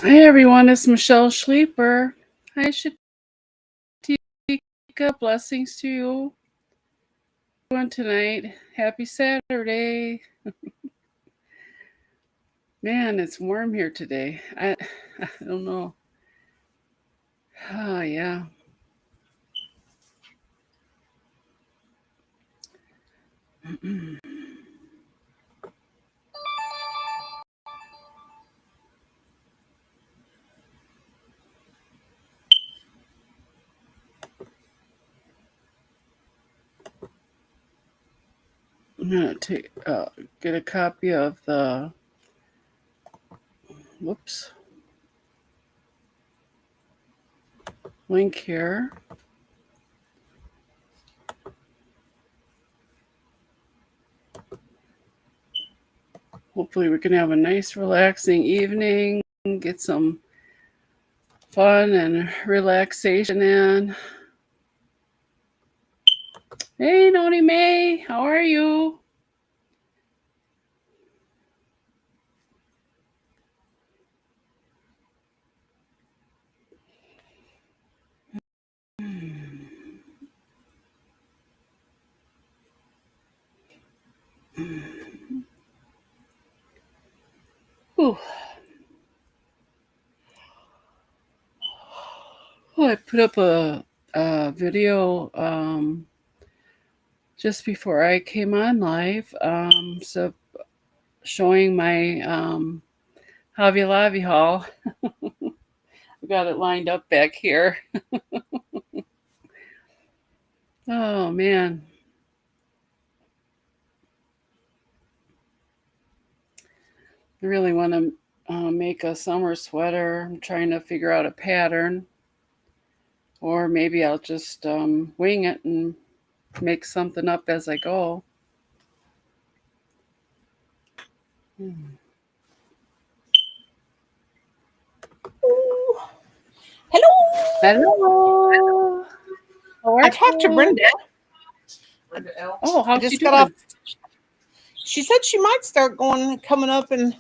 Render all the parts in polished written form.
Hey everyone, it's Michelle Schleeper. Hi Shatika, blessings to you. Doing tonight. Happy Saturday. Man, it's warm here today. I don't know. Oh yeah. I'm gonna get a copy of the whoops link here. Hopefully we can have a nice relaxing evening, get some fun and relaxation in. Hey Noni May, how are you? Whew. Oh, I put up a video just before I came on live. So showing my Hobby Lobby haul. I got it lined up back here. Oh man. I really want to make a summer sweater. I'm trying to figure out a pattern. Or maybe I'll just wing it and make something up as I go. Hello. Hello. How are I talked to you? Brenda. Oh, I how's she just got doing? off. She said she might start coming up, and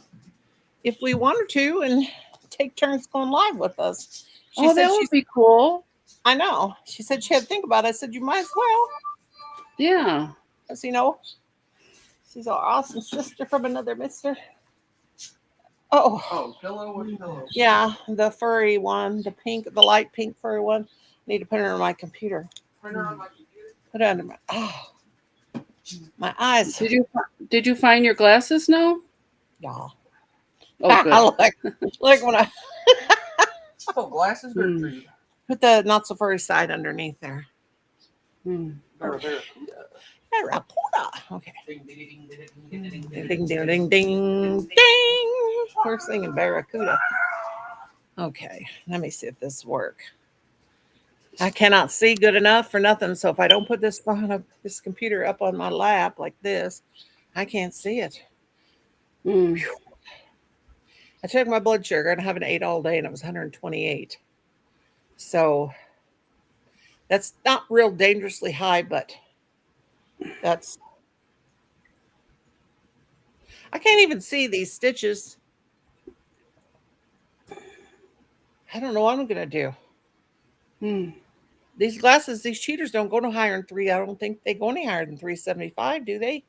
if we wanted to, and take turns going live with us. She Oh, said that would be cool. I know. She said she had to think about it. I said you might as well, Yeah. because she's our awesome sister from another mister. Oh, pillow? What pillow? yeah, the furry one, the light pink furry one. I need to put it on my computer. Print her on my computer? Put it under my eyes. Did you find your glasses now? Y'all. Oh, good. Look when I Oh, glasses or Hmm. tree? put the not so furry side underneath there. Hmm. Barracuda. Okay. Ding, ding, ding, ding, ding, ding, Ding, ding, ding, ding, ding, ding. We're singing Barracuda. Okay, let me see if this works. I cannot see good enough for nothing. So if I don't put this computer up on my lap like this, I can't see it. Hmm. I checked my blood sugar and I haven't ate all day and it was 128. So that's not real dangerously high, but that's I can't even see these stitches. I don't know what I'm gonna do. Hmm. These glasses, these cheaters don't go no higher than 3. I don't think they go any higher than 375, do they?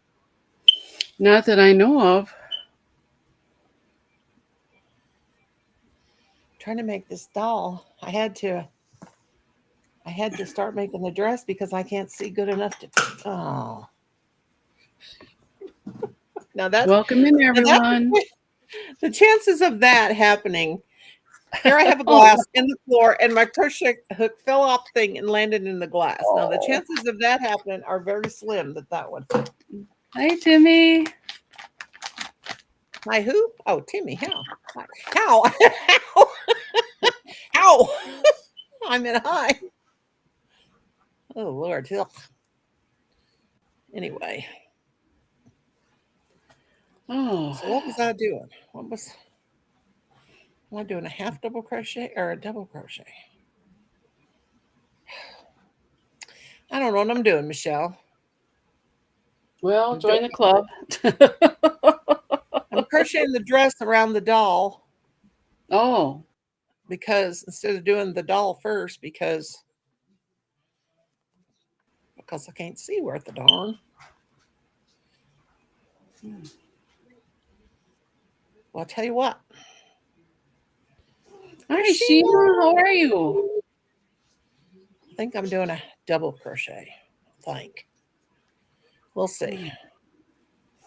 Not that I know of. Trying to make this doll. I had to start making the dress because I can't see good enough to. Oh, now that's Welcome in, everyone. the chances of that happening. Here I have a Oh, glass in the floor, and my crochet hook fell off the thing and landed in the glass. Now the chances of that happening are very slim. That would. hi, Timmy. My who? Oh, Timmy. How? How? How? I'm in high. Oh Lord. Ugh. Anyway. Oh, So what was I doing? Am I doing a half double crochet or a double crochet? I don't know what I'm doing, Michelle. well, join the club. I'm crocheting the dress around the doll. Oh, because instead of doing the doll first, because I can't see worth the darn. Well, I'll tell you what. hi There's Sheila. Sheila. How are you? I think I'm doing a double crochet. I think. We'll see.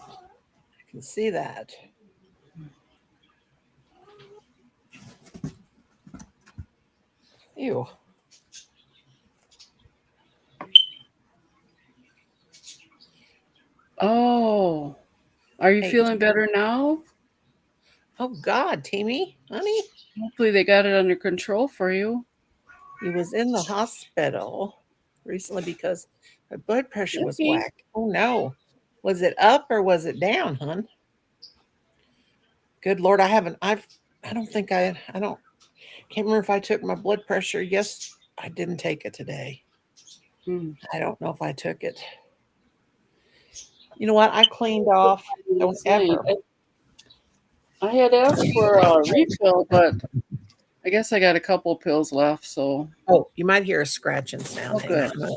I can see that. Ew. Oh, are you Hey. feeling better now? Oh God, Timmy, honey. Hopefully they got it under control for you. He was in the hospital recently because my blood pressure was Okay. whacked. Oh no. Was it up or was it down, hon? Good Lord, I don't think I don't can't remember if I took my blood pressure. Yes, I didn't take it today. Hmm. I don't know if I took it. You know what? I cleaned off. Don't Last night. ever. I had asked for a refill, but I guess I got a couple pills left, so Oh, you might hear a scratching sound. oh Hang good. on.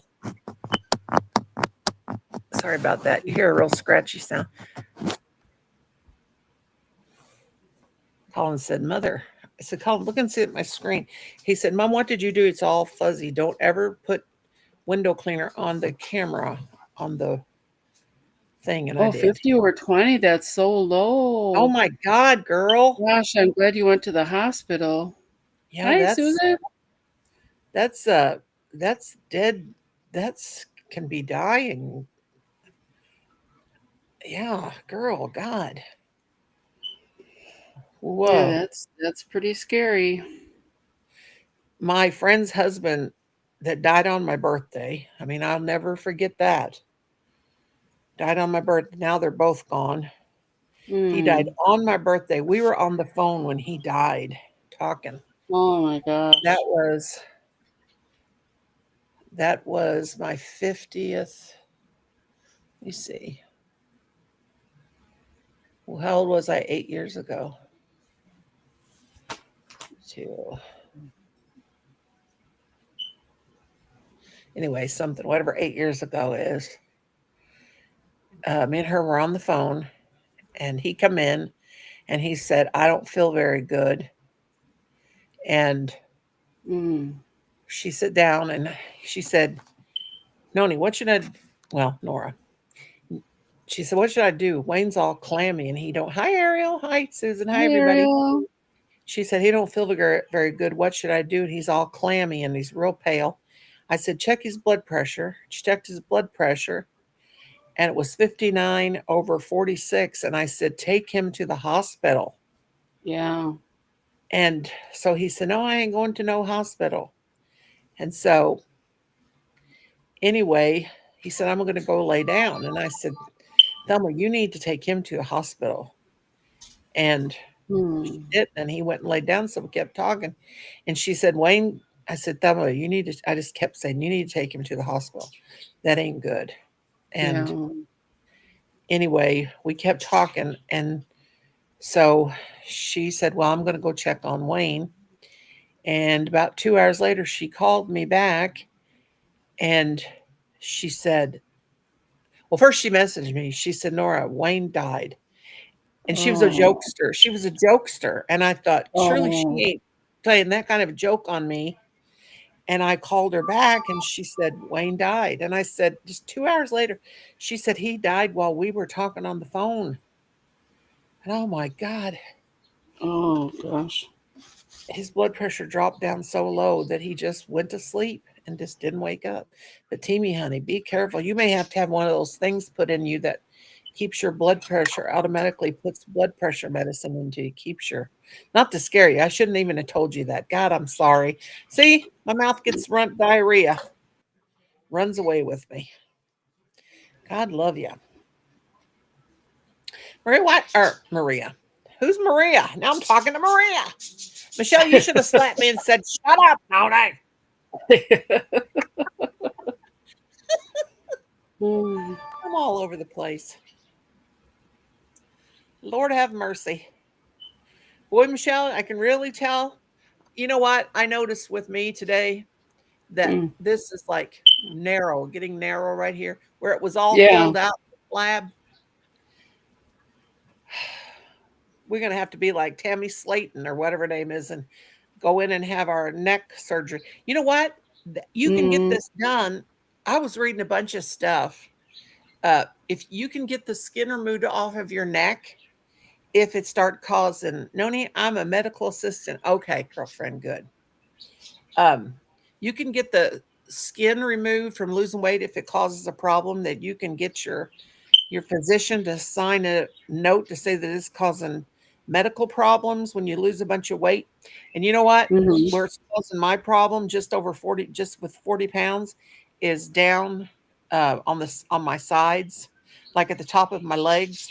Sorry about that. You hear a real scratchy sound. Colin said, Mother. I said, Colin, look and see at my screen. He said, Mom, what did you do? It's all fuzzy. Don't ever put window cleaner on the camera on the thing. And I Oh, did. 50 over 20, that's so Oh low. my God, girl. Gosh, I'm glad you went to the hospital. Yeah, Hi, Susan. that's that's dead. That's can be dying. Yeah, girl, God. Yeah, Whoa. that's pretty scary. My friend's husband that died on my birthday. I mean, I'll never forget that. Died on my birthday. Now they're both gone. He died Hmm. on my birthday. We were on the phone when he died talking. Oh my That gosh. was that was my 50th. Let me see. Well, how old was I 8 years ago? Two. Anyway, something, whatever 8 years ago is. Me and her were on the phone, and he come in, and he said, "I don't feel very good." And Hmm. she sat down, and she said, "Noni, what should I?" Well, Nora. She said, "What should I do? Wayne's all clammy, and he don't." Hi, Ariel. Hi, Susan. Hi, Hi, everybody. Ariel. She said, "He don't feel very good. What should I do?" And he's all clammy and he's real pale. I said, "Check his blood pressure." She checked his blood pressure, and it was 59 over 46. And I said, "Take him to the hospital." Yeah. And so he said, "No, I ain't going to no hospital." And so anyway, he said, "I'm going to go lay down." And I said, "Thelma, you need to take him to the hospital." And she Hmm. did. And he went and laid down. So we kept talking. And she said, "Wayne," I said, "Thelma, you need to," I just kept saying, "You need to take him to the hospital. That ain't good." And Yeah. anyway, we kept talking. And so she said, "Well, I'm going to go check on Wayne." And about 2 hours later, she called me back and she said, well, first she messaged me. She said, "Nora, Wayne died." And she was a Oh. jokester. She was a jokester. And I thought, surely she Oh. ain't playing that kind of a joke on me. And I called her back and she said, "Wayne died." And I said, just 2 hours later, she said, "He died while we were talking on the phone." And oh my God, Oh gosh. his blood pressure dropped down so low that he just went to sleep and just didn't wake up. But Teamy, honey, be careful. You may have to have one of those things put in you that keeps your blood pressure, automatically puts blood pressure medicine into you, keeps your, not to scare you. I shouldn't even have told you that. God, I'm sorry. See, my mouth gets diarrhea, runs away with me. God love you. Maria, what? Or Maria. Who's Maria? Now I'm talking to Maria. Michelle, you should have slapped me and said, "Shut up, Tony." Hmm. I'm all over the place. Lord have mercy. Boy, Michelle, I can really tell. You know what? I noticed with me today that Mm. this is like narrow, getting narrow right here, where it was all Yeah. filled out with flab. We're going to have to be like Tammy Slayton or whatever her name is and go in and have our neck surgery. You know what? You can get Mm. this done. I was reading a bunch of stuff. If you can get the skin removed off of your neck, if it start causing, Noni, I'm a medical assistant. Okay, girlfriend, good. Um, you can get the skin removed from losing weight if it causes a problem, that you can get your physician to sign a note to say that it's causing medical problems when you lose a bunch of weight. And you know what? Mhm. Where it's causing my problem, just over 40, just with 40 pounds, is down on my sides, like at the top of my legs,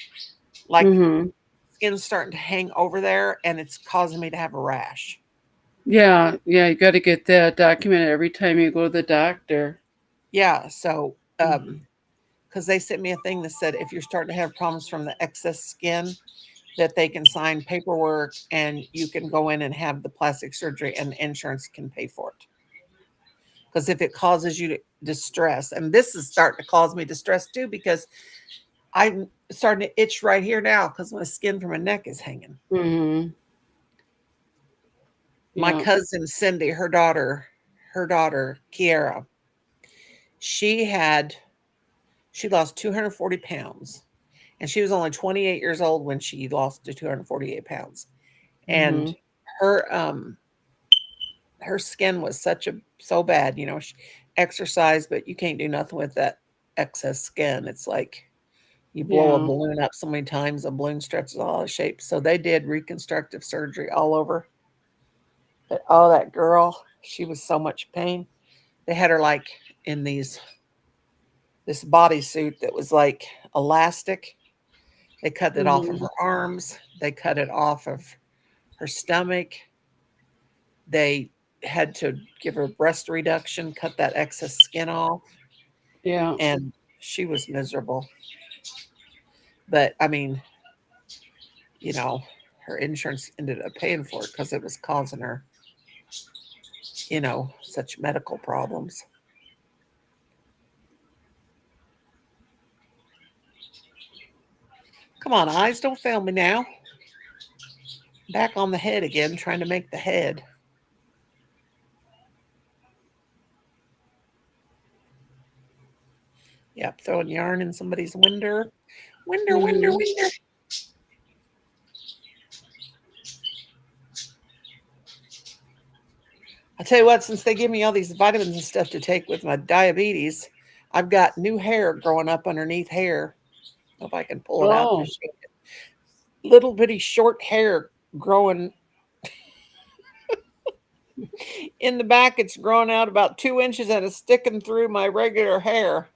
like Mhm. skin's starting to hang over there, and it's causing me to have a rash. Yeah. Yeah. You got to get that documented every time you go to the doctor. Yeah, so Mm. because they sent me a thing that said if you're starting to have problems from the excess skin, that they can sign paperwork and you can go in and have the plastic surgery and the insurance can pay for it. Because if it causes you distress, and this is starting to cause me distress too, because I'm starting to itch right here now because my skin from my neck is hanging. Mhm. My Yeah. cousin Cindy, her daughter Kiara, she had she lost 240 pounds, and she was only 28 years old when she lost to 248 pounds. And Mhm. her her skin was so bad, she exercised, but you can't do nothing with that excess skin. It's like you blow a Yeah. balloon up so many times, a balloon stretches all out of shape. So they did reconstructive surgery all over. But oh, that girl, she was so much pain. They had her like in this bodysuit that was like elastic. They cut it off of Mhm. her arms. They cut it off of her stomach. They had to give her breast reduction, cut that excess skin off, Yeah. and she was miserable. But I mean, you know, her insurance ended up paying for it because it was causing her, such medical problems. Come on, eyes, don't fail me now. Back on the head again, trying to make the head. Yep, throwing yarn in somebody's window. Window, window, Mhm. window. I tell you what, since they give me all these vitamins and stuff to take with my diabetes, I've got new hair growing up underneath hair. If I can pull it out to Oh. show you. Little bitty short hair growing in the back. It's growing out about 2 inches and it's sticking through my regular hair.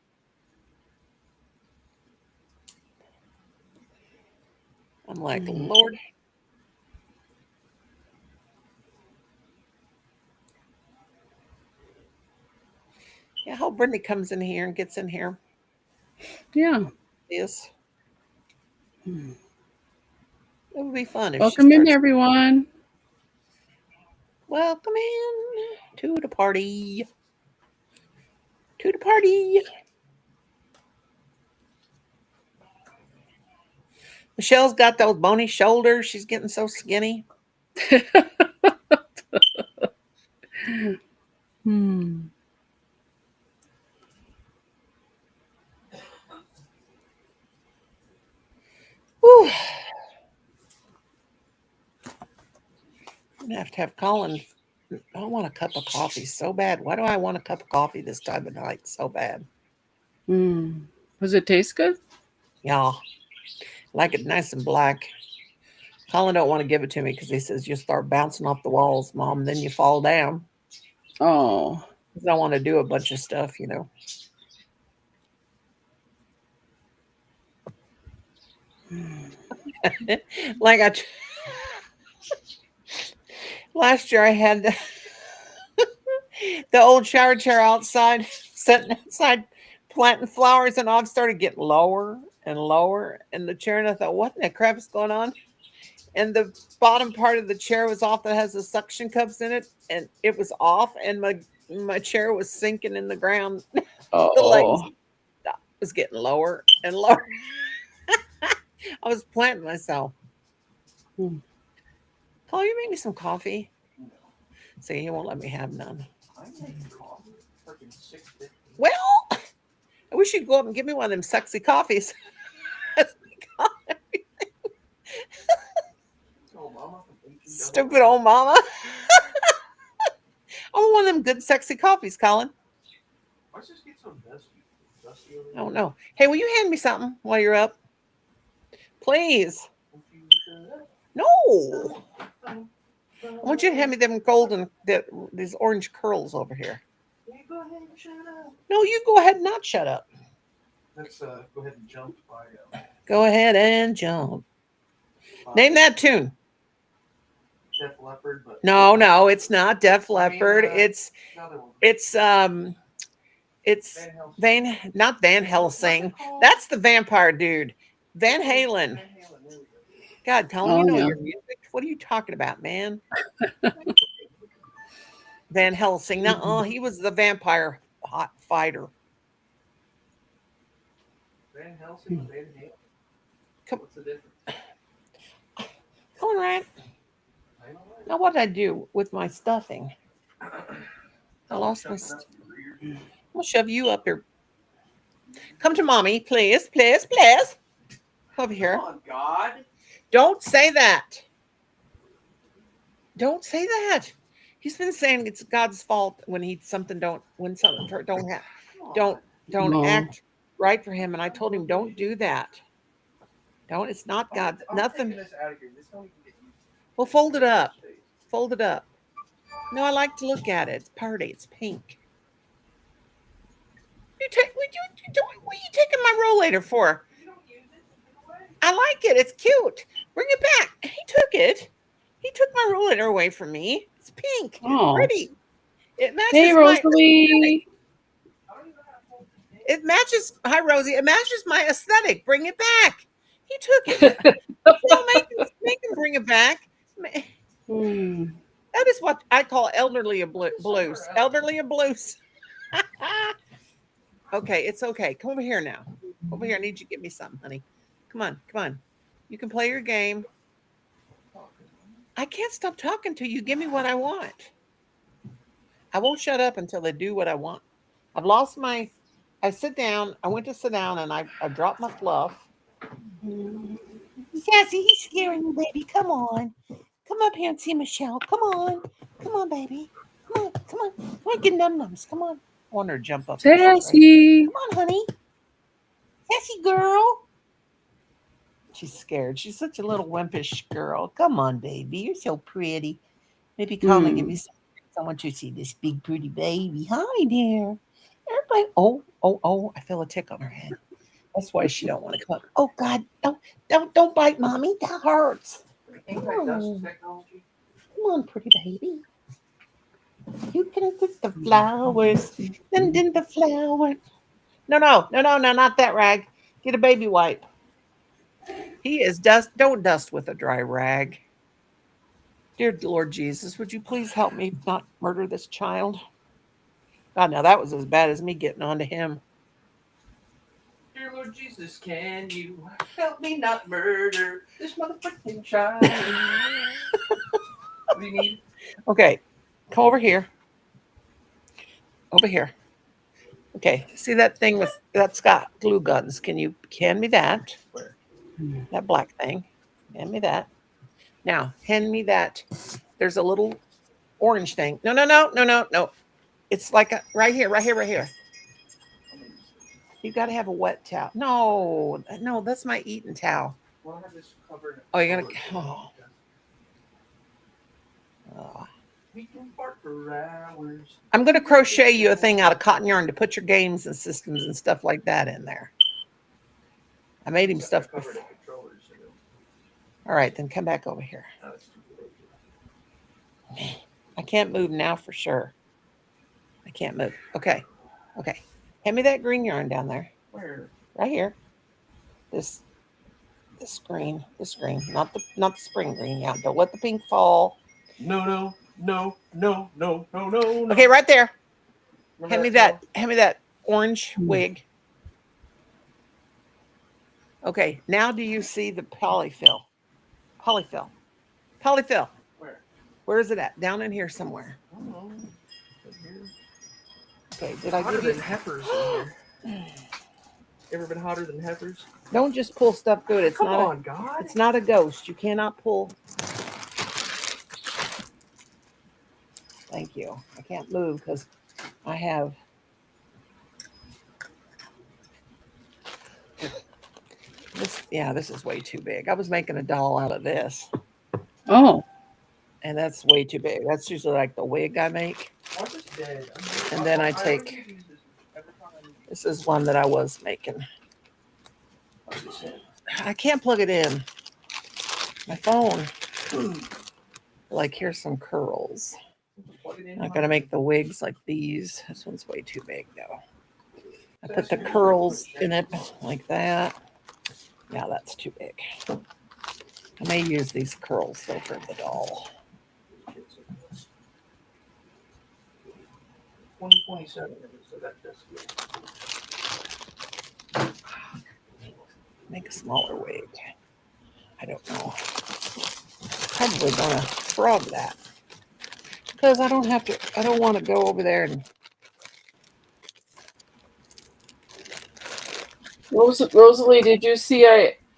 I'm like, Mm. Lord. Yeah, I hope Brittany comes in here and gets in here. Yeah. Yes. Mm. It would be fun if she Welcome in, starts. everyone. Welcome in to the party. To the party. Michelle's got those bony shoulders. She's getting so skinny. Hmm. Whew. I'm gonna have to have Colin. I want a cup of coffee so bad. Why do I want a cup of coffee this time of night so bad? Mm. Does it taste good? Yeah, like it nice and black. Colin don't want to give it to me because he says you start bouncing off the walls, Mom, then you fall down. Oh. 'Cause I want to do a bunch of stuff. Mm. like last year, I had the old shower chair outside, sitting outside, planting flowers, and I've started getting lower and lower in the chair, and I thought, what in the crap is going on? and the bottom part of the chair was off that has the suction cups in it, and it was off, and my chair was sinking in the ground. The legs Oh. was getting lower and lower. I was planting myself. Hmm. Paul, you make me some coffee? No, See, he won't let me have none. I'm making coffee. Freaking 6:50. Well, I wish you'd go up and give me one of them sexy coffees. Oh, mama from 18 Stupid old mama. I want one of them good, sexy coffees, Colin. Why does this get so dusty? Dusty over I don't know. Hey, will you hand me something while you're up? Please. No. I want you to hand me them golden, these orange curls over here. Go ahead and shut up. No, you go ahead and not shut up. Let's go ahead and jump by. Go ahead and jump. Name that tune. Def Leppard, but No, it's not Def I mean, Leppard. another one. It's Van Helsing. Not Van Helsing. That's the vampire dude. Van Halen. Van Halen, there we go. God, Colin, Oh, you know yeah. your music. What are you talking about, man? Van Helsing. No, he was the vampire hot fighter. Van Helsing, Van Halen. Come- What's the difference? Come on, Ryan. I don't know. Now, what did I do with my stuffing? I lost my Shut stuff. up for your- I'm gonna shove you up here. Come to mommy, please, please, please. Over here. Come on, God. Don't say that. Don't say that. He's been saying it's God's fault when something don't Come on. don't No. act right for him. And I told him, don't do that. Don't. It's not God. I'm Nothing. taking this out of here. This don't even get used. Well, fold it up. Fold it up. No, I like to look at it. It's pretty. It's pink. What are you taking my rollator for? You don't use it. Give it away. I like it. It's cute. Bring it back. He took it. He took my rollator away from me. It's pink. It's Oh. pretty. It matches Hey, my. Rosalie. I don't even know how to hold this thing. It matches. Hi, Rosie. It matches my aesthetic. Bring it back. He took it. Don't make him bring it back. Hmm. That is what I call elderly blues. Elderly blues. Okay, it's okay. Come over here now. Over here. I need you to get me something, honey. Come on, come on. You can play your game. I can't stop talking to you. Give me what I want. I won't shut up until they do what I want. I've lost my. I sit down. I went to sit down and I dropped my fluff. Sassy, he's scaring you, baby. Come on. Come up here and see Michelle. Come on. Come on, baby. Come on. Come on. Come on, get num-nums. Come on. I want her to jump up. There. She's right. Sassy. Come on, honey. Sassy girl. She's scared. She's such a little wimpish girl. Come on, baby. You're so pretty. Maybe Colin will give you some. I want you to see this big, pretty baby. Hi there. Everybody. Oh. I feel a tick on her head. That's why she don't want to come up. Oh, God. Don't bite, mommy. That hurts. Anti-dust technology. Come on, pretty baby. You can get the flowers. Then the flowers. No, not that rag. Get a baby wipe. He is dust. Don't dust with a dry rag. Dear Lord Jesus, would you please help me not murder this child? God, now that was as bad as me getting onto him. Dear Lord Jesus, can you help me not murder this motherfucking child? What do you need? Okay, come over here. Over here. Okay, see that thing that's got glue guns? Can you hand me that? Where? That black thing. Hand me that. Now, hand me that. There's a little orange thing. No. It's like right here. You got to have a wet towel. No, that's my eating towel. Well, I have this covered. Oh, you're gonna. Oh. We can bark for hours. I'm gonna crochet you a thing out of cotton yarn to put your games and systems and stuff like that in there. I made him stuff before. All right, then come back over here. I can't move now for sure. I can't move. Okay. Hand me that green yarn down there. Where? Right here. This. This green, not the spring green. Yeah, don't let the pink fall. No. Okay, right there. Remember Hand me that that. Hand me that orange wig. Okay, now do you see the polyfill? Polyfill. Polyfill. Where? Where is it at? Down in here somewhere. I don't know. Right here. Okay, did I Hotter give you? than heifers in here. Ever been hotter than heifers? Don't just pull stuff good. It's Come not on, God. It's not a ghost. You cannot pull. Thank you. I can't move because I have. This, yeah, this is way too big. I was making a doll out of this, Oh, and that's way too big. That's usually like the wig I make. Martha's dead. And then I take. This is one that I was making. I can't plug it in. My phone. Like, here's some curls. I'm gonna make the wigs like these. This one's way too big though. I put the curls in it like that. Yeah, that's too big. I may use these curls though for the doll. 2027. So that's good. Make a smaller wig. I don't know. Probably gonna frog that because I don't have to. I don't want to go over there and. Rosalie, did you see?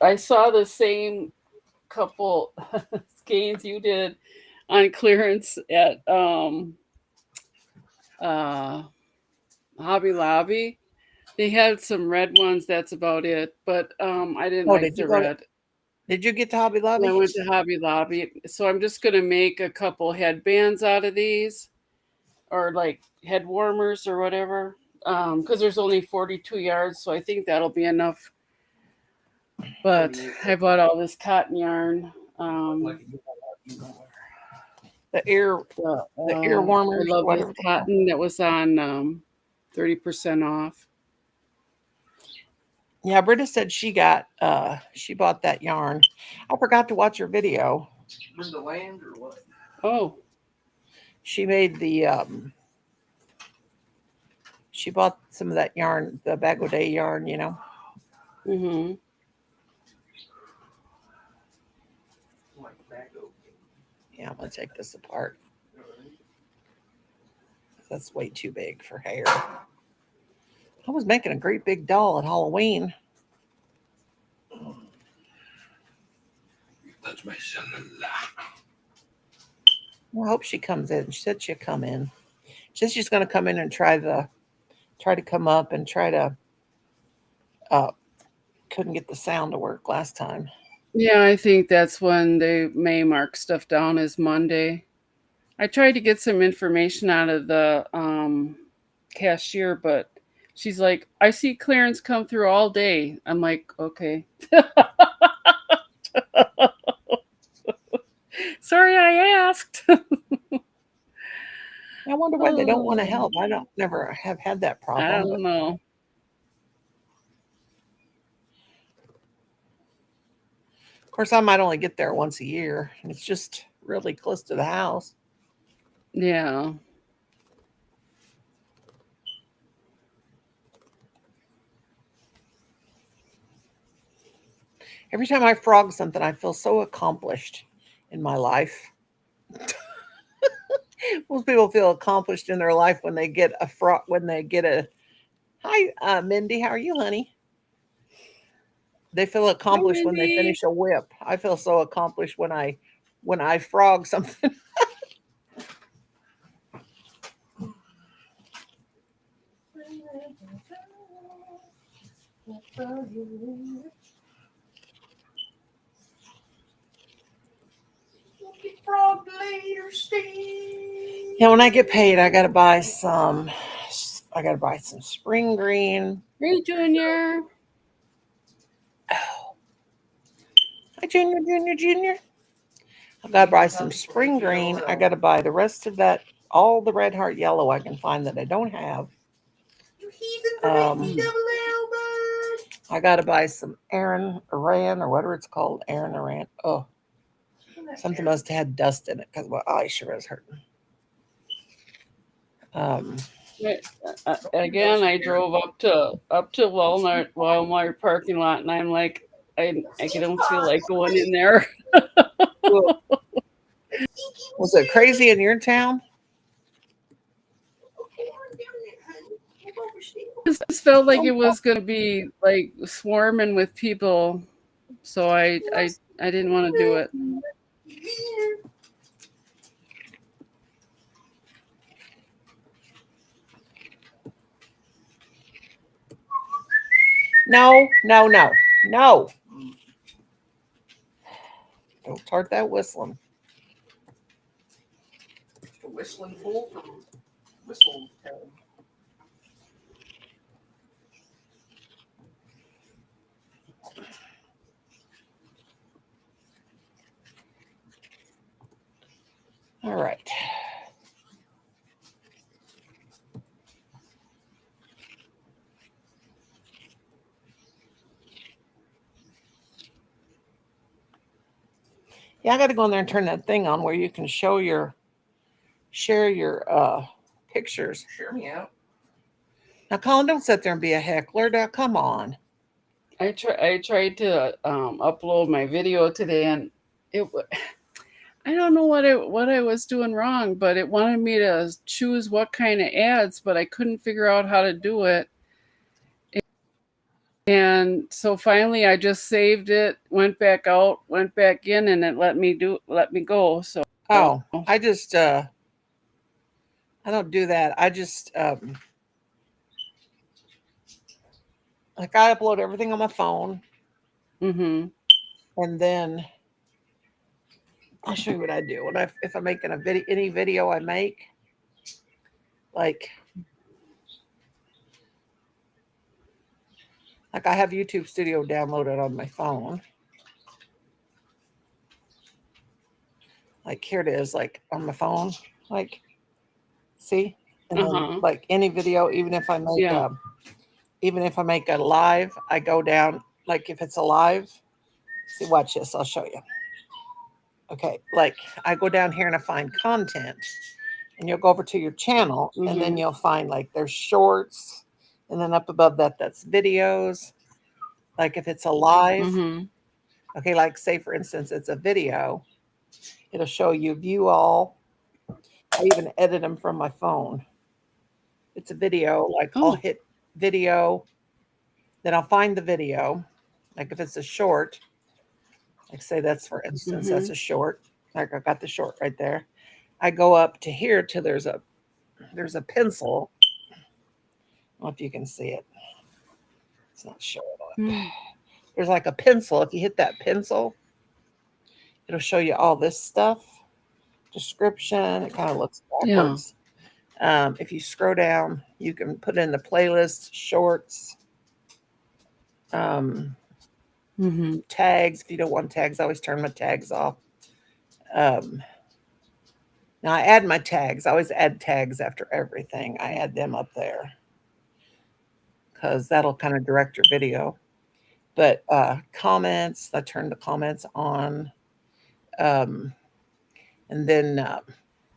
I saw the same couple skeins you did on clearance at uh Hobby Lobby. They had some red ones. That's about it. But I didn't Oh, like the red. Did you get to Hobby I Lobby? went to Hobby Lobby, so I'm just gonna make a couple headbands out of these, or like head warmers or whatever. Because there's only 42 yards, so I think that'll be enough. But I bought all this cotton yarn. The ear I warmers or love this whatever. cotton that was on 30% off. Yeah, Britta said she bought that yarn. I forgot to watch her video. Where's the land or what? Oh, She made the she bought some of that yarn, the Bagaudet yarn, you know. mm-hmm. Like tobacco. Yeah, I'm gonna take this apart. That's way too big for hair. I was making a great big doll at Halloween. Touch my cellular. Well, I hope she comes in. She said she'd come in. She said she's gonna come in and try to come up and try to couldn't get the sound to work last time. Yeah, I think that's when they may mark stuff down as Monday. I tried to get some information out of the cashier, but she's like, I see clearance come through all day. I'm like, okay. Sorry I asked. I wonder why they don't want to help. I don't never have had that I problem. don't know. Of course, I might only get there once a year, and it's just really close to the house. Yeah. Every time I frog something, I feel so accomplished in my life. Most people feel accomplished in their life when they get a frog. When they get a hi, Mindy, how are you, honey? They feel accomplished when they Mindy. finish a whip. I feel so accomplished when I frog something. Frog later, Steve. Yeah, when I get paid, I gotta buy some. I gotta buy some spring green. Hey, Junior. Oh. Hi, Junior. I gotta buy some spring green. I gotta buy the rest of that, all the red heart yellow I can find that I don't have. You heathen from Um, double L, bud. I got to buy some Aran or whatever it's called. Aran. Oh, something must have had dust in it because my eye sure is hurting. Again, I drove up to Walmart parking lot, and I'm like, I don't feel like going in there. Was it crazy in your town? Just felt like it was going to be like swarming with people, so I didn't want to do it. No. Don't start that whistling. The whistling fool from Whistle Town. All right. Yeah, I got to go in there and turn that thing on where you can share your pictures. Share me out. Now, Colin, don't sit there and be a heckler. Now, come on. I tried to upload my video today, and I don't know what I was doing wrong, but it wanted me to choose what kind of ads, but I couldn't figure out how to do it. And so finally I just saved it, went back out, went back in, and it let me go. So Oh, I don't do that. I just like I upload everything on my phone, mhm. and then I'll show you what I do. If I'm making any video I make, like I have YouTube Studio downloaded on my phone. Like here it is, like on my phone. Like, see, and then like any video, even if I make a live, I go down. Like if it's a live, see, watch this. I'll show you. Okay, like I go down here and I find content, and you'll go over to your channel, and then you'll find like there's shorts, and then up above that, that's videos. Like if it's a live, okay, like say for instance, it's a video, it'll show you view all. I even edit them from my phone. It's a video, like I'll hit video, then I'll find the video. Like if it's a short, like say that's for instance, that's a short. Like I got the short right there. I go up to here till there's a pencil. I don't know if you can see it. It's not showing up. There's like a pencil. If you hit that pencil, it'll show you all this stuff. Description. It kind of looks backwards. Yeah. If you scroll down, you can put in the playlist, shorts, tags. If you don't want tags, I always turn my tags off. Now I add my tags. I always add tags after everything. I add them up there because that'll kind of direct your video. But comments, I turn the comments on. And then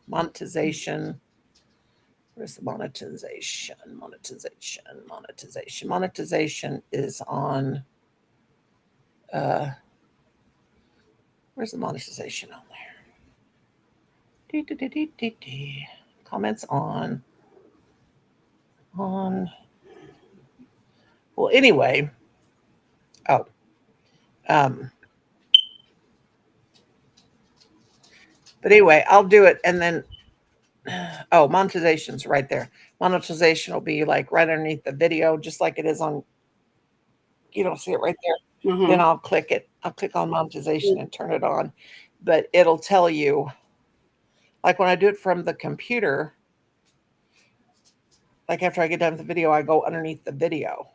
monetization. Where's the monetization? Monetization is on. Where's the monetization on there? Comments on. Well, anyway. Oh. But anyway, I'll do it, and then monetization's right there. Monetization will be like right underneath the video, just like it is on. You don't see it right there. Then I'll click it. I'll click on monetization and turn it on, but it'll tell you. Like when I do it from the computer, like after I get done with the video, I go underneath the video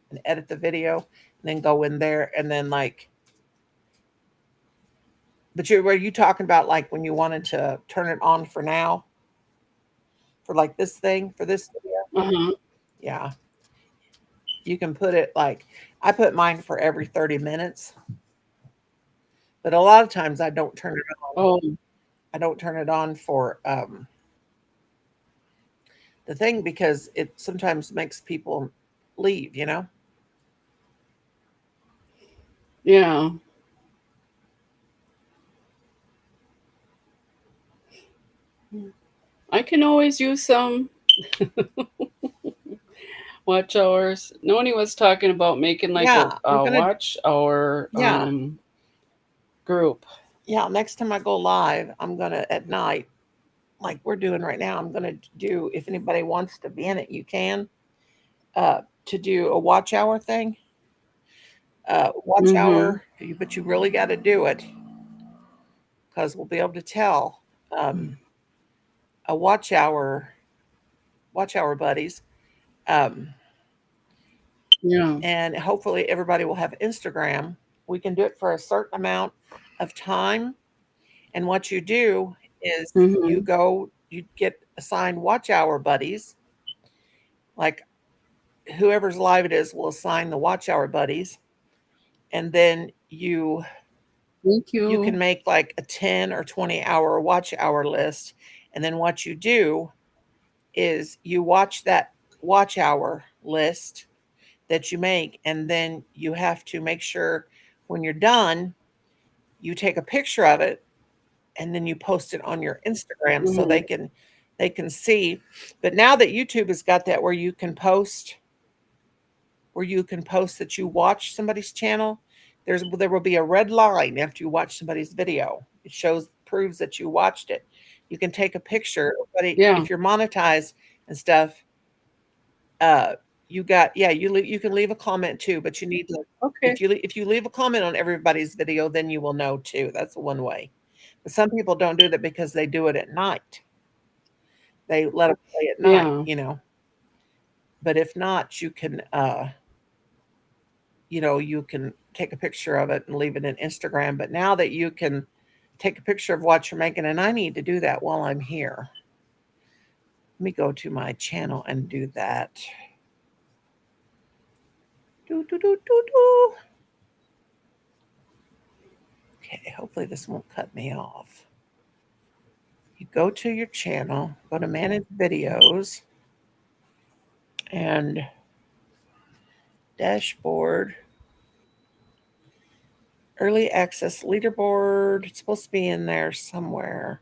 and edit the video, and then go in there, and then like. But were you talking about like when you wanted to turn it on for now? For like this thing, for this video? Yeah. You can put it like I put mine for every 30 minutes, but a lot of times I don't turn it on. Oh, I don't turn it on for the thing because it sometimes makes people leave, you know? yeah. I can always use some watch hours. Noni was talking about making like Yeah, we're a gonna watch hour yeah, group. yeah. Next time I go live, I'm gonna at night, like we're doing right now, I'm gonna do if anybody wants to be in it, you can. To do a watch hour thing. Watch Mm-hmm. hour, but you really got to do it because we'll be able to tell a watch hour buddies. Um, Yeah. and hopefully everybody will have Instagram. We can do it for a certain amount of time. And what you do is Mm-hmm. you get assigned watch hour buddies. Like whoever's live it is will assign the watch hour buddies. And then Thank you can you. make like a 10 or 20-hour watch hour list. And then what you do is you watch that watch hour list that you make, and then you have to make sure when you're done, you take a picture of it and then you post it on your Instagram so Mm-hmm. they can see. But now that YouTube has got that where you can post that you watch somebody's channel, there will be a red line after you watch somebody's video. It proves that you watched it. You can take a picture, but Yeah. if you're monetized and stuff, uh, you can leave a comment too, but you need to Okay. if you leave a comment on everybody's video, then you will know too. That's one way. But some people don't do that because they do it at night. They let them play at night, Yeah. you know. But if not, you can take a picture of it and leave it in Instagram. But now that you can take a picture of what you're making, and I need to do that while I'm here. Let me go to my channel and do that. Do, do, do, do, do. Okay, hopefully this won't cut me off. You go to your channel, go to manage videos, and dashboard, early access leaderboard. It's supposed to be in there somewhere.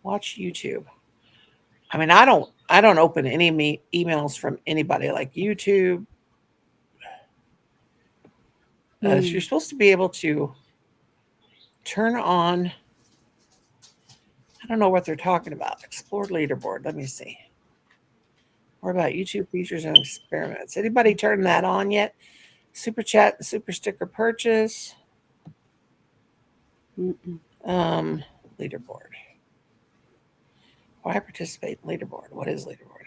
Watch YouTube. I mean, I don't open any emails from anybody like YouTube. You're Mm. supposed to be able to turn on. I don't know what they're talking about. Explore leaderboard. Let me see. What about YouTube features and experiments? Anybody turn that on yet? Super chat, super sticker purchase. Mm-mm. Um, Leaderboard. Why participate in leaderboard? What is leaderboard?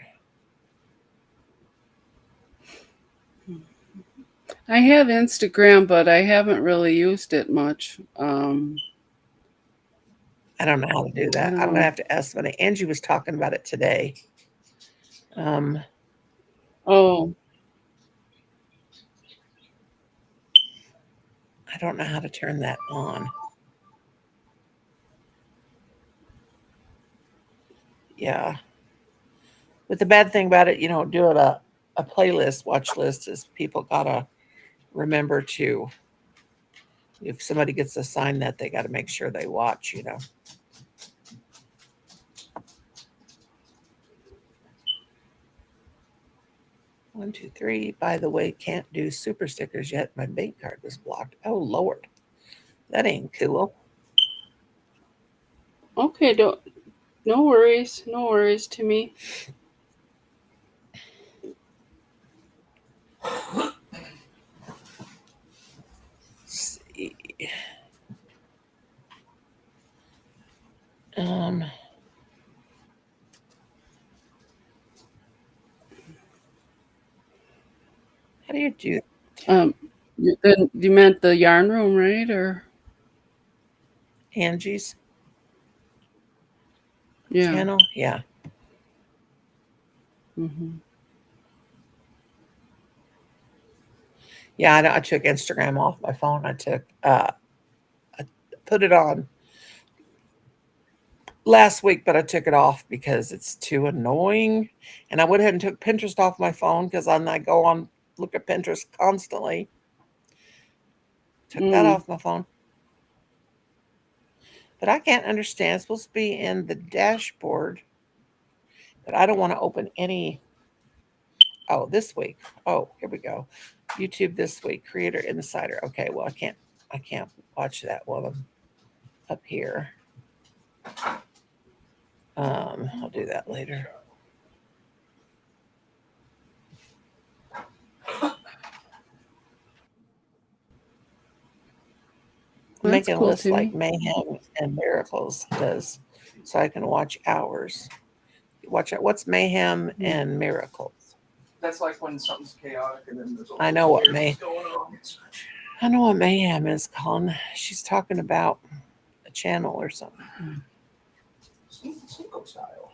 I have Instagram, but I haven't really used it much. I don't know how to do I that. don't I'm gonna know. have to ask somebody. Angie was talking about it today. Um, Oh, I don't know how to turn that on. Yeah. But the bad thing about it, doing a playlist, watch list is people gotta remember to, if somebody gets assigned that, they gotta make sure they watch. 1, 2, 3. By the way, can't do super stickers yet. My bank card was blocked. Oh Lord. That ain't cool. okay. Don't. No worries. No worries to me. Let's see. Um, how do you do Um, then you meant the yarn room, right? Or Angie's yeah. channel? Yeah. Hmm. Yeah, I took Instagram off my phone. I put it on last week, but I took it off because it's too annoying. And I went ahead and took Pinterest off my phone because I go on look at Pinterest constantly. Took that Mm. off my phone. But I can't understand. It's supposed to be in the dashboard, but I don't want to open any. Oh, this week. Oh, here we go. YouTube this week, Creator Insider. Okay, well I can't watch that while I'm up here. I'll do that later. I'm That's making a cool, list like Timmy. Mayhem and Miracles does, so I can watch hours. Watch out. What's Mayhem Mm. and Miracles? That's like when something's chaotic and then there's all I know what weird May. going on and such. I know what Mayhem is, Colin. She's talking about a channel or something. Cinco style.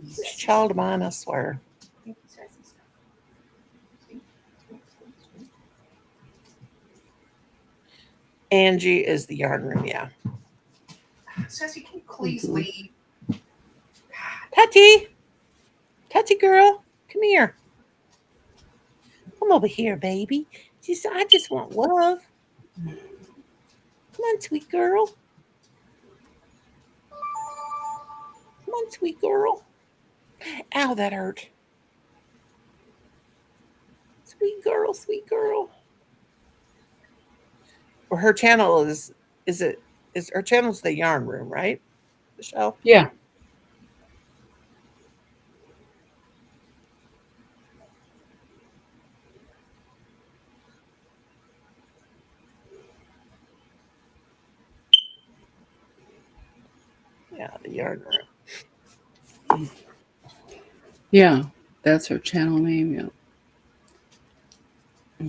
It's a child of mine, I swear. Angie is the yarn room, yeah. Sassy, can you please Mhm. leave? Patty, Patty girl, come here. Come over here, baby. I just want love. Come on, sweet girl. Come on, sweet girl. Ow, that hurt. Sweet girl, sweet girl. Well, her channel is her channel's the yarn room, right, Michelle? Yeah. Yeah, the yarn room. Yeah. That's her channel name. Yeah.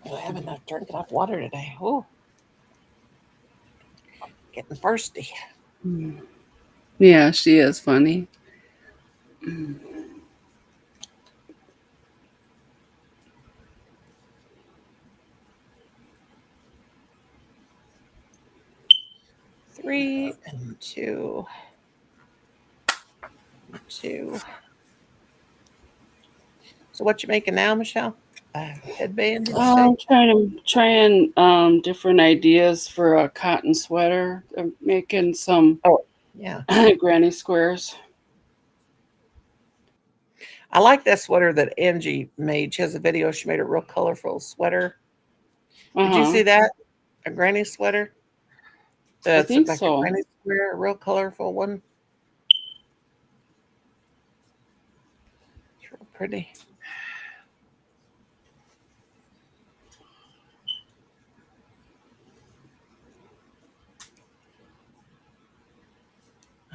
Oh, I haven't enough drink enough water today. Oh, getting thirsty. Mm. Yeah, she is funny. Mm. 3 and 2. 2. So what you making now, Michelle? Headband, did you say? I'm trying different ideas for a cotton sweater. I'm making some Oh, yeah. granny squares. I like that sweater that Angie made. She has a video. She made a real colorful sweater. Did you Uh-huh. see that? A granny sweater? I That's think like a so. granny square, a real colorful one. It's real pretty.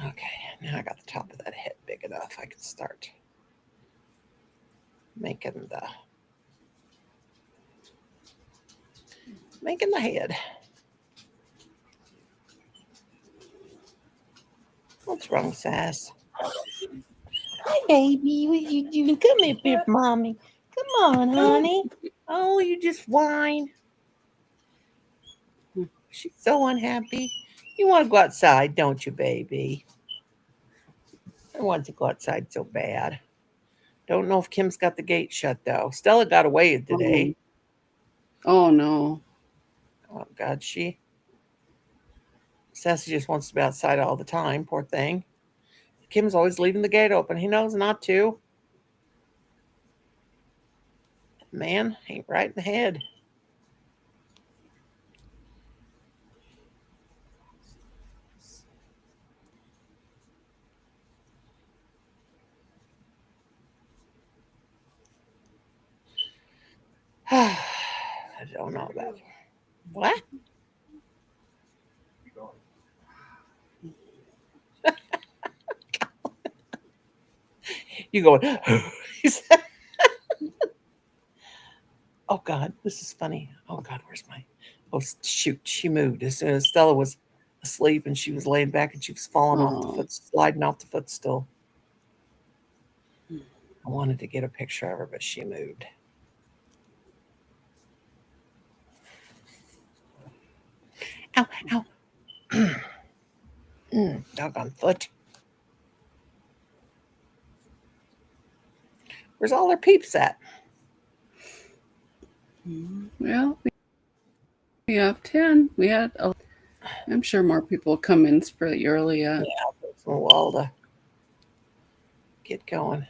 Okay, now I got the top of that head big enough. I can start making the head. What's wrong, Sass? Hi, baby. What you doing? Come up here, mommy. Come on, honey. Oh, you just whine. She's so unhappy. You want to go outside, don't you, baby? I want to go outside so bad. Don't know if Kim's got the gate shut though. Stella got away today. Um, oh no. Oh God, Sassy just wants to be outside all the time. Poor thing. Kim's always leaving the gate open. He knows not to. Man, ain't right in the head. I don't know about what. You going? He said, oh God, this is funny. Oh God, where's my? Oh shoot, she moved as soon as Stella was asleep and she was laying back and she was falling off the Oh. foot, sliding off the footstool. I wanted to get a picture of her, but she moved. Ow, ow. Doggone foot. Where's all their peeps at? Well, we have 10. We had, I'm sure more people come in pretty early. Yeah, takes a while to get going.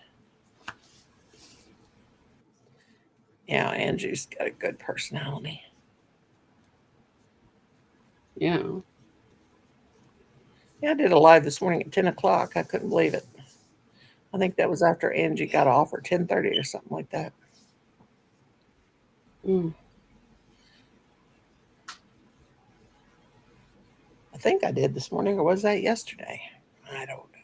Yeah, Angie's got a good personality. Yeah. Yeah, I did a live this morning at 10 o'clock. I couldn't believe it. I think that was after Angie got off, or 10:30 or something like that. Mm. I think I did this morning, or was that yesterday? I don't know.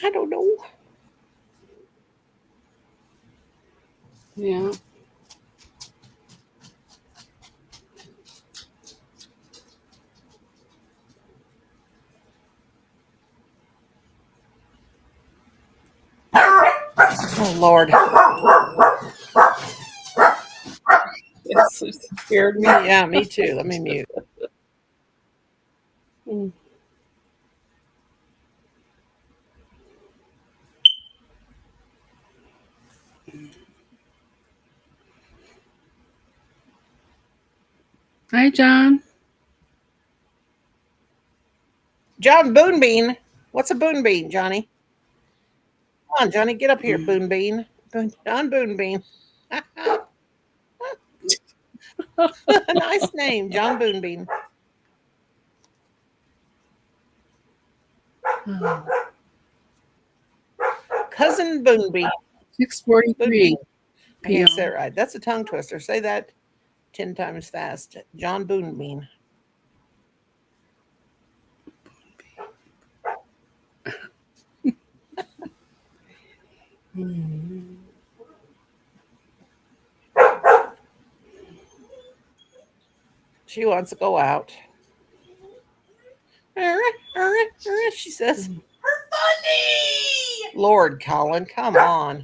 I don't know. Yeah. Oh, Lord. Yes, it scared me. Yeah, me too. Let me mute. Mm. Hi, John. John Boonbean. What's a Boonbean, Johnny? Come on, Johnny, get up here, Boonbean. John Boonbean. Nice name, John Boonbean. Cousin Boonbean. 6:43 I can't say p.m. it right. That's a tongue twister. Say that 10 times fast. John Boonbean. She wants to go out. She says, Funny. Lord, Colin, come on.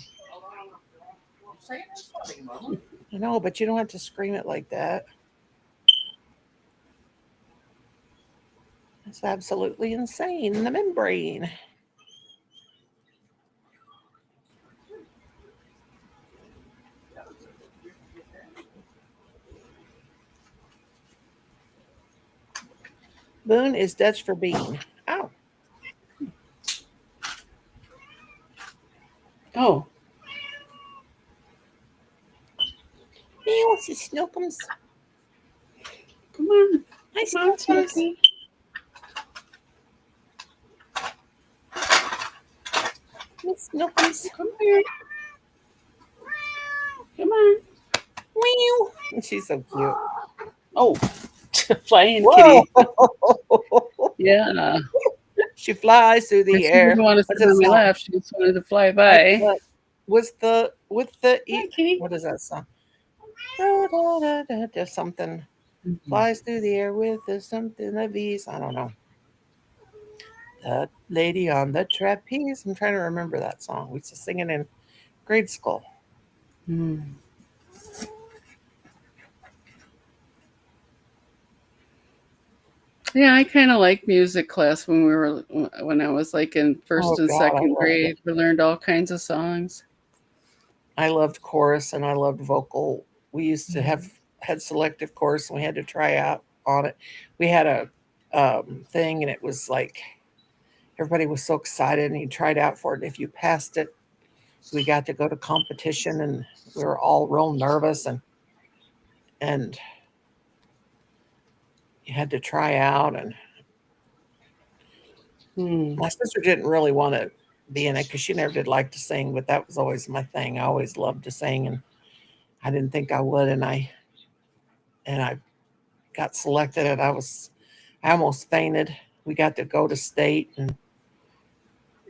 Say it's funny, Mama. I know, but you don't have to scream it like that. That's absolutely insane. The membrane. Boon is Dutch for bean. Ow. Oh, Meow, it's Snookums. come on. Hi, Come on, Snookums. Snooky. Miss Snookums. Come here. Come on. Meow. She's so cute. Oh, flying Whoa. kitty. Yeah. She flies through She the air. didn't want to What's sit that on my song? lap. She just wanted to fly by. What? With the Hi, kitty. what is that song? Just something Mhm. flies through the air with something of ease. I don't know. The lady on the trapeze. I'm trying to remember that song. We used to sing it in grade school. Mm. Yeah, I kind of like music class when I was like in first Oh and God, I second loved grade. it. We learned all kinds of songs. I loved chorus and I loved vocal. We used to had selective chorus and we had to try out on it. We had a thing and it was like everybody was so excited and you tried out for it. If you passed it, we got to go to competition and we were all real nervous and you had to try out. And Mm. my sister didn't really want to be in it because she never did like to sing, but that was always my thing. I always loved to sing and I didn't think I would. And I got selected and I almost fainted. We got to go to state and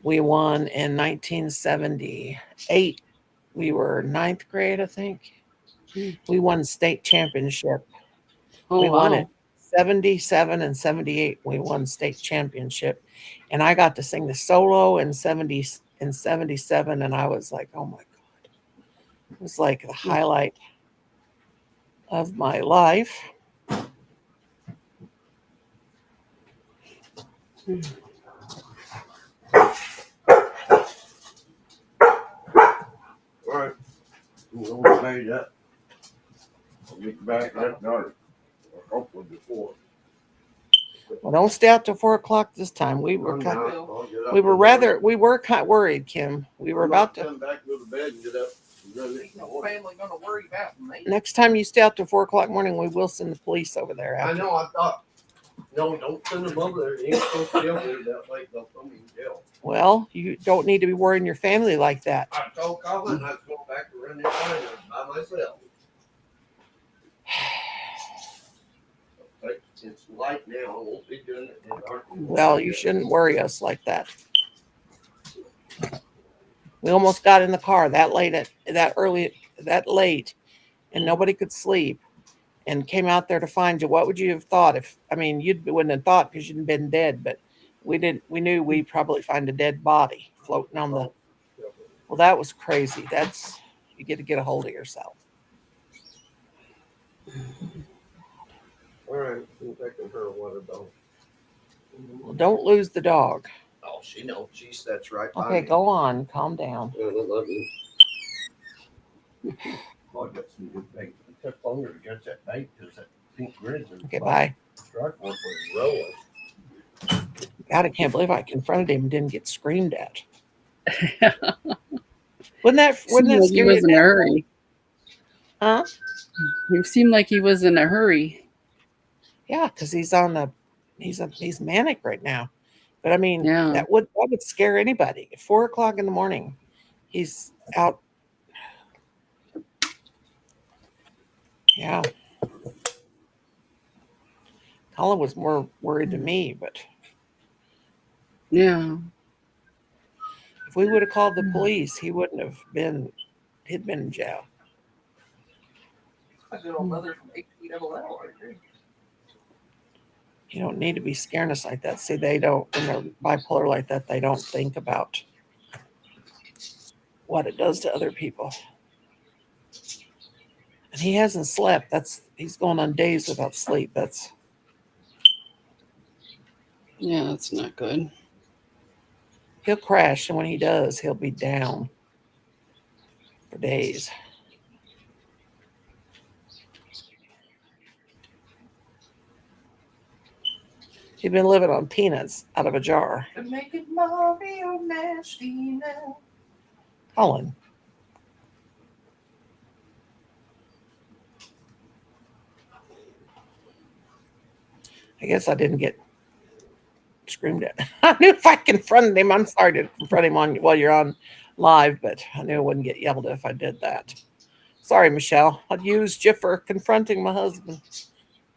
we won in 1978. We were ninth grade, I think. Mm. We won state championship. Oh, We won wow. it 77 and 78, we won state championship. And I got to sing the solo in 70 and 77. And I was like, oh my God. It was like the highlight of my life. All right. We'll made up. I'll get back that night. Hopefully before. Well, don't stay out till 4 o'clock this time. We were kind worried, Kim. We were about to come back, go to bed, and get up. Ain't no family gonna worry about me. next time you stay out till 4 o'clock morning, we will send the police over there. I After. know. I thought, no, don't send them over there. You ain't supposed to be over there that late. They'll throw me in jail. Well, you don't need to be worrying your family like that. I told Colin I was going back to run this line by myself. But it's light now. I won't be doing it in the dark. Well, you shouldn't worry us like that. We almost got in the car that late, and nobody could sleep, and came out there to find you. What would you have thought if? I mean, you wouldn't have thought because you'd been dead, but we didn't. We knew we'd probably find a dead body floating on the. Well, that was crazy. That's you get to get a hold of yourself. All right, I'm taking her water though. Well, don't lose the dog. Oh, she knows. That's right. Okay, go on. Calm down. I love you. Oh, I got some good bait. It took longer to get that bait because that pink grizzly. Okay, bye. Shark was rolling. God, I can't believe I confronted him and didn't get screamed at. Wouldn't that Seemed like he scary? was in a hurry. Huh? He seemed like he was in a hurry. Yeah, because he's manic right now. But I mean, Yeah. that would scare anybody. At 4 o'clock in the morning, he's out. Yeah. Colin was more worried than me, but Yeah. if we would have called the police, he wouldn't have been. He'd been in jail. A good old mother from HPLL right there. You don't need to be scaring us like that. See, they don't, when they're bipolar like that, they don't think about what it does to other people. And he hasn't slept. He's going on days without sleep. Yeah, that's not good. He'll crash, and when he does, he'll be down for days. He's been living on peanuts out of a jar. To make it more real nasty now. Colin. I guess I didn't get screamed at. I knew if I confronted him, I'm sorry to confront him while you're on live, but I knew I wouldn't get yelled at if I did that. Sorry, Michelle. I'd used you for confronting my husband.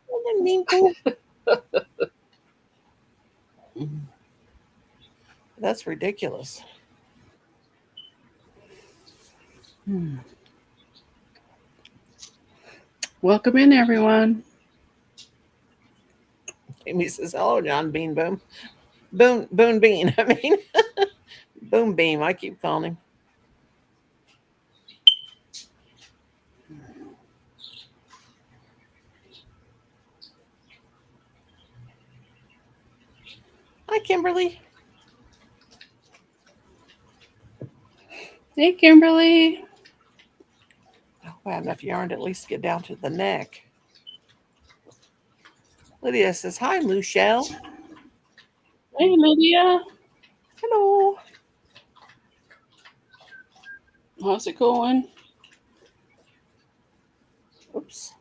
I didn't mean to. That's ridiculous. Welcome in, everyone. Amy says, hello, John Bean Boom. Boon Bean, I mean. Boom Beam, I keep calling him. Hi, Kimberly. Hey, Kimberly. I hope I have enough yarn to at least get down to the neck. Lydia says, hi, Luchelle. Hey, Lydia. Hello. How's it going? Oops.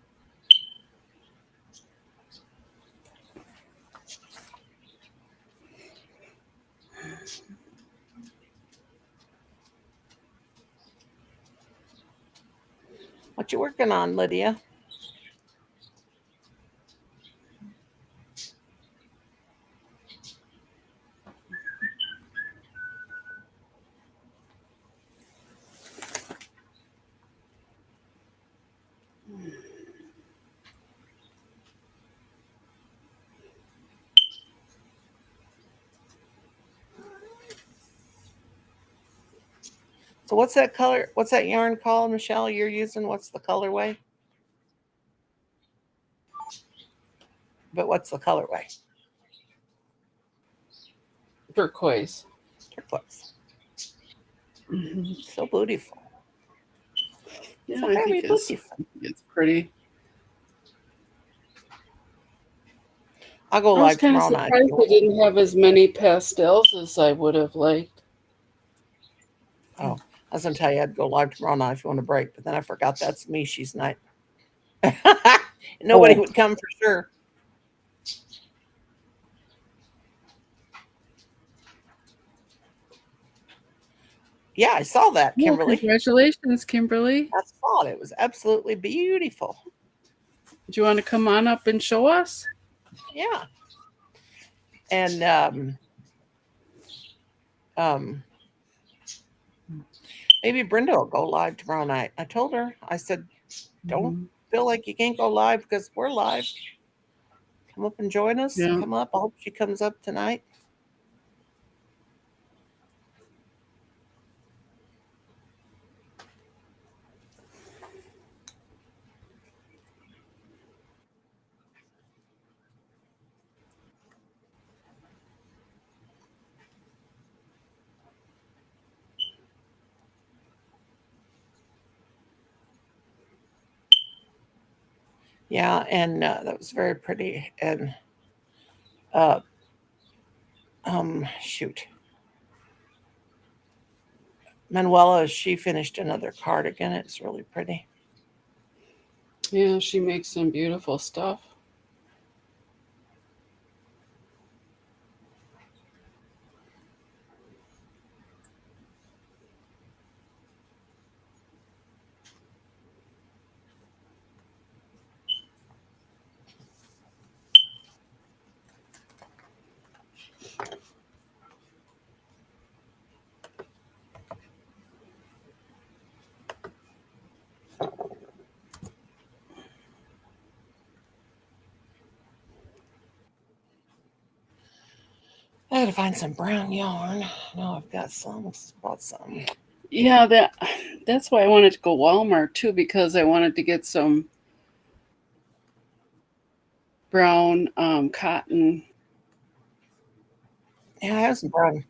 What you working on, Lydia? So what's that color? What's that yarn called, Michelle? You're using? What's the colorway? But what's the colorway? Turquoise. Turquoise. Mhm. So beautiful. Yeah, So I very think beautiful. it's pretty. I'll go I was live kind of tomorrow night. surprised they didn't have as many pastels as I would have liked. Oh, I was gonna tell you I'd go live tomorrow night if you want a break, but then I forgot that's Mishi's night. Nobody Oh. would come for sure. Yeah, I saw that, Well, Kimberly. congratulations, Kimberly. I saw it. It was absolutely beautiful. Do you want to come on up and show us? Yeah. And maybe Brenda will go live tomorrow night. I told her, I said, don't Mhm. feel like you can't go live because we're live. Come up and join us. Yeah. Come up. I hope she comes up tonight. Yeah, and that was very pretty. And uh, shoot, Manuela, she finished another cardigan. It's really pretty. Yeah, she makes some beautiful stuff. I had to find some brown yarn. No, I've got some. Bought some. Yeah, that's why I wanted to go Walmart too, because I wanted to get some brown cotton. Yeah, I have some brown.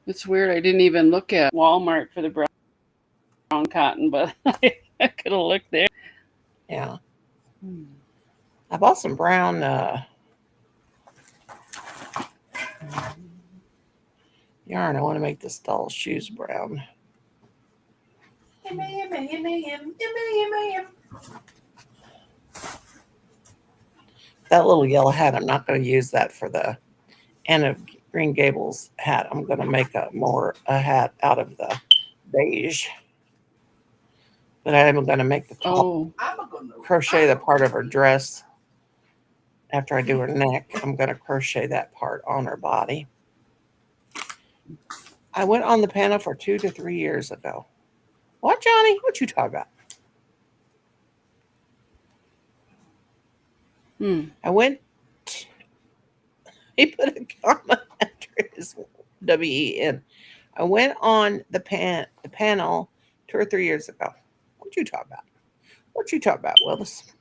It's weird. I didn't even look at Walmart for the brown cotton, but I could have looked there. Yeah, I bought some brown yarn. I want to make this doll's shoes brown. That little yellow hat, I'm not going to use that for the Anna of Green Gables hat. I'm going to make a hat out of the beige. But I am going to make the top, Oh, crochet the part of her dress. After I do her neck, I'm going to crochet that part on her body. I went on the panel for 2 to 3 years ago. What, Johnny? What you talking about? I went. He put a comma after his WEN. I went on the panel 2 or 3 years ago. What you talking about? What you talking about, Willis?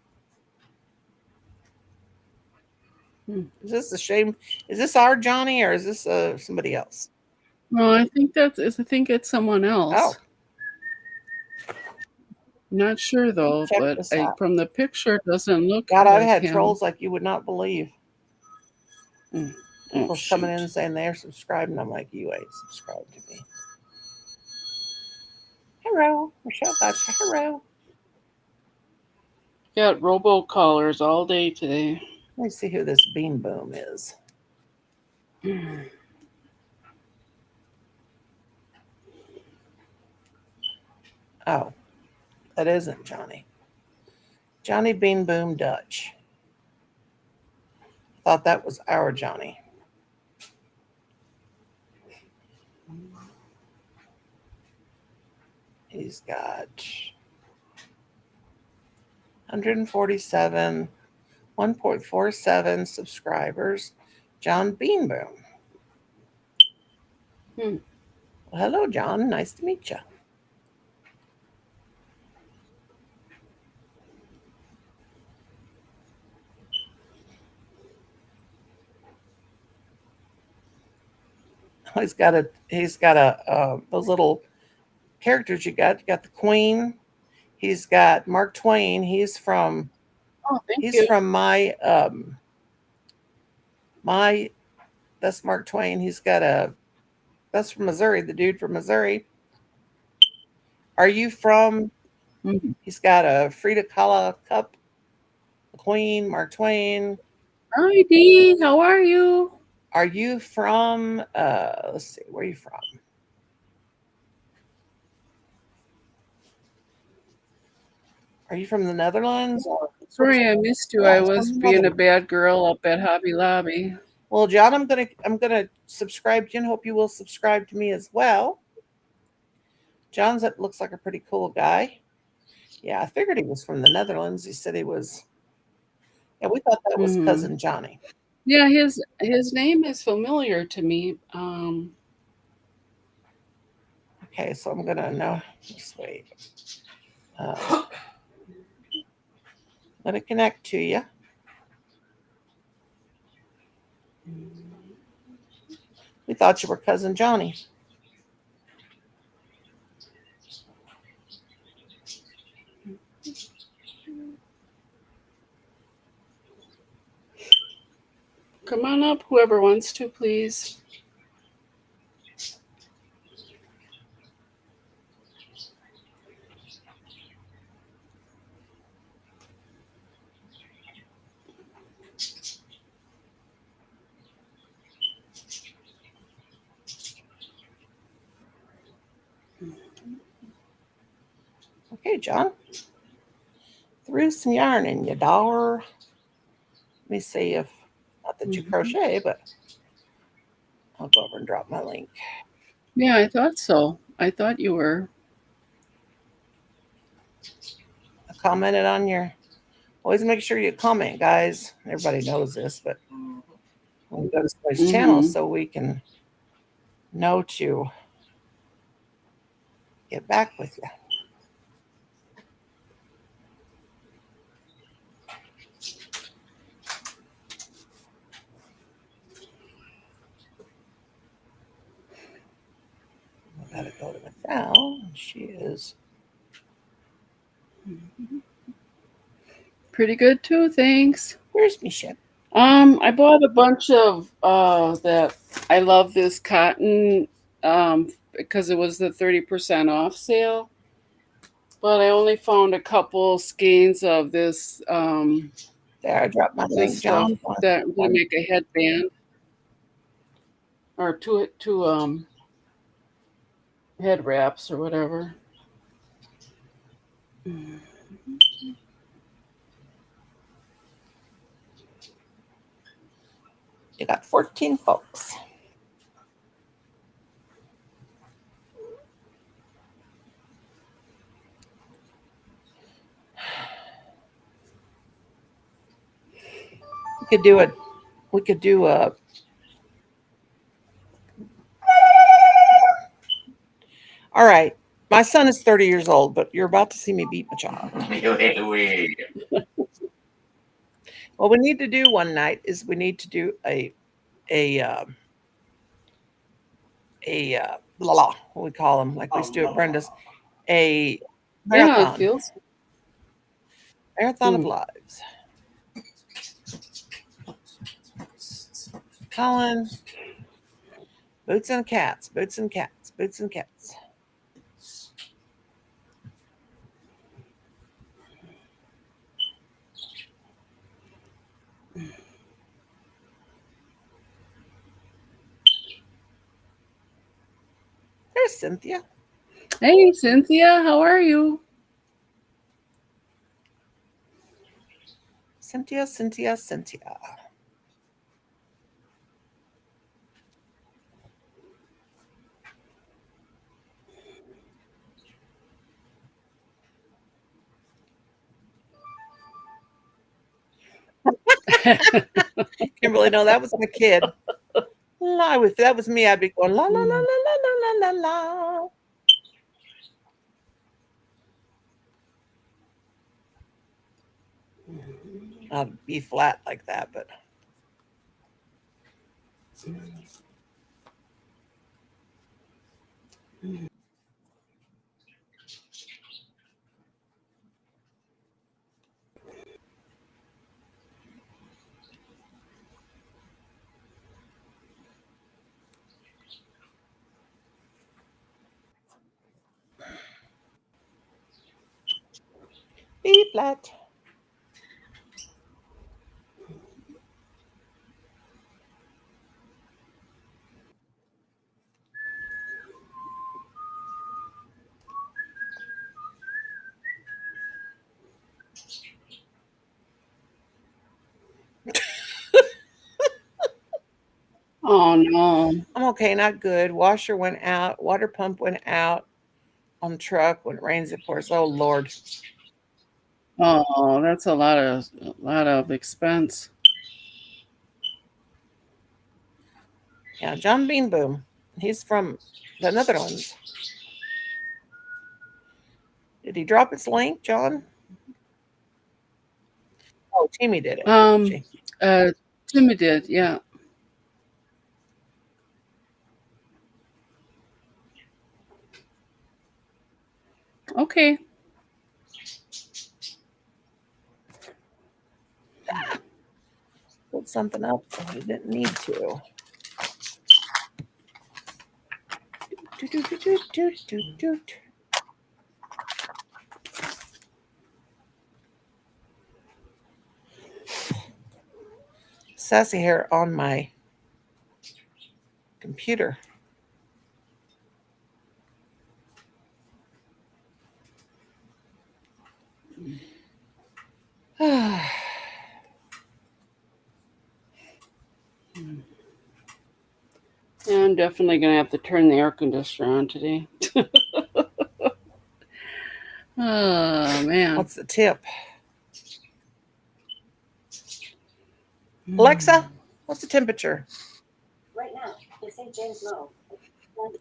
Is this a shame? Is this our Johnny or is this somebody else? well, I think it's someone Oh, else. Not sure though, check but this out. from the picture, it doesn't look God, I've like had him. trolls like you would not believe. Oh, People's coming in shoot. and saying they're subscribing. I'm like, you ain't subscribed to me. Hello, Michelle Gotcha. Hello. Got robocallers all day today. Let me see who this Bean Boom is. Oh, that isn't Johnny. Johnny Bean Boom Dutch. Thought that was our Johnny. He's got 147, 1.47 subscribers. John Bean Boom. Well, hello, John. Nice to meet you. He's got those little characters you got. You got the Queen. He's got Mark Twain. Oh, thank He's you. from my that's Mark Twain. That's from Missouri. The dude from Missouri. Are you from? Mhm. He's got a Frida Kahlo cup. The Queen, Mark Twain. Hi, Dee. How are you? Are you from? Let's see. Where are you from? Are you from the Netherlands? Or Sorry I missed you. yeah, I he's was from the being a Netherlands. bad girl up at Hobby Lobby. Well, John, I'm gonna subscribe to you and hope you will subscribe to me as well. John's that looks like a pretty cool guy. Yeah, I figured he was from the Netherlands. He said he was. Yeah, we thought that was Hmm. cousin Johnny. Yeah, his name is familiar to me. Okay, so I'm gonna no. Just wait. Uh, let it connect to you. We thought you were cousin Johnny. Come on up, whoever wants to, please. Okay, John. Threw some yarn in your dollar. Let me see if not that you Mhm. crochet, but I'll go over and drop my link. Yeah, I thought so. I thought you were. I commented on your. Always make sure you comment, guys. Everybody knows this, but when we go to somebody's channel, Hmm. so we can know to get back with you. I gotta go to Michelle. She is. Pretty good too, thanks. Where's Michelle? I bought a bunch of that. I love this cotton because it was the 30% off sale. But I only found a couple skeins of There, I dropped my this link, stuff John. that I'm gonna make a headband or two head wraps or whatever. You got 14 folks. We could do it. We could do a. All right. My son is 30 years old, but you're about to see me beat my child. What we need to do one night is we need to do a la la, what we call them, like we used to do at Brenda's, a Yeah, it marathon, feels. marathon of Mm. lives. Colin, boots and cats, boots and cats, boots and cats. There's Cynthia. Hey, Cynthia, how are you? Cynthia, Cynthia, Cynthia. Kimberly, no, that was my kid. la. If that was me, I'd be going la la la la la la la la. I'd be flat like that, but be flat. Oh no. I'm okay, not good. Washer went out. Water pump went out on truck. When it rains, it pours. Oh Lord. Oh, that's a lot of expense. Yeah, John Bean Boom. He's from the Netherlands. Did he drop his link, John? Oh, Timmy did it. Didn't she? Timmy did, yeah. Okay. Put something up when he didn't need to. Doot, doot, doot, doot, doot, doot, doot. Sassy hair on my computer. Yeah, I'm definitely gonna have to turn the air conditioner on today. Oh man. What's the tip? Alexa, what's the temperature? Right now, in St. James Low.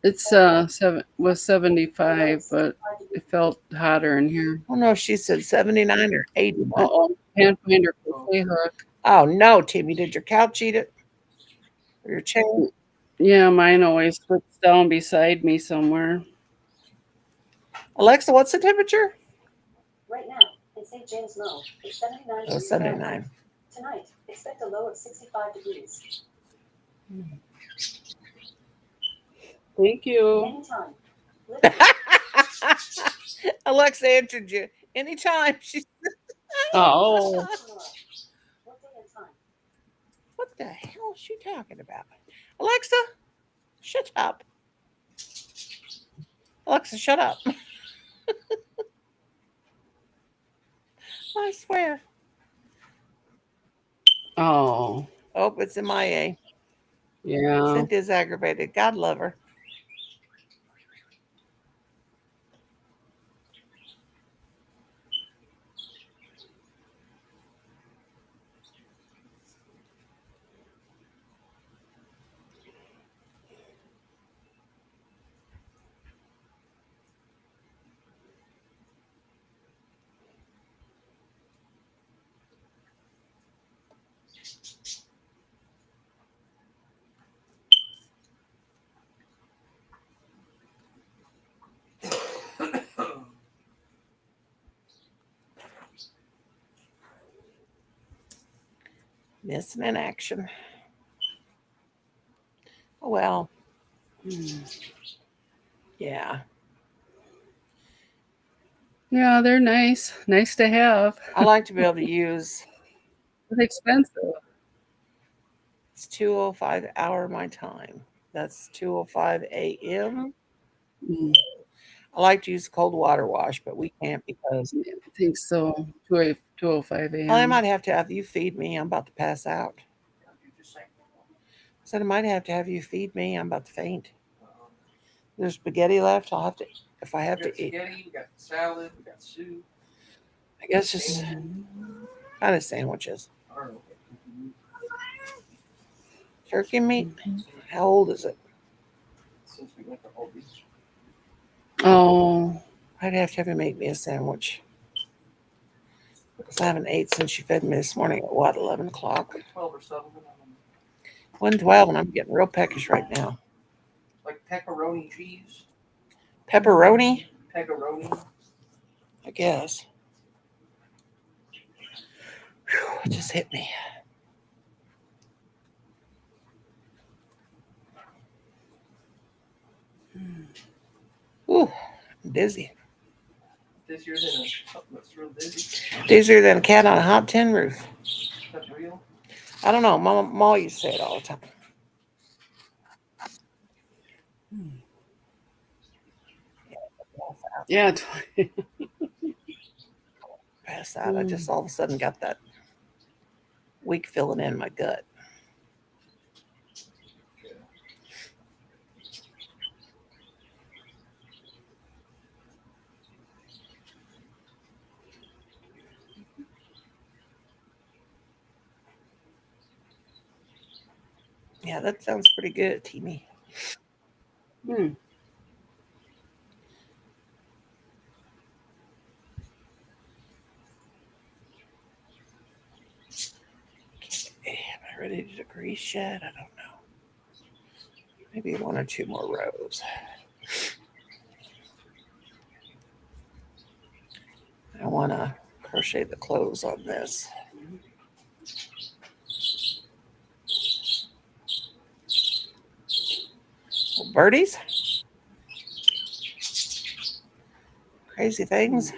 It's 75, but it felt hotter in here. Oh no, she said 79 or 81. Oh, can't find her crochet hook. Oh no, Timmy, did your couch eat it? Or your chair? Yeah, mine always sits down beside me somewhere. Alexa, what's the temperature? Right now, in St. James Low, it's 79 Oh, degrees 79. Fahrenheit. Tonight, expect a low of 65 degrees. Thank you. Anytime. Alexa answered you anytime. She's Oh, What day and time? what the hell is she talking about? Alexa, shut up. Alexa, shut up. I swear. oh, Oh, it's MIA. yeah. Cynthia's aggravated. God love her. Missing in action. Oh, well. Yeah. Yeah, they're nice. Nice to have. I like to be able to use. It's expensive. It's 2:05 hour my time. That's 2:05 a.m. Mm, I like to use cold water wash, but we can't because yeah, I think so. 2:05 I a.m. might have to have you feed me. I'm about to pass out. I said I might have to have you feed me. I'm about to faint. There's spaghetti left. I'll have to, if I have We got to eat. spaghetti, we got salad, we got soup. I guess just kind of sandwiches. I don't know. Turkey meat. How old is it? Since we went to Aldi's. Oh, I'd have to have him make me a sandwich. Because I haven't ate since you fed me this morning at what, 11 o'clock? Like 12 or something. 1:12, and I'm getting real peckish right now. Like pepperoni cheese. Pepperoni? Pepperoni. I guess. Whew, it just hit me. Ooh, I'm dizzy. Dizzier than something that's real dizzy. Dizzier than a cat on a hot tin roof. That's real. I don't know. Ma used to say it all the time. yeah. Pass out. I just all of a sudden got that weak feeling in my gut. Yeah, that sounds pretty good, Teeny. Hmm. Okay, am I ready to decrease yet? I don't know. Maybe 1 or 2 more rows. I want to crochet the clothes on this. Little birdies. Crazy things.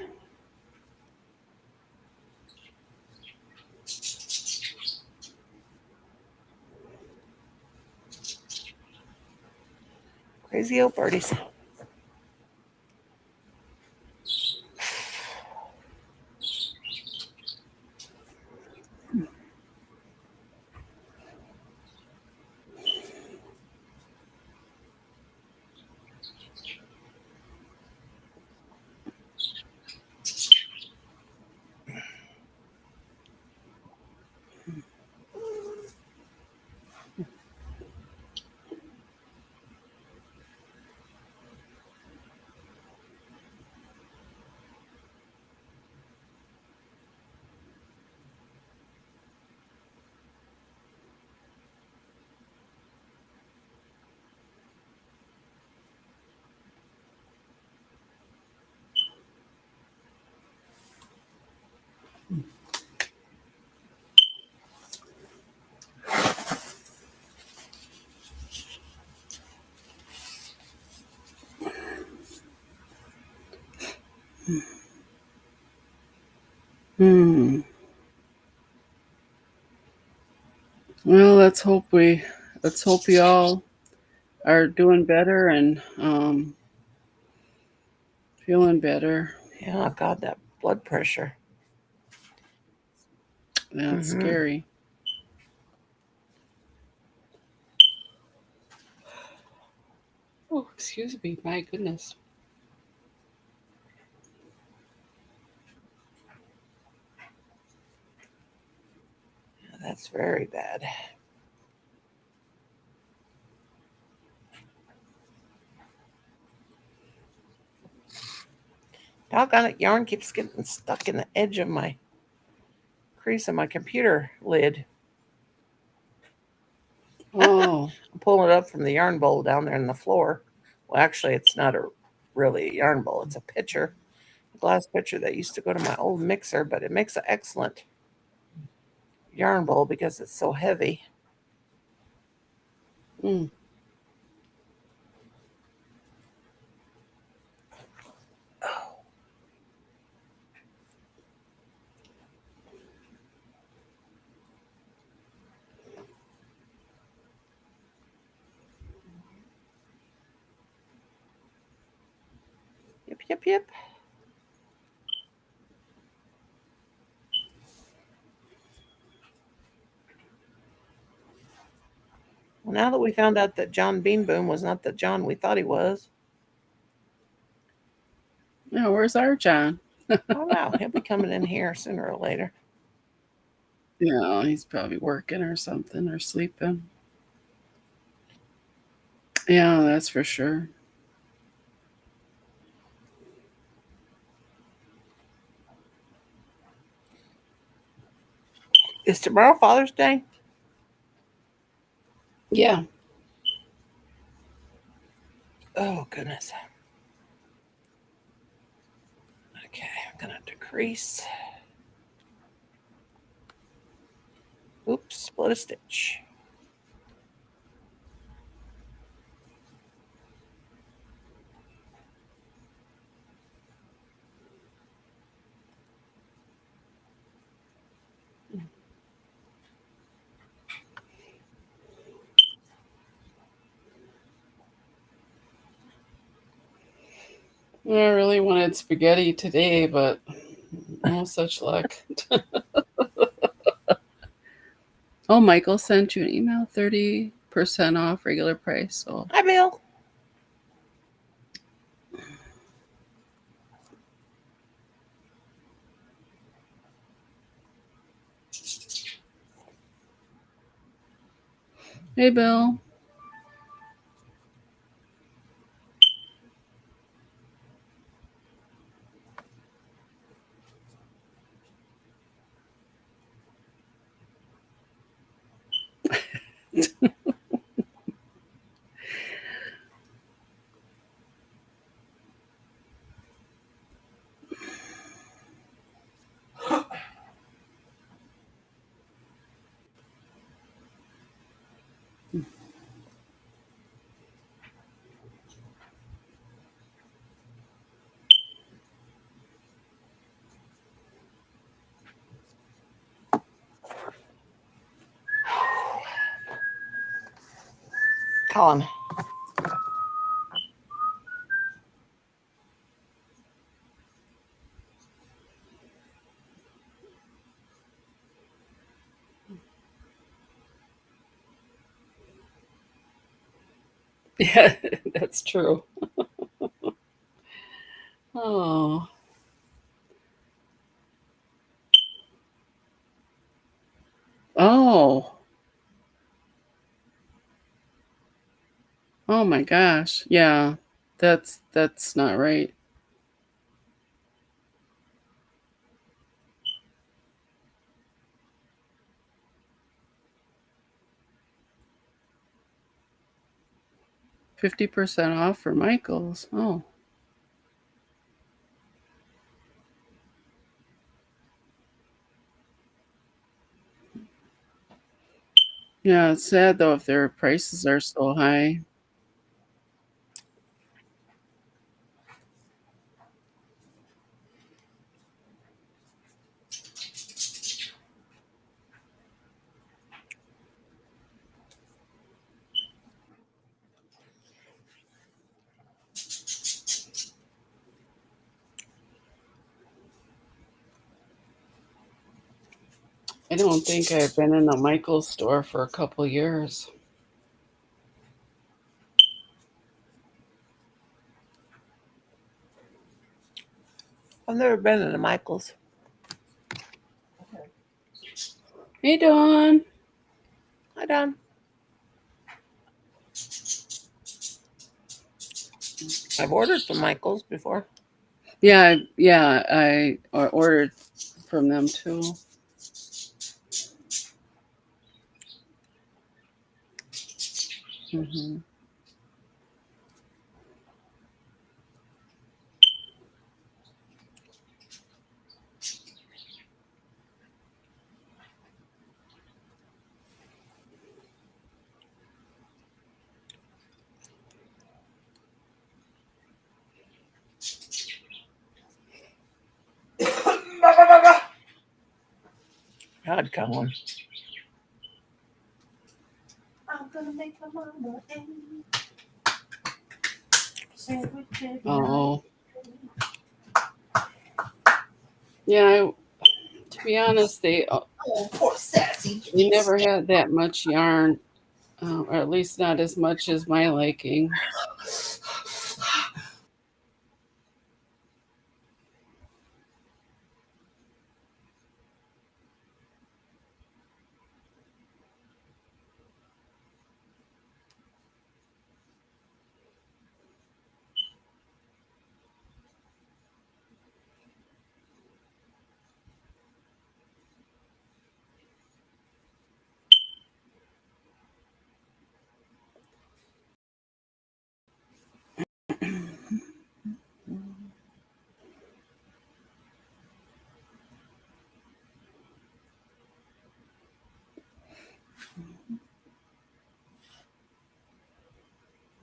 Crazy old birdies. Hmm. Well, let's hope you all are doing better and feeling better. Yeah, God, that blood pressure. That's Mm-hmm. scary. Oh, excuse me. My goodness. That's very bad. Doggone it, yarn keeps getting stuck in the edge of my crease of my computer lid. Oh. I'm pulling it up from the yarn bowl down there on the floor. Well, actually, it's not really a yarn bowl. It's a pitcher, a glass pitcher that used to go to my old mixer, but it makes an excellent yarn bowl because it's so heavy. Mm. Yep, yep, yep. Well, now that we found out that John Bean Boom was not the John we thought he was, Yeah, where's our John? oh no, he'll be coming in here sooner or later. Yeah, he's probably working or something or sleeping. Yeah, that's for sure. Is tomorrow Father's Day? Yeah. Oh, goodness. Okay, I'm going to decrease. Oops, split a stitch. I really wanted spaghetti today, but no such luck. Oh, Michael sent you an email, 30% off regular price. So Hi, Bill. hey, Bill. Colin. Yeah, that's true. Oh. Oh. Oh my gosh. Yeah. That's not right. $50% off for Michael's. Oh. Yeah, it's sad though if their prices are so high. I don't think I've been in a Michael's store for a couple years. I've never been in a Michael's. Hey, Dawn. Hi, Don. I've ordered from Michael's before. Yeah, I ordered from them too. Hmm. God, Colin. I'm gonna make my mama angry. Sandwich every Oh, yeah. To be honest, Oh, poor sassy. they never had that much yarn, or at least not as much as my liking.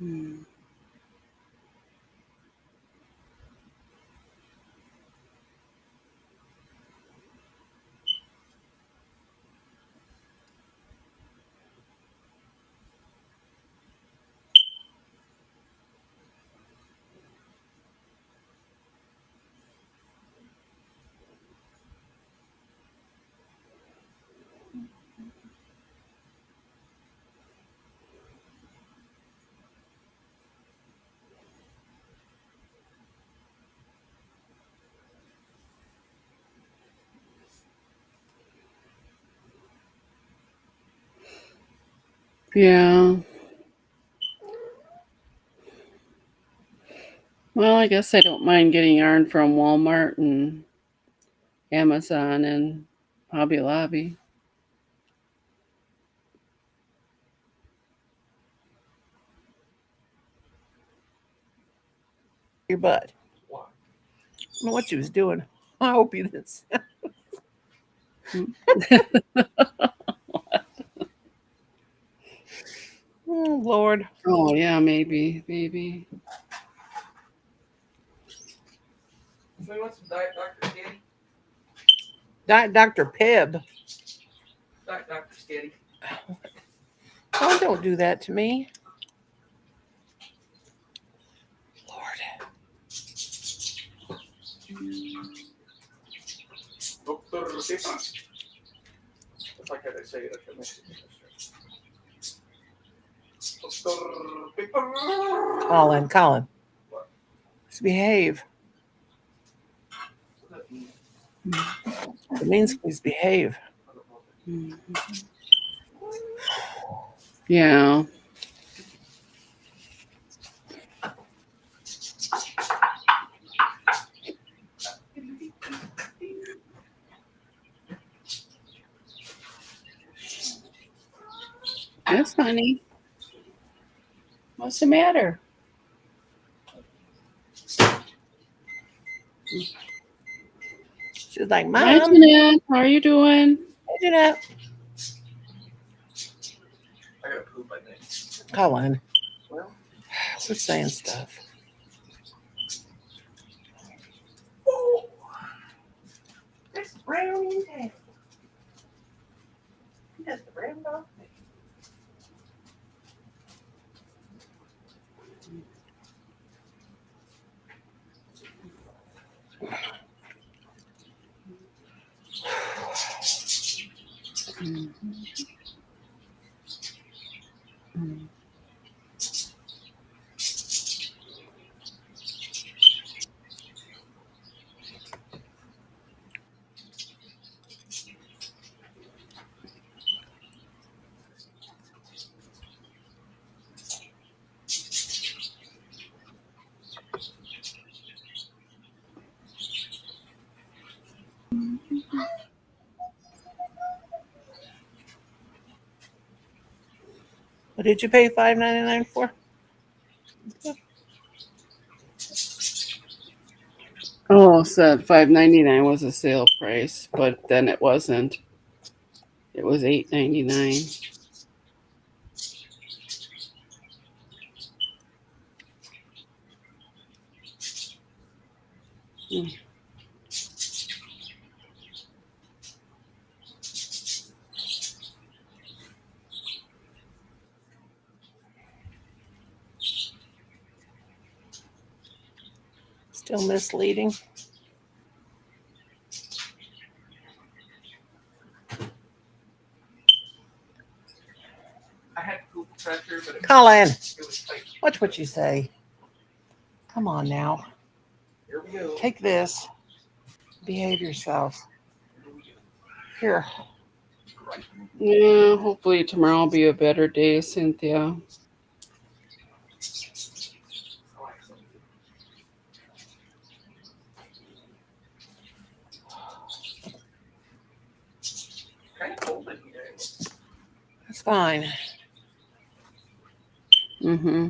Hmm. Yeah. Well, I guess I don't mind getting yarn from Walmart and Amazon and Hobby Lobby. Your butt. Why? I don't know what she was doing. I hope you didn't. Oh, Lord. Oh yeah, maybe. So you want some Diet Dr. Skitty? Dr. Pibb. Diet Dr. Skitty. Oh, don't do that to me. Lord. Dr. Pepper. That's like how they say it at the Mexican restaurant. Dr. Pepper. Colin. What? Let's behave. What does that mean? It means please behave. I don't know what that means. Yeah. Yes, honey. What's the matter? She's like, Hi, Mom, Jeanette. How are you doing? hey, Jeanette. I gotta poop, I think. Colin, Well, quit saying stuff. oh, it's brownie head. Yes, the brown dog. What did you pay $5.99 for? Oh, said $5.99 was a sale price, but then it wasn't. It was $8.99. Still misleading. I had poop pressure, but Colin, it was tight. watch what you say. Come on now. Here we go. Take this. Behave yourself. Here we go. Here. Right. Yeah, hopefully tomorrow will be a better day, Cynthia. I like some. Kind of cold in here. That's fine. Mm-hmm.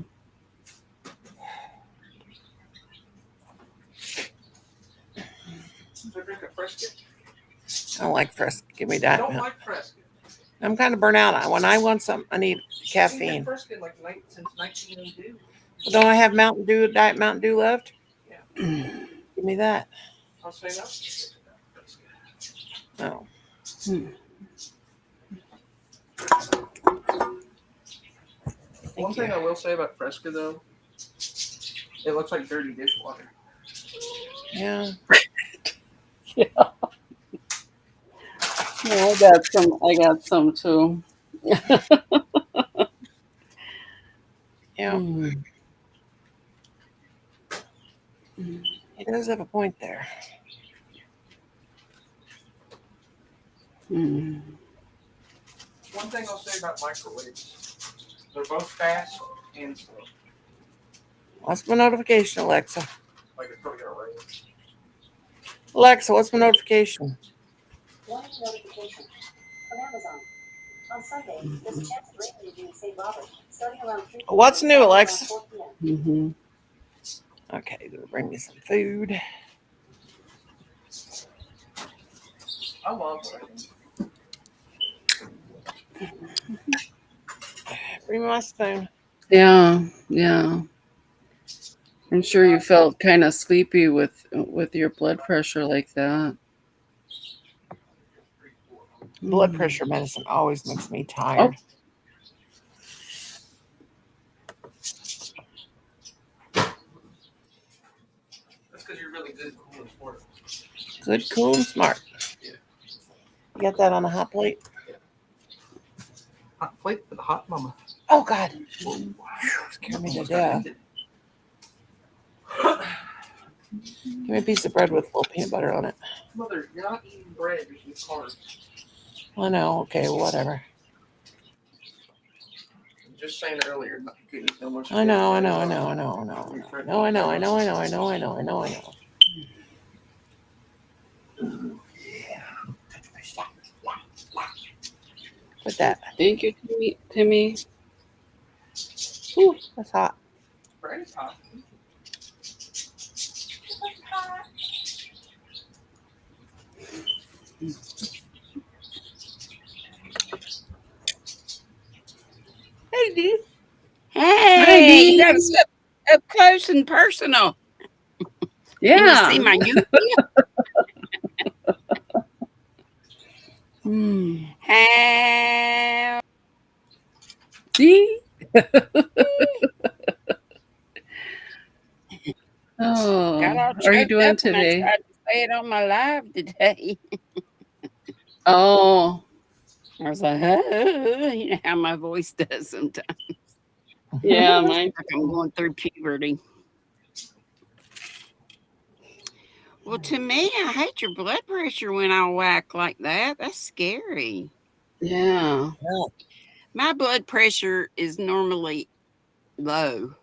Should I drink a Fresca? I don't like Fresca. Give me I that. don't like Fresca. I'm kind of burnt out. When I want something, I need caffeine. Frisco like since 1902. Don't I have Mountain Dew, Diet Mountain Dew left? Yeah. Give me that. I'll say that. Oh. One thing I will say about Fresca though, it looks like dirty dishwater. Yeah. Yeah, I got some too. Yeah. Mm. He does have a point there. Mm. One thing I'll say about microwaves, they're both fast and slow. What's my notification, Alexa? Like it's probably gonna rain. Alexa, what's my notification? Warning notification from Amazon. On Sunday, there's a chance of rain review in St. Robert, starting around 3 p.m. What's new, and around Alexa? 4 p.m. Mm-hmm. Okay, gonna bring me some food. I love rain. Bring me my spoon. Yeah. I'm sure you felt kind of sleepy with your blood pressure like that. Blood Mm. pressure medicine always makes me tired. That's because you're really good, cool, and sport. Good, cool, and smart. Yeah. You got that on a hot plate? Hot plate for the hot mama. Oh, God. Scared me to death. Give me a piece of bread with a little peanut butter on it. Mother, you're not eating bread, you're eating carbs. I know. Okay, whatever. Just saying earlier, not getting so much. I know. Put that. Thank you, Timmy. Ooh, that's hot. Bread is hot. Hey, dude. Hey, you got us up close and personal. Can you see Yeah. my you? Mm. How? See? Oh, Got all how are you choked doing up when I today? tried to say it on my live today. Oh, I was like, oh, you know how my voice does sometimes. yeah, mine. Like I'm going through puberty. Well, to me, I hate your blood pressure when I whack like that. That's scary. Yeah. My blood pressure is normally low.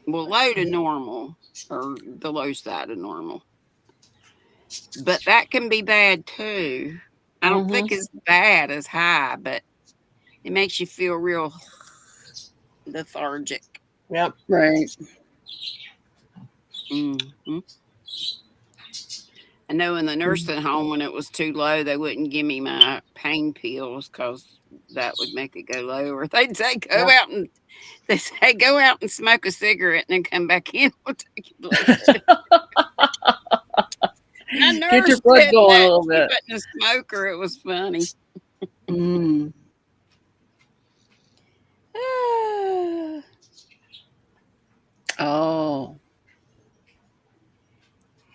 Well, low to normal, or the low side of normal. But that can be bad too. I don't think it's bad as high, but it makes you feel real lethargic. Yep. Right. hmm I know in the nursing home when it was too low, they wouldn't give me my pain pills because that would make it go lower. They'd say go out and smoke a cigarette and then come back in. We'll take your blood pressure. My Get your nurse blood did going a that. little She bit. wasn't a smoker. It was funny. Mm. Oh,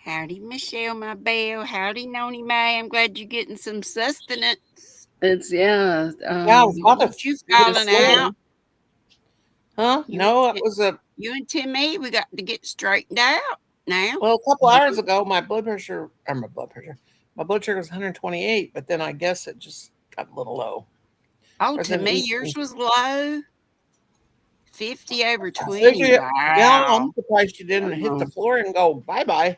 Howdy, Michelle, my belle. Howdy, Noni May. I'm glad you're getting some sustenance. it's yeah. Yeah, I was about Weren't to you get a falling swim. out? Huh? You No, and it was a you and Timmy, we got to get straightened out now. well, a couple hours ago. My blood sugar was 128, but then I guess it just got a little low. Oh, Was to it me, eating? yours was low. 50 over 20. 50 Yeah, I'm Wow. surprised you didn't hit the floor and go bye bye.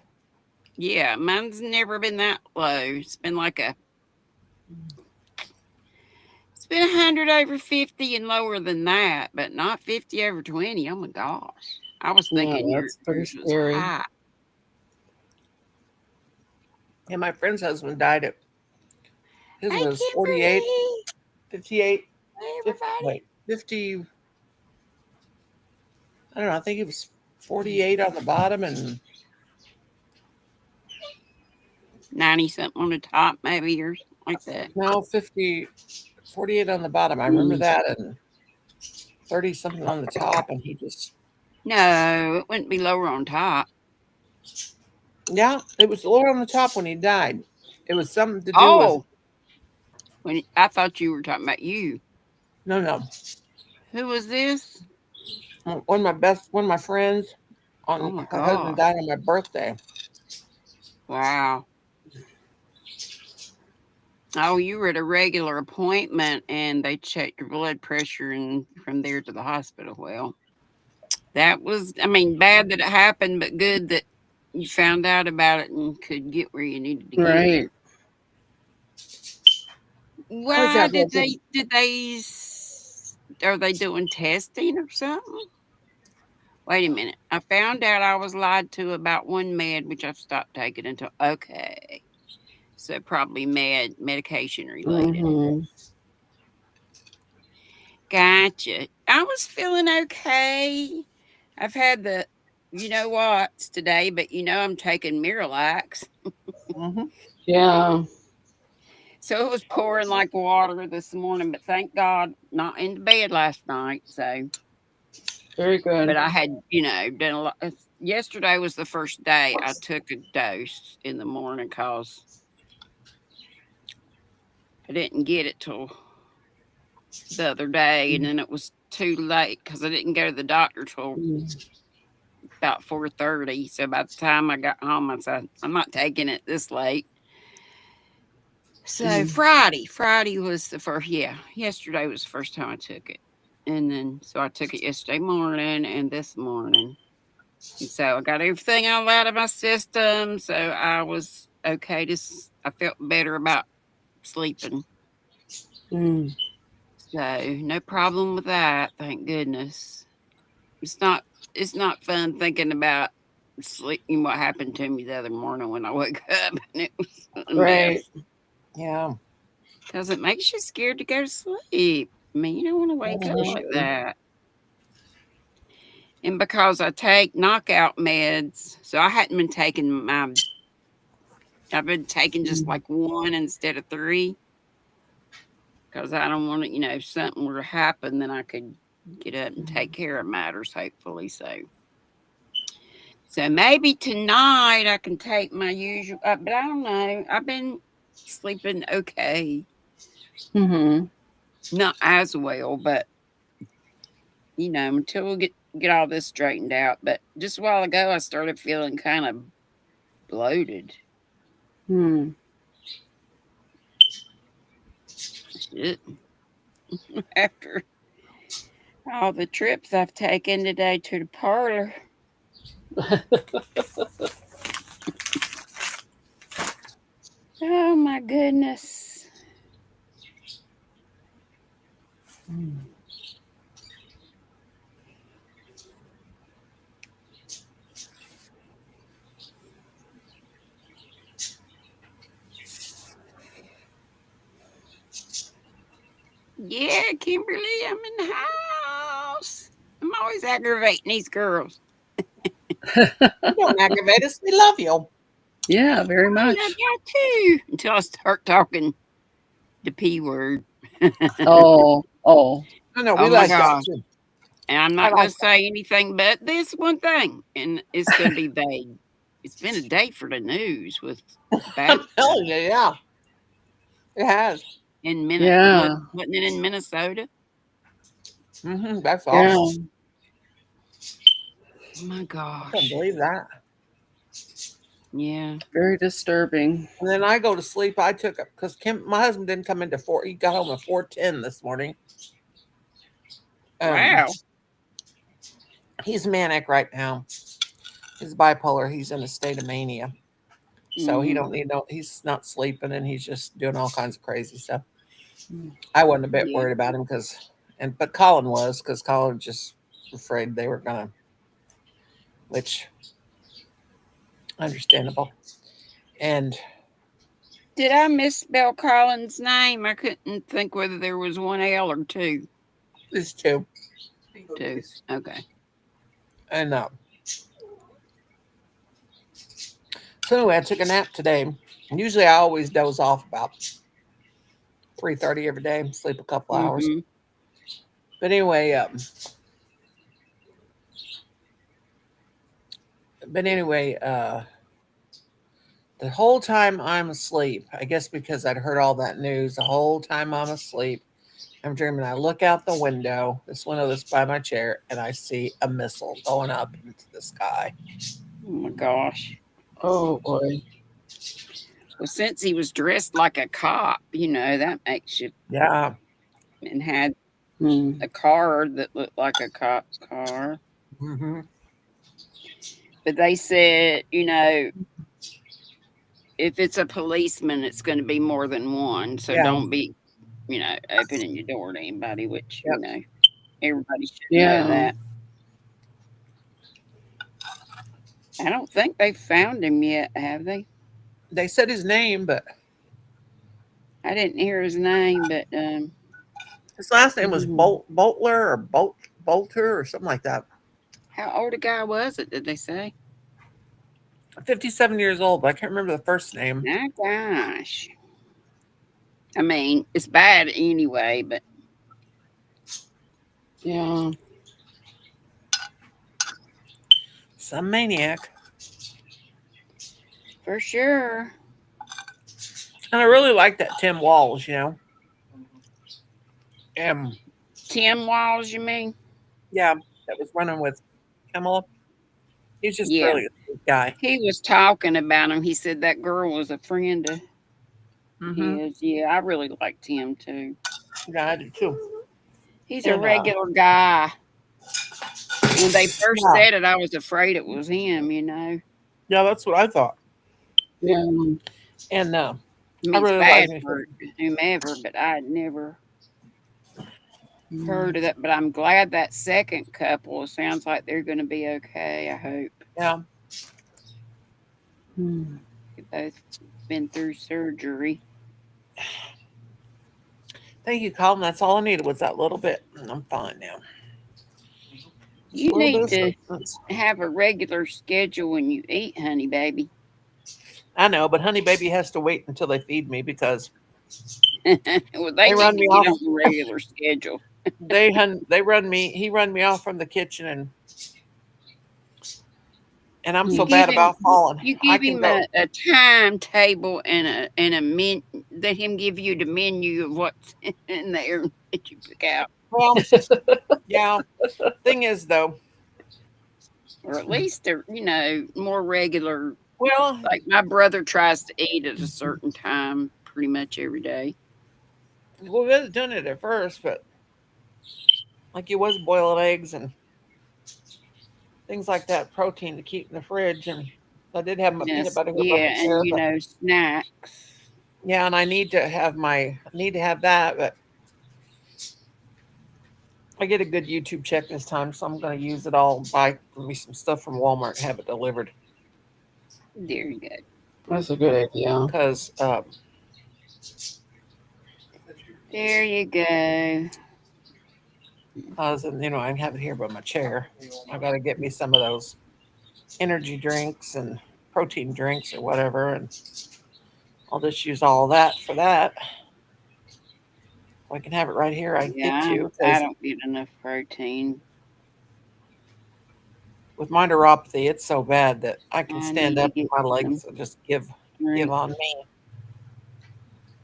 Yeah, mine's never been that low. It's been 100 over 50 and lower than that, but not 50 over 20. Oh my gosh. I was yeah. thinking That's pretty yours was scary. high. Yeah, my friend's husband died at his Hey, was 48, Kimberly. 58. Hey, everybody. Wait, 50. I don't know. I think it was 48 on the bottom and 90 something on the top, maybe, or something like that. now 48 on the bottom. I remember that, and 30 something on the top, and he just No, it wouldn't be lower on top. yeah, it was lower on the top when he died. It was something to do with Oh, when I thought you were talking about you. no. Who was this? One of my friends Oh on my her husband God. died on my birthday. Wow. Oh, you were at a regular appointment and they checked your blood pressure and from there to the hospital. Well, that was, I mean, bad that it happened, but good that you found out about it and could get where you needed to get. Right. How's Why that real good? are they doing testing or something? Wait a minute. I found out I was lied to about one med, which I've stopped taking until, okay. So probably medication related. Mm-hmm. Gotcha. I was feeling okay. I've had the, you know what's today, but I'm taking Miralax. Mm-hmm. Yeah. So it was pouring like water this morning, but thank God not in the bed last night. So, Very but good. I had, done a lot. Yesterday was the first day I took a dose in the morning because I didn't get it till the other day. And then it was too late because I didn't go to the doctor till Mm. about 4:30. So by the time I got home, I said, I'm not taking it this late. So Mm. Friday was the first, yeah, yesterday was the first time I took it. And then, so I took it yesterday morning and this morning. And so I got everything all out of my system. So I was okay. I felt better about sleeping. Mm. So no problem with that. Thank goodness. It's not, it's not fun thinking about sleeping what happened to me the other morning when I woke up and it was a Right. mess. Yeah. Because it makes you scared to go to sleep. I mean, you don't want to wake up like Mhm. that. And because I take knockout meds, so I hadn't been taking I've been taking just Mm. like one instead of three. Because I don't want to, if something were to happen, then I could get up and take care of matters, hopefully. So maybe tonight I can take my usual, but I don't know. I've been sleeping okay. Mhm. Not as well, but until we get all this straightened out. But just a while ago, I started feeling kind of bloated. Mm. Shit. After all the trips I've taken today to the parlor. Oh my goodness. Mm. Yeah, Kimberly, I'm in the house. I'm always aggravating these girls. You don't aggravate us. We love you. Yeah, very I love much. y'all too. Until I start talking the P word. Oh, oh. I know we Oh my like that gosh. too. And I'm I not going like to say anything but this one thing. And it's going to be vague. It's been a day for the news with that. bad I'm stuff telling you, yeah, it has. in Yeah. wasn't it in Minnesota? That's Yeah. awful. Oh my I can't gosh. believe that. Yeah. Very disturbing. And then I go to sleep. I took it because my husband didn't come into four. He got home at 4:10 this morning. Um, Wow. he's manic right now. He's bipolar. He's in a state of mania. So he Mm, don't need no. He's not sleeping, and he's just doing all kinds of crazy stuff. Mm. I wasn't a bit yeah. worried about him but Colin was because Colin just afraid they were gonna, which understandable. And Did I misspell Colin's name? I couldn't think whether there was one L or two. These two. Two. Okay. And so anyway, I took a nap today. Usually I always doze off about 3:30 every day, sleep a couple hours. Mm-hmm. But anyway, the whole time I'm asleep, I guess because I'd heard all that news, the whole time I'm asleep, I'm dreaming. I look out the window, this window that's by my chair, and I see a missile going up into the sky. Oh my gosh. Oh boy. Well, since he was dressed like a cop, that makes you, Yeah. and had Hmm. a car that looked like a cop's car. Mm-hmm. But they said, if it's a policeman, it's going to be more than one. So Yeah. don't be, opening your door to anybody, which, Yep. everybody should Yeah. know that. I don't think they found him yet, have they? They said his name, but I didn't hear his name, but his last name was Mhm. Boltler or Bolter or something like that. how old a guy was it, did they say? 57 years old, but I can't remember the first name. My gosh. I mean, it's bad anyway, but Yeah. Some maniac. for sure. And I really like that Tim Walls, Tim Walls, you mean? Yeah, that was running with Kamala. He's just Yeah. really a good guy. He was talking about him. He said that girl was a friend of Mm-hmm. his. Yeah, I really liked him too. Yeah, I do too. He's a And, regular guy. When they first Yeah. said it, I was afraid it was him, Yeah, that's what I thought. Yeah. And I mean, I it's really bad like for whomever, but I had never Mm. heard of that. But I'm glad that second couple sounds like they're going to be okay. I hope Yeah. Hmm. they've both been through surgery. Thank you, Colin. That's all I needed was that little bit. And I'm fine now. Just You a little need bit to of substance. have a regular schedule when you eat, honey, baby. I know, but Honey Baby has to wait until they feed me because Well, they they need run to me get off. on a regular schedule. He run me off from the kitchen and I'm so You bad give him about falling. you I give can him go. a timetable and a men. Let him give you the menu of what's in there that you pick out, Well, yeah. Thing is though, or at least a more regular. well, Like my brother tries to eat at a certain time pretty much every day. we was doing it at first, but like you was boiling eggs and things like that, protein to keep in the fridge, and I did have my peanut Yes, butter here by yeah, my chair, and but snacks. yeah, and I need to have that, but I get a good YouTube check this time, so I'm going to use it all. Buy me some stuff from Walmart and have it delivered There you go. That's a good idea. because There you go. I have it here by my chair. I got to get me some of those energy drinks and protein drinks or whatever, and I'll just use all that for that. I can have it right here. I get Yeah, to I because don't get enough protein. with my neuropathy, it's so bad that I can I stand need to up and get my some legs will just give drink. on me.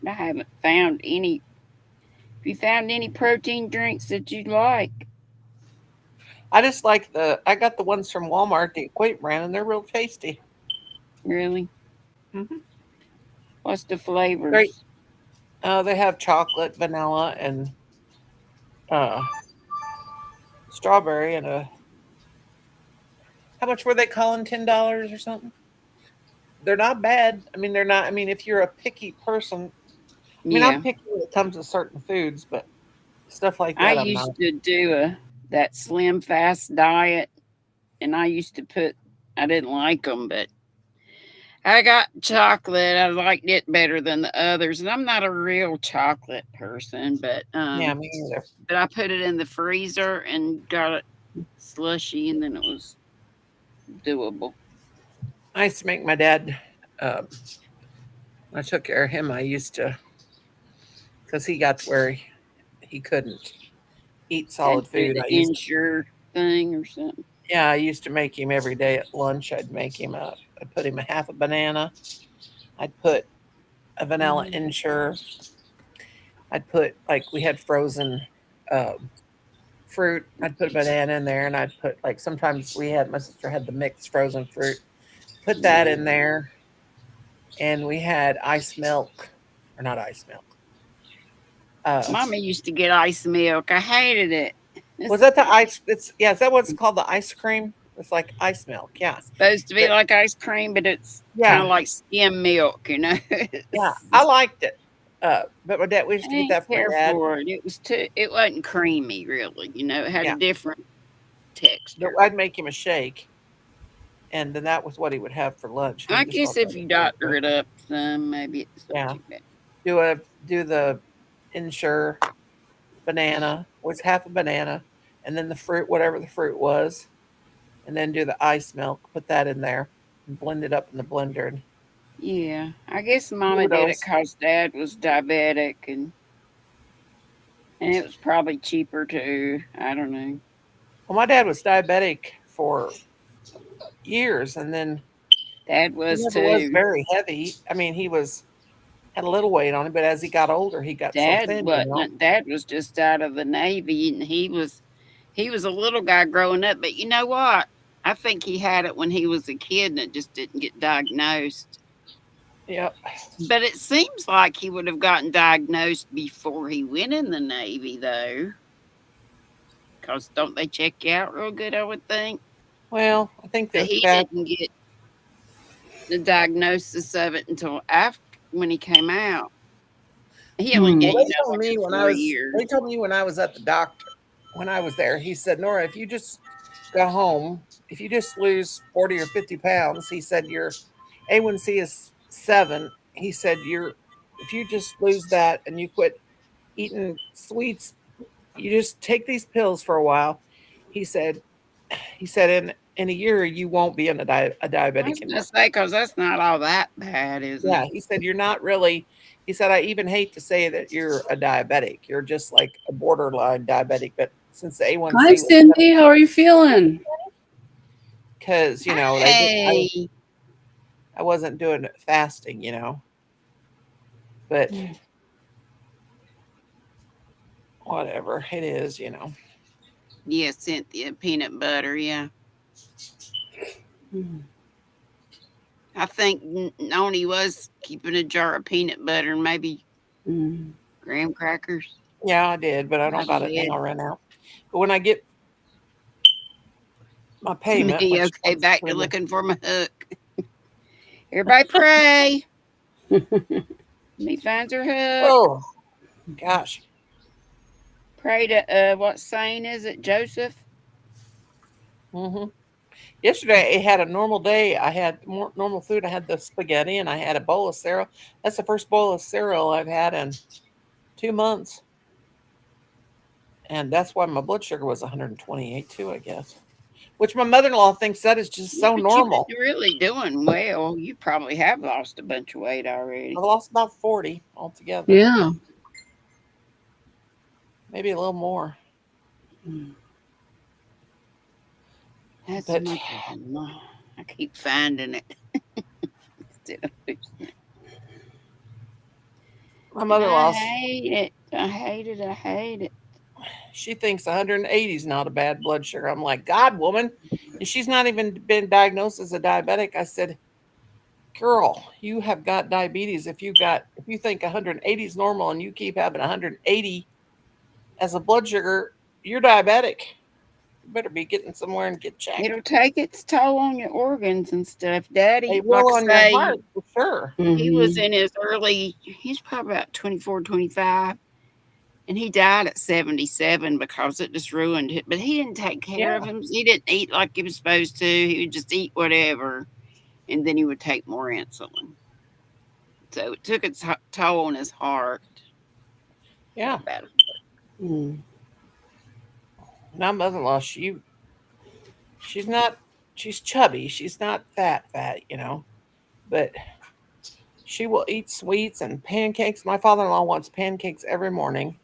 I haven't found any. Have you found any protein drinks that you like? I just like I got the ones from Walmart, the Equate brand, and they're real tasty. Really? Mm-hmm. What's the Great. flavors? They have chocolate, vanilla, and uh, strawberry, and how much were they calling? $10 or something? They're not bad. I mean, they're not. I mean, if you're a picky person, I mean, I'm Yeah, picky when it comes to certain foods, but stuff like I that, I'm not. used to do that slim fast diet, and I used to put. I didn't like them, but I got chocolate. I liked it better than the others, and I'm not a real chocolate person, Yeah, me either. but I put it in the freezer and got it slushy, and then it was doable. I used to make my dad. Um, I took care of him. I used to, because he got to where he couldn't eat Had solid to do food. the I used, insure thing or something. yeah, I used to make him every day at lunch. I'd make him a, I'd put him a half a banana. I'd put a vanilla Mm. insure. I'd put like we had frozen um, fruit. I'd put a banana in there, and I'd put like sometimes we had my sister had the mixed frozen fruit. Put that in there, and we had ice milk, or not ice milk. Mama used to get ice milk. I hated it. Was It's that the ice? It's yeah. Is that what's called the ice cream? It's like ice milk. Yeah, supposed to be but like ice cream, but it's kind yeah, of like skim milk, you know. yeah. I liked it. But my dad, we I used to get didn't that for my care dad. for it. It was too. It wasn't creamy, really. You know, it had a Yeah, different but texture. I'd make him a shake, and then that was what he would have for lunch, and he I just guess thought that if was you so doctor good. it up some, maybe it's not Yeah, too bad. do the insure banana was half a banana, and then the fruit, whatever the fruit was, and then do the ice milk. Put that in there and blend it up in the blender. And Yeah, I guess Mama did it noodles. because Dad was diabetic, and it was probably cheaper too. I don't know. Well, my dad was diabetic for years, and then Dad he was never was too. very heavy. I mean, he was had a little weight on him, but as he got older, he got so Dad thin. You know. wasn't. Dad was just out of the Navy, and he was a little guy growing up. But you know what? I think he had it when he was a kid, and it just didn't get diagnosed. Yep. But it seems like he would have gotten diagnosed before he went in the Navy, though, because don't they check you out real good? I would think. Well, I think But that he back. didn't get the diagnosis of it until after when he came out. He only Hmm. did, Well, they like told me a when I 4 years. they told me when I was at the doctor, when I was there, he said, Nora, if you just go home, if you just lose 40 or 50 pounds, he said your A1C is 7. He said if you just lose that and you quit eating sweets, you just take these pills for a while. He said in a year you won't be a I was diabetic gonna anymore. say because that's not all that bad, is it? Yeah, he said you're not really. He said I even hate to say that you're a diabetic. You're just like a borderline diabetic. But since the Hi, A1C was Cindy. How are you feeling? because they did, Hey, I wasn't doing fasting, but whatever it is. yeah, Cynthia, peanut butter. Yeah, Hmm. I think Noni was keeping a jar of peanut butter and maybe Hmm. graham crackers. Yeah, I did, but I I don't got it now. did. I ran out. But when I get my payment, Me, which okay, comes back to in, looking for my hook. Everybody pray. Me finds her hook. oh gosh, Pray to what saint is it? Joseph. hmm yesterday it had a normal day. I had more normal food. I had the spaghetti and I had a bowl of cereal. That's the first bowl of cereal I've had in 2 months. And that's why my blood sugar was 128 too, I guess. Which my mother-in-law thinks that is just Yeah, so but you've normal. been really doing well. You probably have lost a bunch of weight already. I've lost about 40 altogether, Yeah. maybe a little more. Hmm. That's But my problem. I keep finding it instead of losing it. my And I mother-in-law, hate it. I hate it. I hate it. she thinks 180 is not a bad blood sugar. I'm like, God, woman, and she's not even been diagnosed as a diabetic. I said, girl, you have got diabetes. If you think 180 is normal and you keep having 180 as a blood sugar, you're diabetic. You better be getting somewhere and get checked. It'll take its toll on your organs and stuff. Daddy, It like will I on your say, heart for sure. he was Hmm. in his he's probably about 24, 25, and he died at 77 because it just ruined it. But he didn't take care Yeah. of him. He didn't eat like he was supposed to. He would just eat whatever. and then he would take more insulin. So it took its toll on his heart. Yeah. Bad. Mm. My mother-in-law, she's not, she's chubby. She's not fat, but she will eat sweets and pancakes. My father-in-law wants pancakes every morning.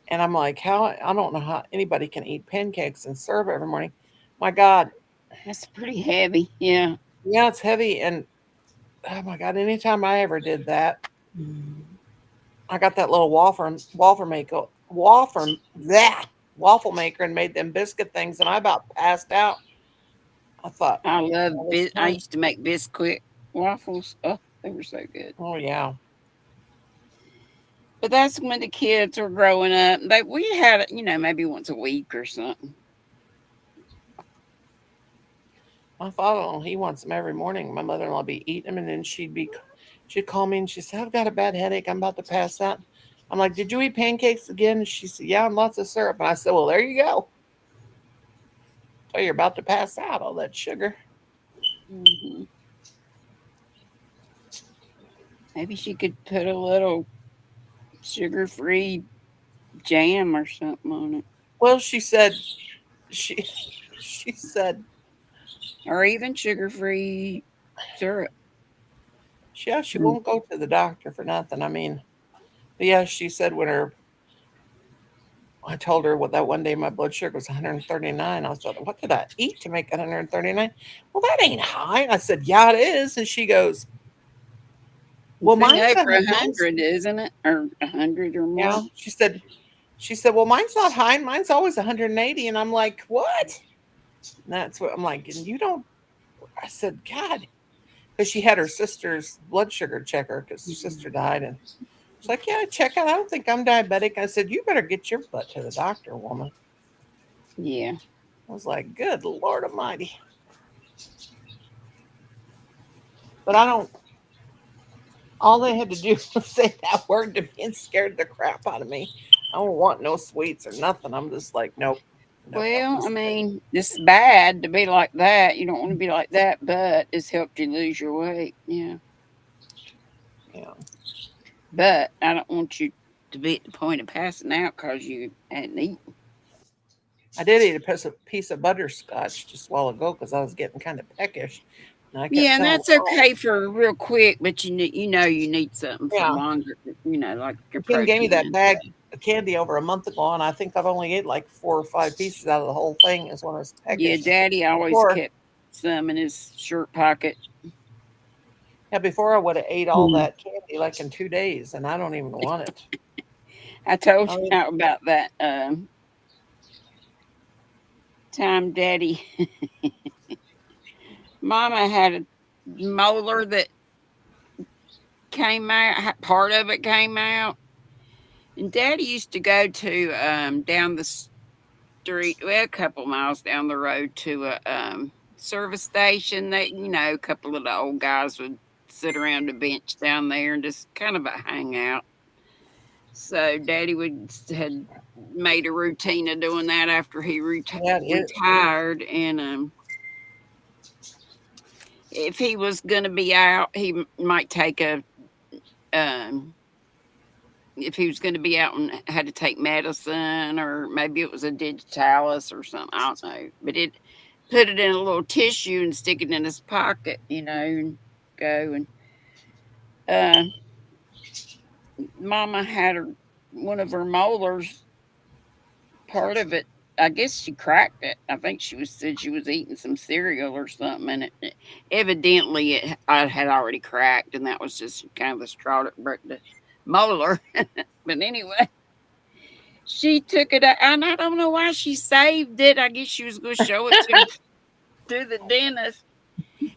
And I'm like, how? I don't know how anybody can eat pancakes and serve every morning. My God. That's pretty heavy. Yeah. Yeah, it's heavy. And oh my God, anytime I ever did that, I got that little waffle maker and made them biscuit things. And I about passed out. I thought, I love all this I time. used to make Bisquick waffles. Oh, they were so good. Oh, yeah. But that's when the kids were growing up. We had it, maybe once a week or something. My father-in-law, he wants them every morning. My mother-in-law would be eating them, and then she'd call me and she said, I've got a bad headache. I'm about to pass out. I'm like, did you eat pancakes again? And she said, yeah, and lots of syrup. And I said, well, there you go. So you're about to pass out, all that sugar. Hmm. Maybe she could put a little sugar-free jam or something on it, Well, she said, she she said, or even sugar-free syrup. yeah, she won't go to the doctor for nothing. I mean, but yeah, she said I told her what that one day my blood sugar was 139. I thought, what did I eat to make 139? Well, that ain't high. I said, yeah, it is. And she goes, well, Thing mine's over not, a hundred, isn't it? Or 100 or more. yeah. She said, well, mine's not high. Mine's always 180. And I'm like, what? And that's what I'm like. And you don't, I said, God, because she had her sister's blood sugar checker because her sister died. And she's like, yeah, check it. I don't think I'm diabetic. I said, you better get your butt to the doctor, woman. Yeah. I was like, good Lord Almighty. But I don't, all they had to do was say that word to me and scared the crap out of me. I don't want no sweets or nothing. I'm just like, nope. Nope. Well, I mean, it's bad to be like that. You don't want to be like that, but it's helped you lose your weight. Yeah. Yeah. But I don't want you to be at the point of passing out because you hadn't eaten. I did eat a piece of butterscotch just a while ago because I was getting kind of peckish. And I kept Yeah, and telling that's Carl, okay for real quick, but you need something for yeah, longer. Like your Kim gave me that protein. bag of candy over a month ago, and I think I've only ate like 4 or 5 pieces out of the whole thing is when I was Yeah, peckish. Daddy always Before, kept some in his shirt pocket. yeah, before I would have ate all Mm. that candy like in 2 days, and I don't even want it. I told I you mean, how about that time Daddy Mama had a molar that came out, part of it came out. And Daddy used to go to down the street, well, a couple miles down the road to a service station. That a couple of the old guys would sit around a bench down there and just kind of a hangout. So Daddy had made a routine of doing that after he yeah, it is. retired, and if he was going to be out, he might take a um, if he was going to be out and had to take medicine, or maybe it was a digitalis or something. I don't know. But it put it in a little tissue and stick it in his pocket, and go. And uh, Mama had one of her molars, part of it. I guess she cracked it. I think said she was eating some cereal or something, and evidently I had already cracked, and that was just kind of the straw that broke the molar. But anyway, she took it out, and I don't know why she saved it. I guess she was going to show it to the dentist.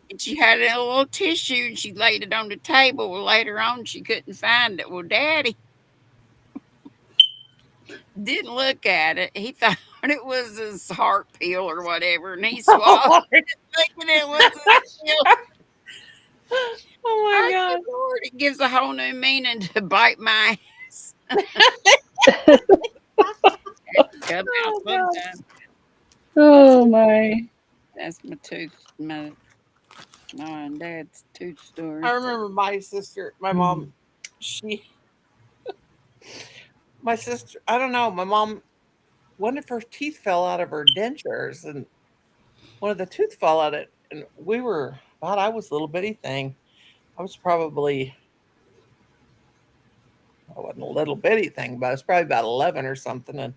And she had it in a little tissue, and she laid it on the table. Well, later on, she couldn't find it. Well, Daddy didn't look at it. He thought it was his heart pill or whatever, and he swallowed it, thinking it was his pill. Oh my I God. said, Lord, it gives a whole new meaning to bite my ass. Come out Oh God. sometime. That's Oh my. that's my tooth. My Mom and Dad's tooth story. I remember my sister, my mom, she, my sister, I don't know, my mom, one of her teeth fell out of her dentures and one of the tooth fell out. And we were, God, I was a little bitty thing. I was probably, I wasn't a little bitty thing, but I was probably about 11 or something, and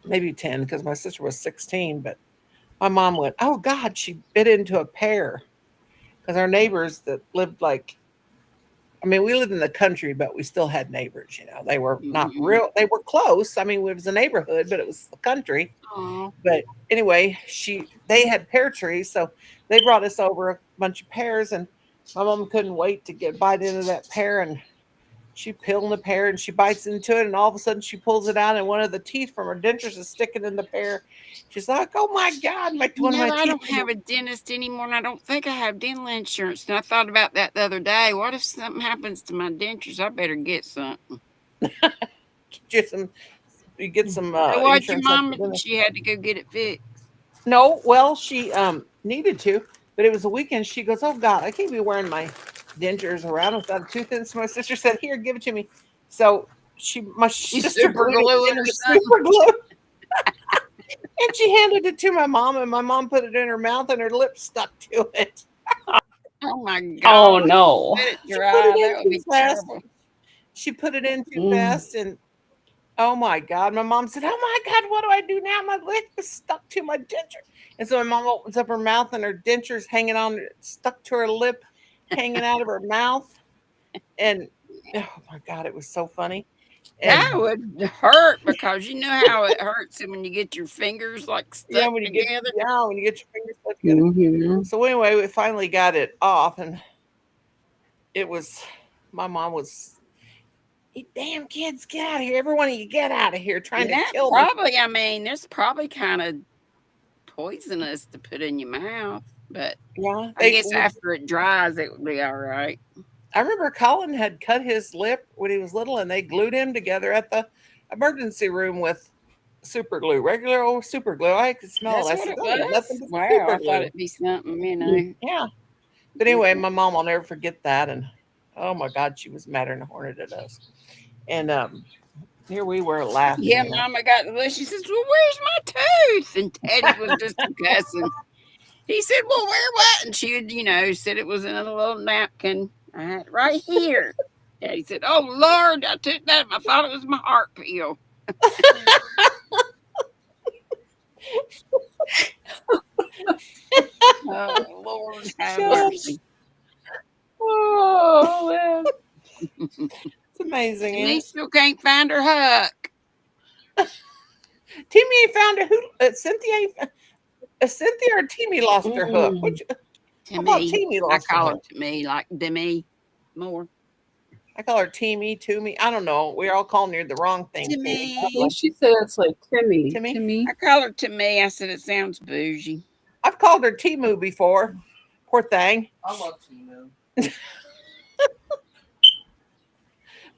maybe 10 because my sister was 16. But my mom went, oh God, she bit into a pear because our neighbors that lived like, I mean, we lived in the country, but we still had neighbors. You know, they were not Mhm. real. They were close. I mean, it was a neighborhood, but it was the country. Aw. But anyway, they had pear trees, so they brought us over a bunch of pears, and my mom couldn't wait to get bite into that pear, and she peeled the pear and she bites into it, and all of a sudden she pulls it out, and one of the teeth from her dentures is sticking in the pear. She's like, "Oh my God, You one of know, my I teeth!" don't have a dentist anymore, and I don't think I have dental insurance. And I thought about that the other day. What if something happens to my dentures? I better get something. Get some, you get some So what'd your insurance at the mama? dentist. She had to go get it fixed. No, well, she needed to, but it was a weekend. She goes, "Oh God, I can't be wearing my dentures around without a tooth in." So my sister said, "Here, give it to me." So my You sister super glued it glue it in or with something. super glue, and she handed it to my mom, and my mom put it in her mouth, and her lips stuck to it. Oh my Oh God! no. Let it She put dry. it in That would too be fast. terrible. She put it in too Mm. fast, and oh my God, my mom said, "Oh my God, what do I do now? My lip is stuck to my denture." And so my mom opens up her mouth, and her denture's hanging on, stuck to her lip, hanging out of her mouth. And oh my God, it was so funny. And That would hurt because you know how it hurts when you get your fingers like yeah, stuck when you get together. yeah, when you get your fingers put together. Mhm. So anyway, we finally got it off, and it was my mom was, "You damn kids, get out of here! Every one of you, get out of here!" Trying to Yeah, kill me. probably. I mean, it's probably kind of poisonous to put in your mouth, but Yeah, I guess after it dries, it would be all right. I remember Colin had cut his lip when he was little, and they glued him together at the emergency room with super glue, regular old super glue. I could smell it. That's I what said, it "That ain't nothing was. but Wow, super I thought glue." it'd be something, you Mm. know, Yeah. But anyway, different. my mom will never forget that. And oh my God, she was madder than a hornet at us. And here we were laughing, Yeah, you know. Mama got the list. She says, "Well, where's my tooth?" And Teddy was just cussing. He said, "Well, where what?" And she would, said it was in a little napkin. I had it right here. Daddy said, "Oh Lord, I took that. I thought it was my heart pill." Oh Lord, have Shucks. mercy. Oh man. It's amazing, ain't Denise it? still can't find her hook. Timmy ain't found a who Cynthia ain't Cynthia or Timmy lost her hook. Mm. Which To I thought me, Timmy I lost her call her hook. to me like Demi more. I call her Timmy, Toomey. I don't know. We're all calling her the wrong thing, To Timmy, I probably. think me, she said it's like Timmy. Timmy. Timmy. I call her to me. I said it sounds bougie. I've called her Timu before. Poor thing. I love Timo.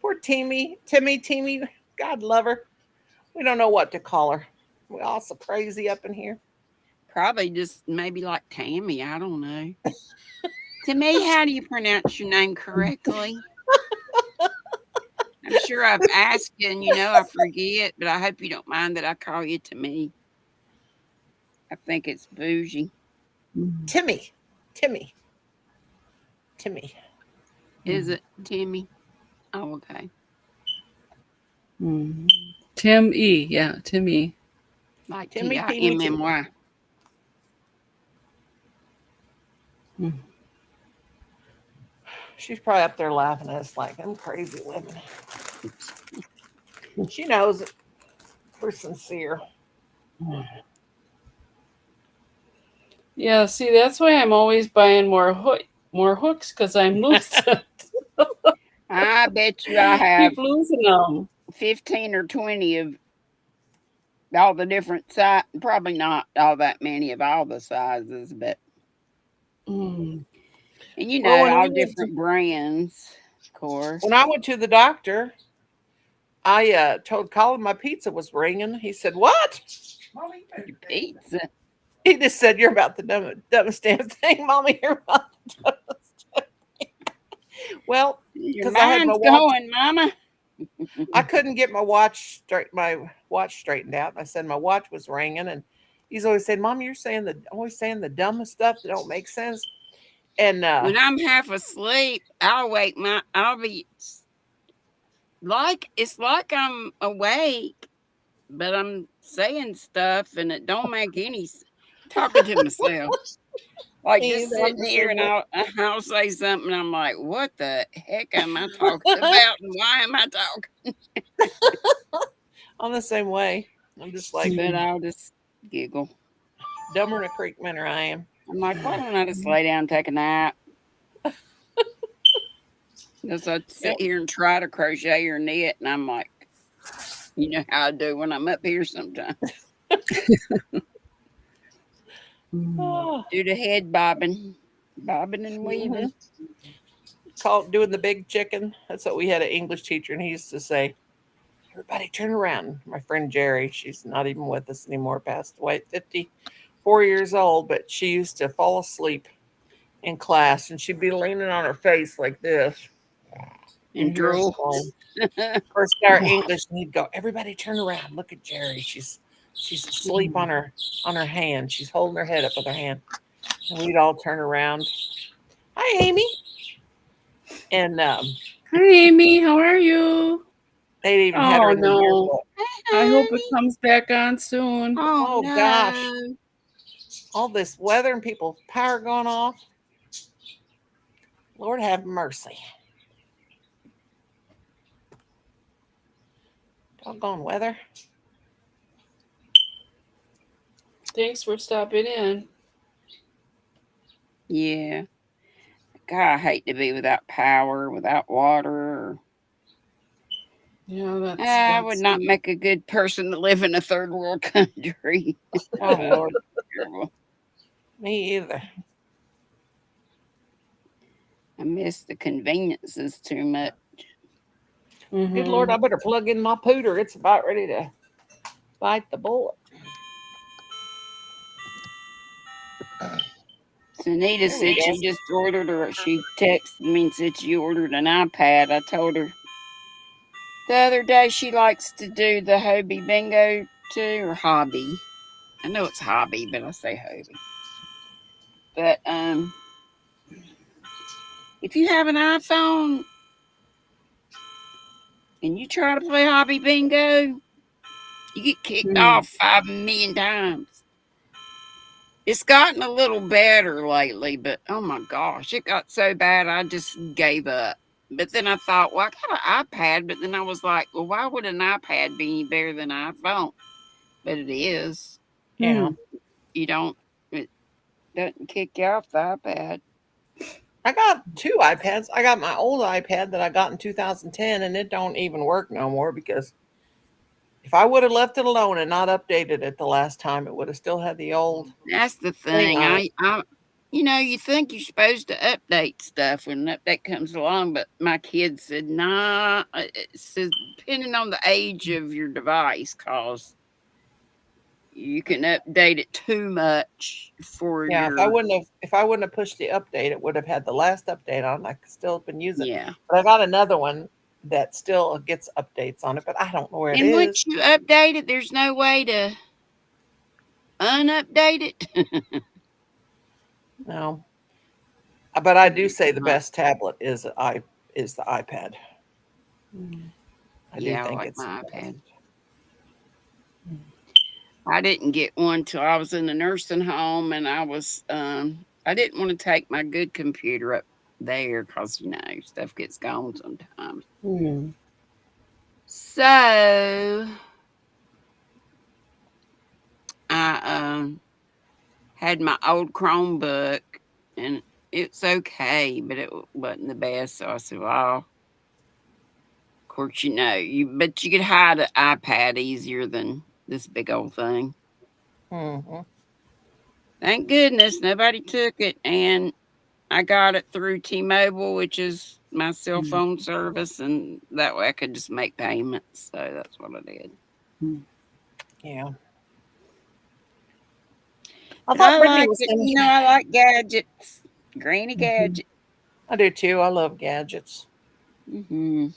Poor Timmy. God love her. We don't know what to call her. We're all so crazy up in here. Probably just maybe like Tammy. I don't know. To me, how do you pronounce your name correctly? I'm sure I've asked you and I forget, but I hope you don't mind that I call you to me. I think it's bougie. Mm. Timmy. Timmy. Timmy. Is it, Timmy? Oh, okay. Mm. Tim E. Yeah, Tim E. Like Timmy. Timmy. Mm. She's probably up there laughing at us like, I'm crazy women. She knows it. We're sincere. Yeah, see, that's why I'm always buying more hooks because I'm losing. I bet you I have Keep losing them. 15 or 20 of all the different size. Probably not all that many of all the sizes, but Mm. and Well, all different brands, of when course. I went to the doctor, I told Colin my pizza was ringing. He said, "What?" Mommy, you better Your take that. pizza. He just said, "You're about the dumbest damn thing, Mommy. You're about the dumbest damn thing." Well, Your because I had my mind's watch, going, Mama. I couldn't get my watch straightened out. I said my watch was ringing, and he's always saying, "Mom, you're always saying the dumbest stuff that don't make sense." And When I'm half asleep, I'll be like, it's like I'm awake, but I'm saying stuff and it don't make talking to myself. Like me just either, I'm sitting the here same and way. I'll say something. I'm like, what the heck am I talking about? And why am I talking? I'm the same way. I'm just like But I'll just giggle. dumber than a creek minor. I am. I'm like, why don't I just lay down and take a nap? Because I Yep. sit here and try to crochet or knit, and I'm like, you know how I do when I'm up here sometimes. Oh, Do the head bobbing and weaving. doing the big chicken. That's what we had an English teacher, and he used to say, "Everybody turn around." My friend Jerry, she's not even with us anymore, passed away at 54 years old, but she used to fall asleep in class, and she'd be leaning on her face like this. And Hear us drool. going. First our English, and he'd go, "Everybody turn around. Look at Jerry. She's asleep on her hand. She's holding her head up with her hand." And we'd all turn around. "Hi, Amy." And Hi, Amy. How are you? they'd even had her Oh in the no. yearbook. I hope it comes back on soon. Oh Oh no. gosh, all this weather and people's power going off. Lord have mercy. Doggone weather. Thanks for stopping in. Yeah. God, I hate to be without power, without water. Yeah, I would that's not make a good person to live in a third world country. Oh Lord, Terrible. me either. I miss the conveniences too much. Good Lord, I mm-hmm. better plug in my pooter. It's about ready to bite the bullet. So Nita There we said go. she just ordered her. She texted me and said she ordered an iPad. I told her the other day she likes to do the hobby bingo too, or hobby. I know it's hobby, but I say hobby. But if you have an iPhone and you try to play hobby bingo, you get kicked off 5 million times. It's gotten a little better lately, but oh my gosh, it got so bad I just gave up. But then I thought, well, I got an iPad, but then I was like, well, why would an iPad be any better than an iPhone? But it is. Yeah. It doesn't kick you off the iPad. I got two iPads. I got my old iPad that I got in 2010, and it don't even work no more because if I would have left it alone and not updated it the last time, it would have still had the old That's the thing thing. on it. You think you're supposed to update stuff when an update comes along, but my kid said, nah, it says depending on the age of your device, cause you can update it too much for Yeah, your, if I wouldn't have pushed the update, it would have had the last update on. I could still have been using it. yeah. But I got another one that still gets updates on it, but I don't know where it And is. once you update it, there's no way to unupdate it. No. But I do say the Right. best tablet is the iPad. I do Yeah, I think like it's my the best. iPad. I didn't get one till I was in the nursing home, and I didn't want to take my good computer up there because stuff gets gone sometimes. Mm. So I had my old Chromebook, and it's okay, but it wasn't the best. So I said, well, of course, but you could hide an iPad easier than this big old thing. Mm-hmm. Thank goodness nobody took it, and I got it through T-Mobile, which is my cell phone service, and that way I could just make payments. So that's what I did. Yeah. I But thought I Brittany like was it. going You to. know, I like gadgets. Granny gadget. I do too. I love gadgets. Hmm.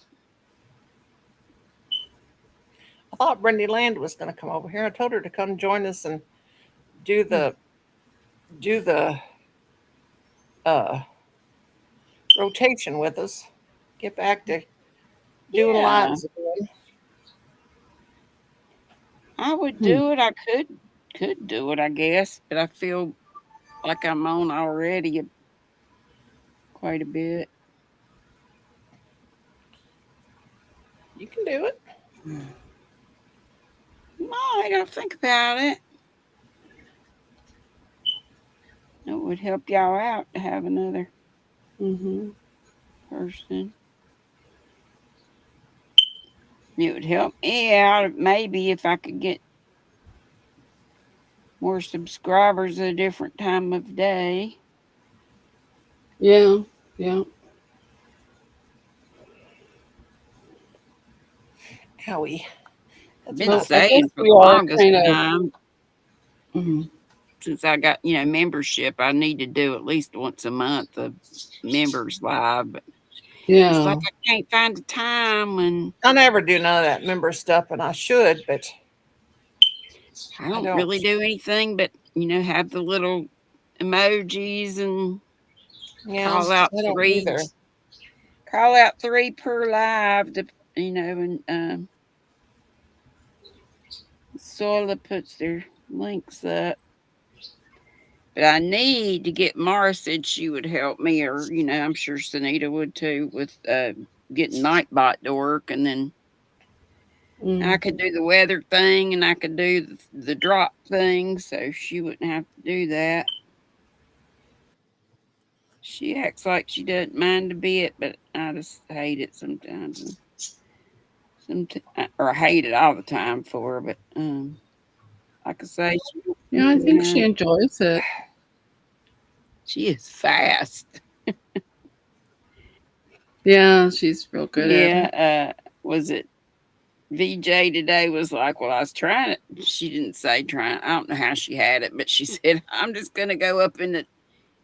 I thought Brittany Land was going to come over here. I told her to come join us and do the uh, rotation with us. Get back to doing Yeah, lives again. I would Hmm. do it. I could do it, I guess, but I feel like I'm on already quite a bit. You can do it. Might. I'll think about it. It would help y'all out to have another Mm-hmm. person. It would help me out maybe if I could get more subscribers at a different time of day. Yeah. Yeah. Howie. That's Been my Well, I guess saying for we the all longest kind of. time Mhm. since I got, membership, I need to do at least once a month of members live. But it's like Yeah. I can't find the time when I never do none of that member stuff, and I should, but I I don't don't. really do anything but, have the little emojis and Yeah, call out I don't three either. call out three per live to, and Sola puts their links up. But I need to get Mara said she would help me, or I'm sure Sunita would too, with getting Nightbot to work, and then I Mm. could do the weather thing, and I could do the drop thing, so she wouldn't have to do that. She acts like she doesn't mind a bit, but I just hate it sometimes. And or I hate it all the time for her, but like I say, Yeah, I think she she, enjoys it. she is fast. Yeah, she's real good at it. Yeah, was it VJ today was like, well, I was trying it. She didn't say trying. I don't know how she had it, but she said, I'm just gonna go up in the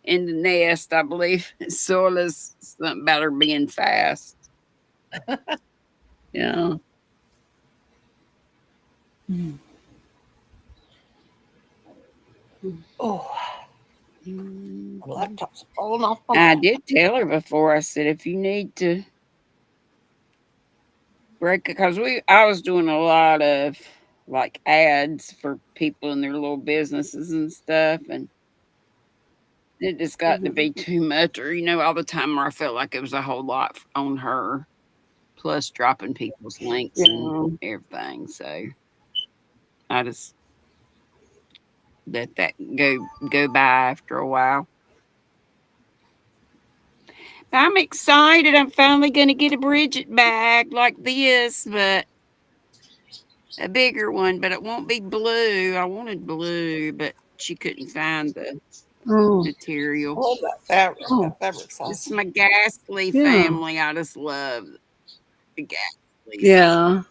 nest. I believe Sola's something about her being fast. Yeah. Mm. Oh, Mhm. my laptop's falling off my I lap. did tell her before. I said, if you need to break it, because I was doing a lot of like ads for people in their little businesses and stuff, and it just got to Mhm. be too much, or all the time where I felt like it was a whole lot on her, plus dropping people's links and Yeah. everything. So I just let that go by after a while. But I'm excited. I'm finally going to get a Bridget bag like this, but a bigger one. But it won't be blue. I wanted blue, but she couldn't find the Oh. material. I love that fabric. Oh. That fabric's This is awesome. my Ghastly Yeah. family. I just love the Ghastlies. Yeah.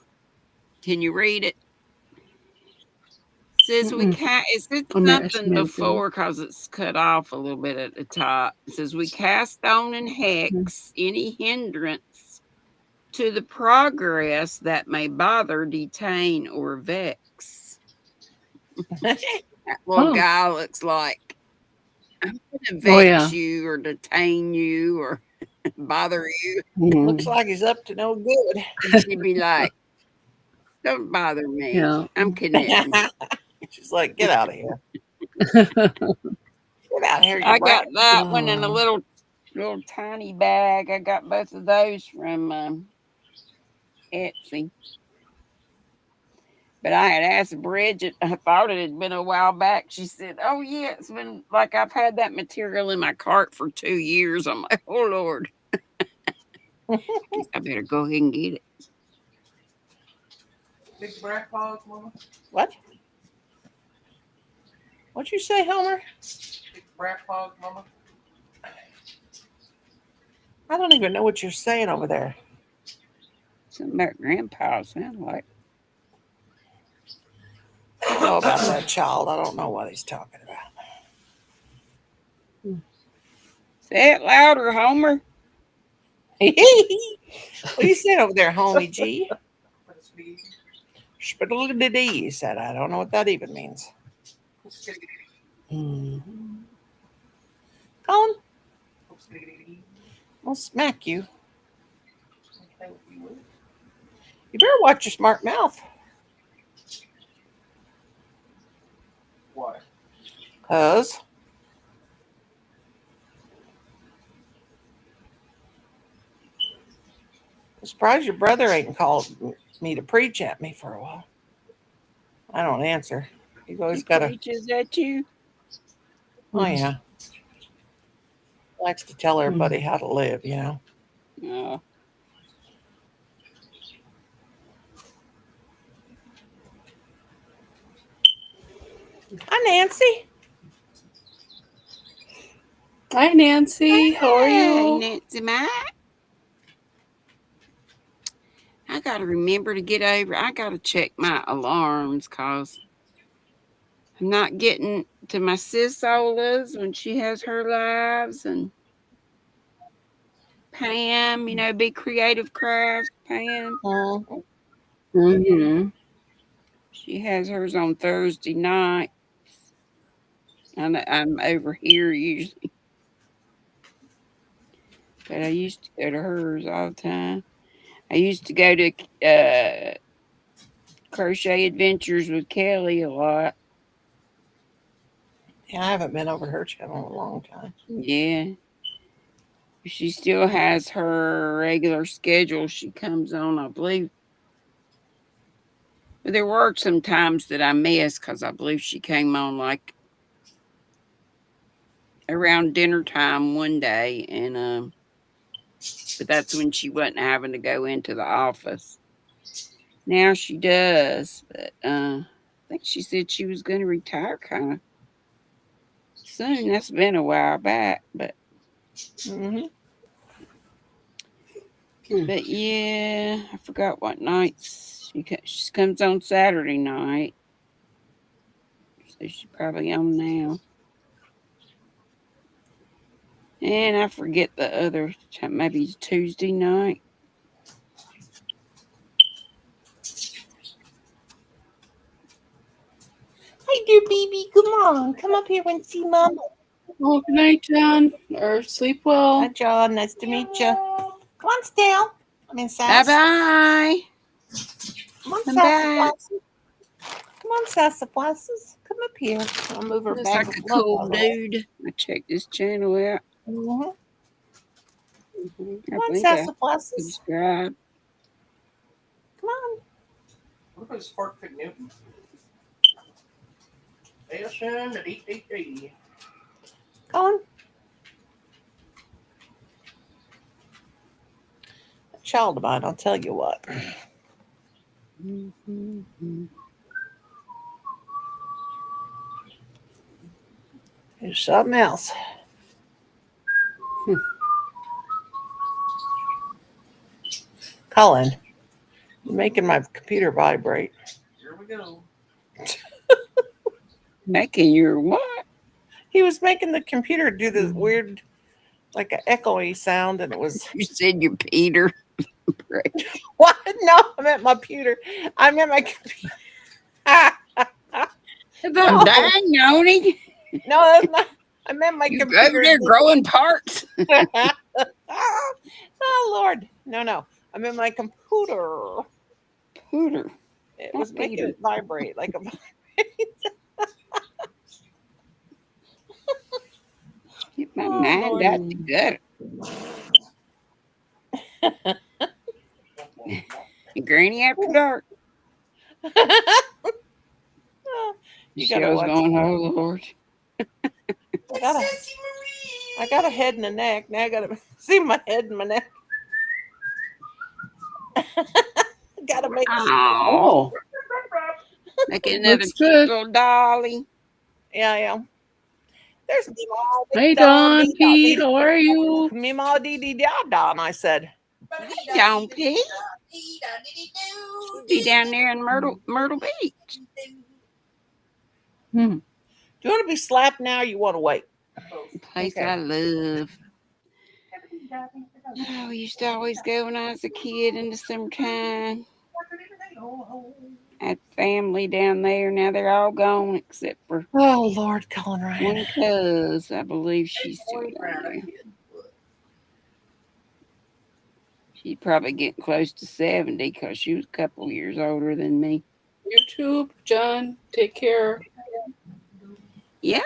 Can you read it? Says we Mm-mm. can't. It said She something may have did. before because it's cut off a little bit at the top. It says we cast stone and Mhm. hex any hindrance to the progress that may bother, detain, or vex. That little Oh. guy looks like I'm gonna Oh vex yeah. you or detain you or bother you. Looks Mhm. like he's up to no good. And she'd be like, don't bother me. Yeah. I'm knitting. She's like, get out of here. Get out of here, you I brat. got that one in a Oh. little tiny bag. I got both of those from Etsy. But I had asked Bridget, I thought it had been a while back. She said, oh, yeah, it's been like I've had that material in my cart for 2 years. I'm like, oh, Lord, guess I better go ahead and get it. Big brat paws, mama. What? What'd you say, Homer? Big brat paws, mama. I don't even know what you're saying over there. Something about Grandpa sound like. I don't know about that child. I don't know what he's talking about. Say it louder, Homer. What are you saying over there, homie G? Spiddle-dee-dee, you said. I don't know what that even means. Colin, I'll smack you. You better watch your smart mouth. Why? Cause I'm surprised your brother ain't called me to preach at me for a while. I don't answer. You've always He got to. preaches at you. Oh yeah, likes to tell everybody how to live. You know. Oh, Hi, Nancy. Hi, Nancy. How are hey, you? Nancy Mac. I got to remember to get over. I got to check my alarms because I'm not getting to my sis Ola's when she has her lives, and Pam, Be Creative Crafts, Pam. Mm-hmm. She has hers on Thursday night. And I'm over here usually, but I used to go to hers all the time. I used to go to Crochet Adventures with Kelly a lot. Yeah, I haven't been over to her channel in a long time. Yeah. She still has her regular schedule. She comes on, I believe. But there were some times that I missed because I believe she came on like around dinner time one day, and but that's when she wasn't having to go into the office. Now she does, but I think she said she was going to retire kind of soon. That's been a while back, but Mm-hmm. yeah, I forgot what nights she comes on Saturday night, so she's probably on now. And I forget the other time, maybe it's Tuesday night. Hi, dear baby. Come on. Come up here and see Mama. Well, good night, John. Or sleep well. Hi, John. Nice to meet you. Come on, Stale. I'm in Bye Sass. bye. Come on, Come back. Sassafras. Come on, Sassafras. Come up here. I'll move her Looks bag like of a fluff cool out of the way. dude. I checked his channel out. Mm-hmm. I Come on, think I Sassafras. subscribed. Come on. What about Spark Fit Newton? ASN. Colin. A child of mine, I'll tell you what. Here's something else. Colin, you're making my computer vibrate. Here we go. Making your what? He was making the computer do this weird, like an echoey sound, and it was You said you're Peter. what? No, I meant my computer. I meant my computer. About dying, Yoni. No, that's not. I meant my You over computer. there growing parts. Oh Lord, no. I meant my computer. Pooter. It Not was making Peter. it vibrate like a. Get my Oh, mind Lord. out the gutter. Granny after dark. You gotta Michelle's watch. going, oh Lord. I got a head and a neck. Now I gotta see my head and my neck. Gotta make. Oh, Oh, make another looks cute good. little dolly. Yeah. There's me, ma, Hey, Don P. How are you? me, ma, dee dee da da. And I said, Don't Pete. Be down there in Myrtle Beach. Hmm. "Do you want to be slapped now? Or you want to wait?" Place Okay. I love. Oh, we used to always go when I was a kid in the summertime. I had family down there. Now they're all gone except for Oh Lord, Colin Ryan. one cuz. I believe she's still down there. She's probably getting close to 70 because she was a couple years older than me. YouTube, John, take care. Yeah,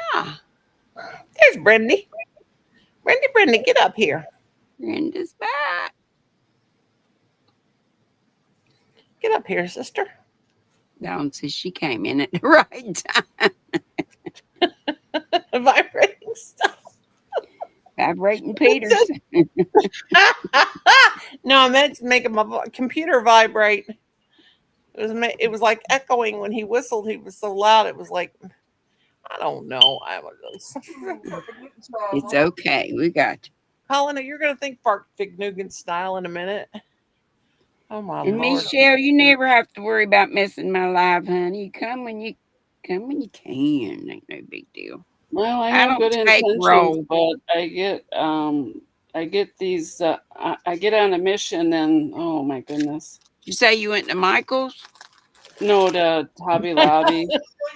There's Brendy. Brendy, get up here. Brenda's back. Get up here, sister. Dawn says she came in at the right time. Vibrating stuff. Vibrating Peters. No, I meant to make my computer vibrate. It was like echoing when he whistled. He was so loud. It was like, I don't know. I don't know. It's okay. We got you. Colin, you're gonna think Fart Fignugan style in a minute. Oh my And Lord. Michelle, you never have to worry about missing my live, honey. You come when you can. Ain't no big deal. Well, I I have don't good take intentions, roll. but I get these I get on a mission and oh my goodness. You say you went to Michael's? No, to Hobby Lobby.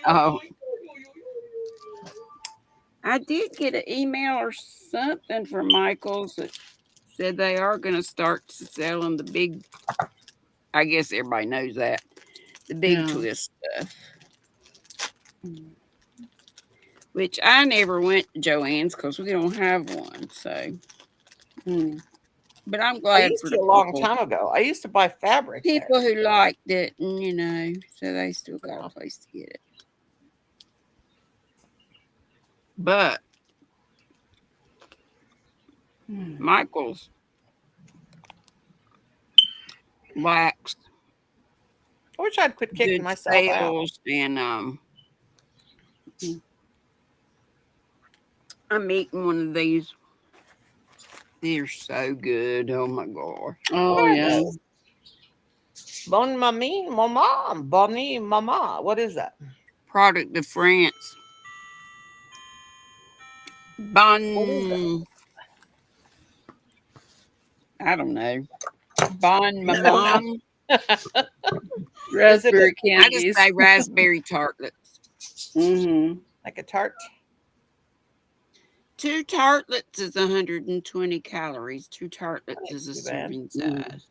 Oh. I did get an email or something from Michael's that said they are going to start selling the big. I guess everybody knows that. The big Yeah. twist stuff. Which I never went to Joann's because we don't have one. So, Hmm. but I'm I glad used for to the a long people. time ago. I used to buy fabric. People there. who liked it, and so they still got Yeah. a place to get it. But Michael's lacks I wish I'd quit kicking good myself out. sales, and I'm eating one of these. They're so good. Oh my gosh. Oh What are yeah. those? Bon mamie, mama, bonnie, mama. What is that? Product de France. What is that? I don't know. Bon Maman. Raspberry I just candies. say raspberry tartlets. Mm-hmm. Like a tart? 2 tartlets is 120 calories. 2 tartlets is a Too bad. serving size.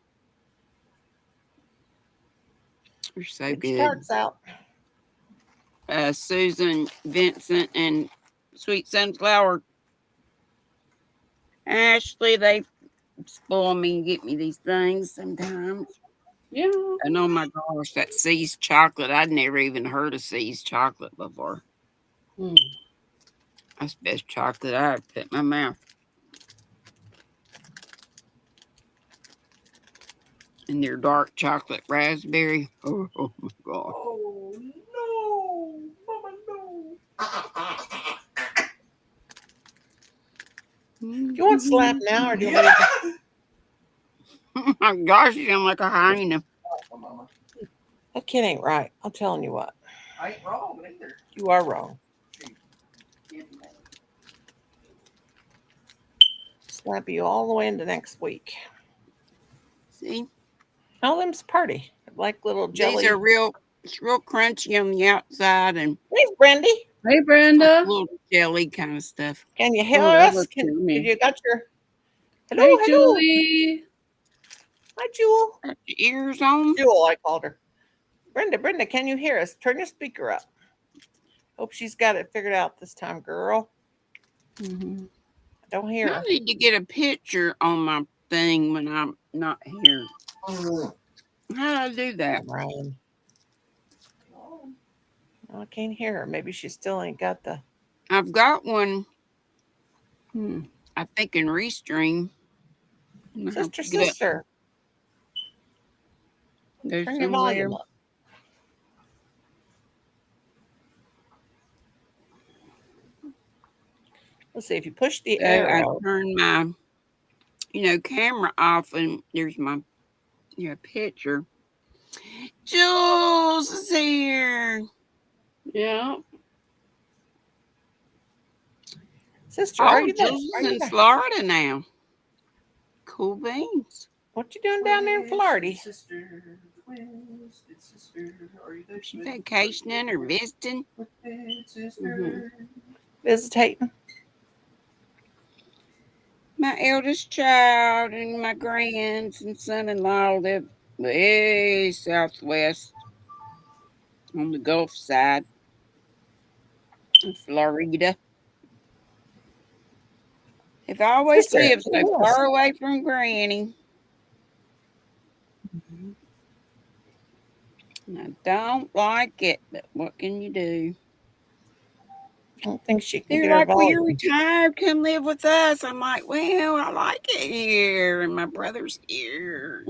They're so Get your good. tarts out. Susan, Vincent, and Sweet Sunflower. Ashley, they spoil me and get me these things sometimes. Yeah. And oh my gosh, that See's chocolate. I'd never even heard of See's chocolate before. Hmm. That's the best chocolate I've put in my mouth. And their dark chocolate raspberry. Oh my god. Oh no, Mama, no. Do you want slap now or do you want me to? Oh my gosh, you sound like a hyena. Mama. That kid ain't right. I'm telling you what. I ain't wrong either. You are wrong. Slap you all the way into next week. See? All them's party. Like little jelly. These are it's real crunchy on the outside and Hey, Brandy. Hey Brenda. little jelly kind of stuff. Can you hear Oh, that us? looks Can yummy. you got your hello, Hi hello. Julie. Hi, Jewel. Got your ears on? Jewel, I called her. Brenda, can you hear us? Turn your speaker up. Hope she's got it figured out this time, girl. Mm-hmm. I don't hear I her. need to get a picture on my thing when I'm not here. How do I do that? Ryan. No, I can't hear her. Maybe she still ain't got the. I've got one, Hmm. I think, in Restream. I'm gonna have to get up Sister. there Turn your somewhere. volume up. Let's see if you push the So I arrow. turn my, camera off, and there's my, picture. Jules is here. Yeah. Sister, are Oh, you there? Jules Are is you in there? Florida now. Cool beans. What you doing down there in Florida? Sister, twisted sister, are you there? She vacationing or visiting? Twisted sister. Visitating. My eldest child and my grands and son-in-law live way southwest on the Gulf side of Florida. They've always Sister, lived so yes. far away from Granny. And I don't like it, but what can you do? I don't think she can They're get her like, well, you're volume. retired, come live with us. I'm like, well, I like it here, and my brother's here.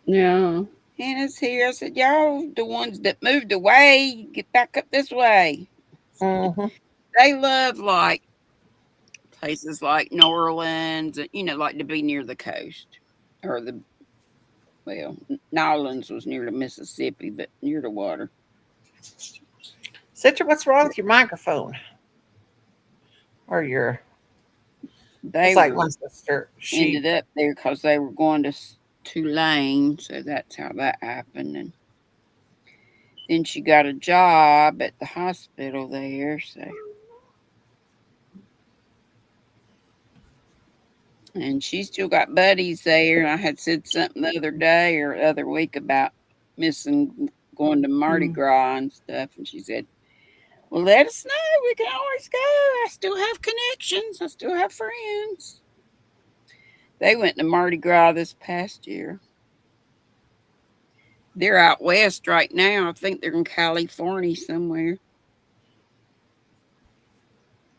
Yeah. Hannah's here. I said, y'all, the ones that moved away, get back up this way. Mm-hmm. They love like places like New Orleans, like to be near the coast. Or New Orleans was near the Mississippi, but near the water. Sister, what's wrong with your microphone? Or your, They it's like were my sister. She, ended up there because they were going to Tulane, so that's how that happened. And then she got a job at the hospital there, so. And she still got buddies there. I had said something the other day or other week about missing going to Mardi Gras and stuff. And she said, well, let us know. We can always go. I still have connections. I still have friends. They went to Mardi Gras this past year. They're out west right now. I think they're in California somewhere.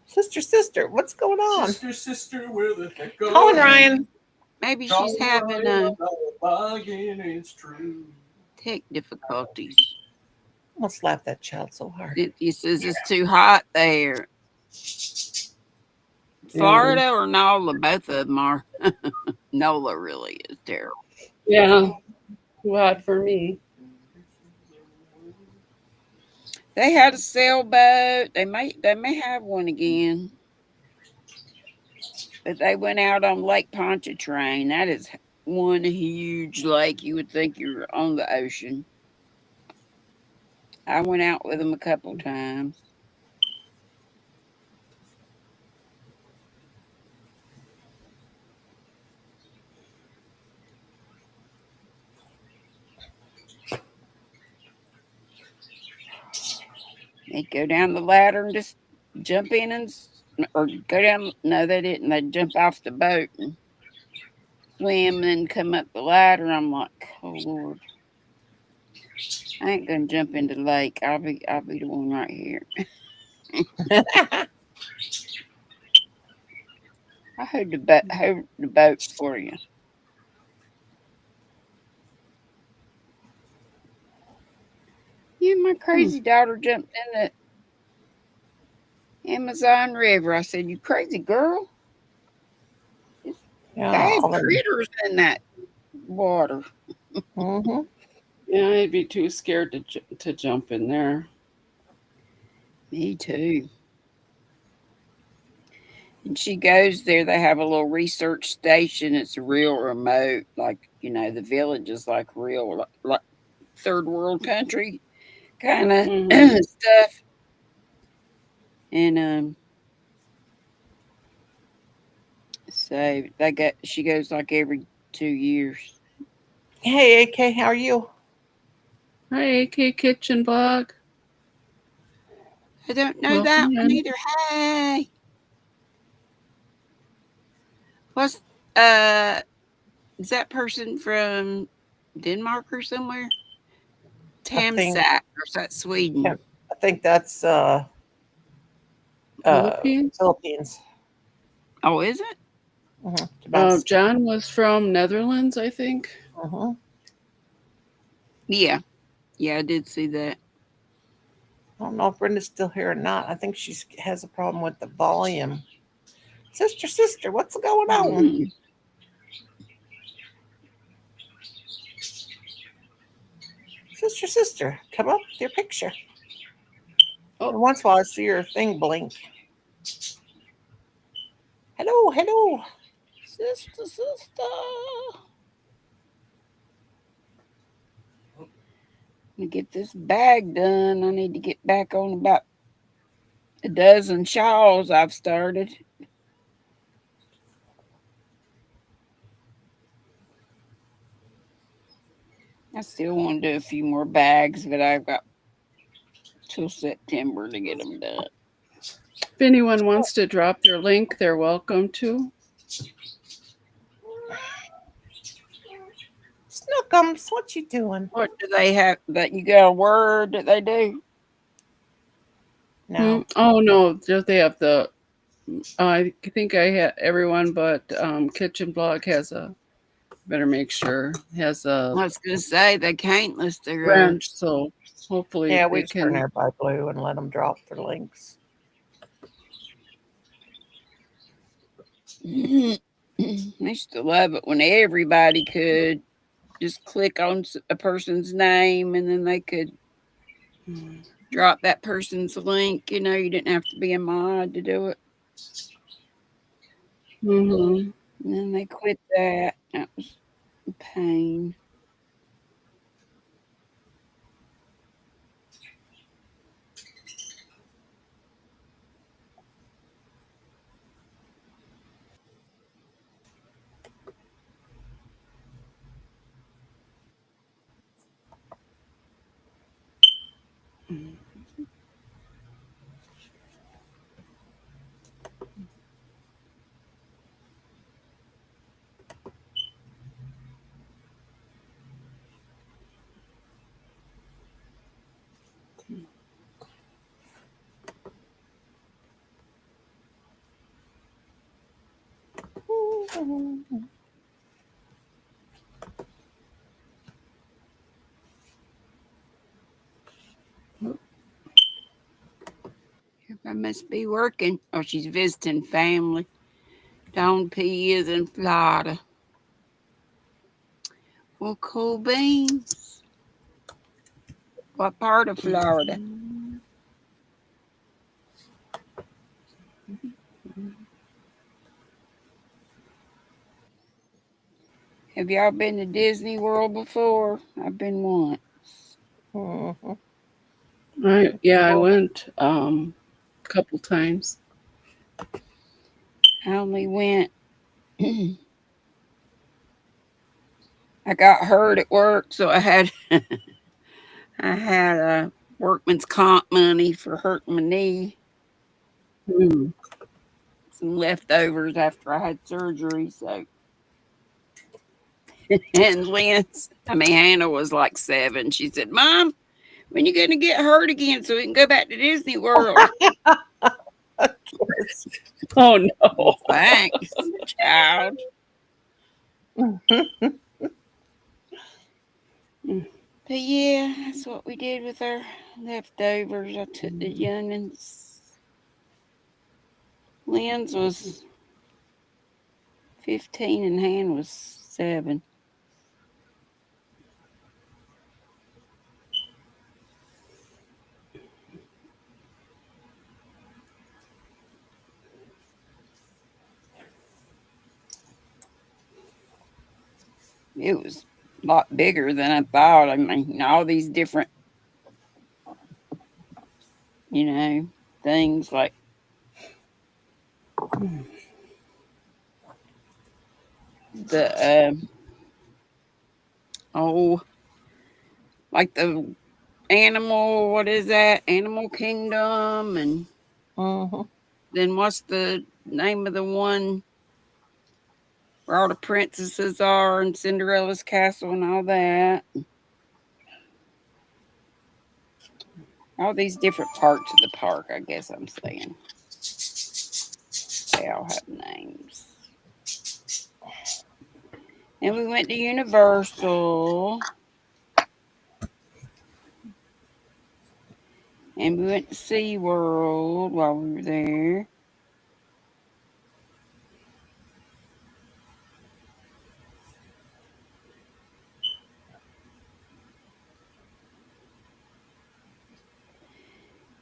sister, what's going on? Sister, where the heck are Colin you? Ryan. Maybe she's having Again, it's true. tech difficulties. I'm gonna slap that child so hard. Cynthia says it's too hot there. Florida or NOLA, both of them are. NOLA really is terrible. Yeah. Too hot for me. They had a sailboat. They may have one again. But they went out on Lake Pontchartrain. That is one huge lake. You would think you were on the ocean. I went out with them a couple times. They go down the ladder and just jump in or go down. No, they didn't. They jump off the boat and swim and come up the ladder. I'm like, oh Lord, I ain't gonna jump into the lake. I'll be the one right here. I hold the boat for you. Yeah, my crazy daughter jumped in the Amazon River. I said, you crazy girl. Yeah. They have critters in that water. Mm-hmm. Yeah, I'd be too scared to jump in there. Me too. And she goes there. They have a little research station. It's real remote. Like, the village is like real, like third world country kind of stuff. And so she goes like every 2 years. Hey, AK, how are you? Hi, AK Kitchen Blog. I don't know that Welcome one in. either. Hey. What's is that person from Denmark or somewhere? Tamsack, or is that Sweden? I think that's Philippines. Philippines. Oh, is it? Mm-hmm. John was from Netherlands, I think. Mm-hmm. Yeah, I did see that. I don't know if Brenda's still here or not. I think she has a problem with the volume. Sister, what's going on? Sister, come up with your picture. Oh. And once in a while I see your thing blink. Hello, hello. Sister, sister. To get this bag done, I need to get back on about a dozen shawls I've started. I still want to do a few more bags, but I've got till September to get them done. If anyone wants to drop their link, they're welcome to. Snookums, what you doing? What do they have? That you got a word that they do? No. Oh no, they have the. I think I had everyone, but Kitchen Blog has a. Better make sure has I a was gonna say they can't list their. branch, so hopefully Yeah, they we just turn can. everybody blue and let them drop their links. I used to love it when everybody could just click on a person's name and then they could drop that person's link. You know, you didn't have to be a mod to do it. Mm-hmm. And then they quit that. That was a pain. I must be working. Oh, she's visiting family. Dawn P is in Florida. Well, cool beans. What part of Florida? Have y'all been to Disney World before? I've been once. Mm-hmm. I went a couple times. I only went. I got hurt at work, so I had workman's comp money for hurting my knee. Mm. Some leftovers after I had surgery. So, and Hannah was like 7. She said, "Mom, when you going to get hurt again so we can go back to Disney World?" Oh no. Thanks, child. But yeah, that's what we did with our leftovers. I took the youngins. Lynn's was 15 and Han was 7. It was a lot bigger than I thought. I mean, all these different, things like the oh, like the animal. What is that? Animal Kingdom, and Mm-hmm. then what's the name of the one where all the princesses are and Cinderella's castle and all that? All these different parts of the park. I guess I'm saying they all have names. And we went to Universal. And we went to SeaWorld while we were there.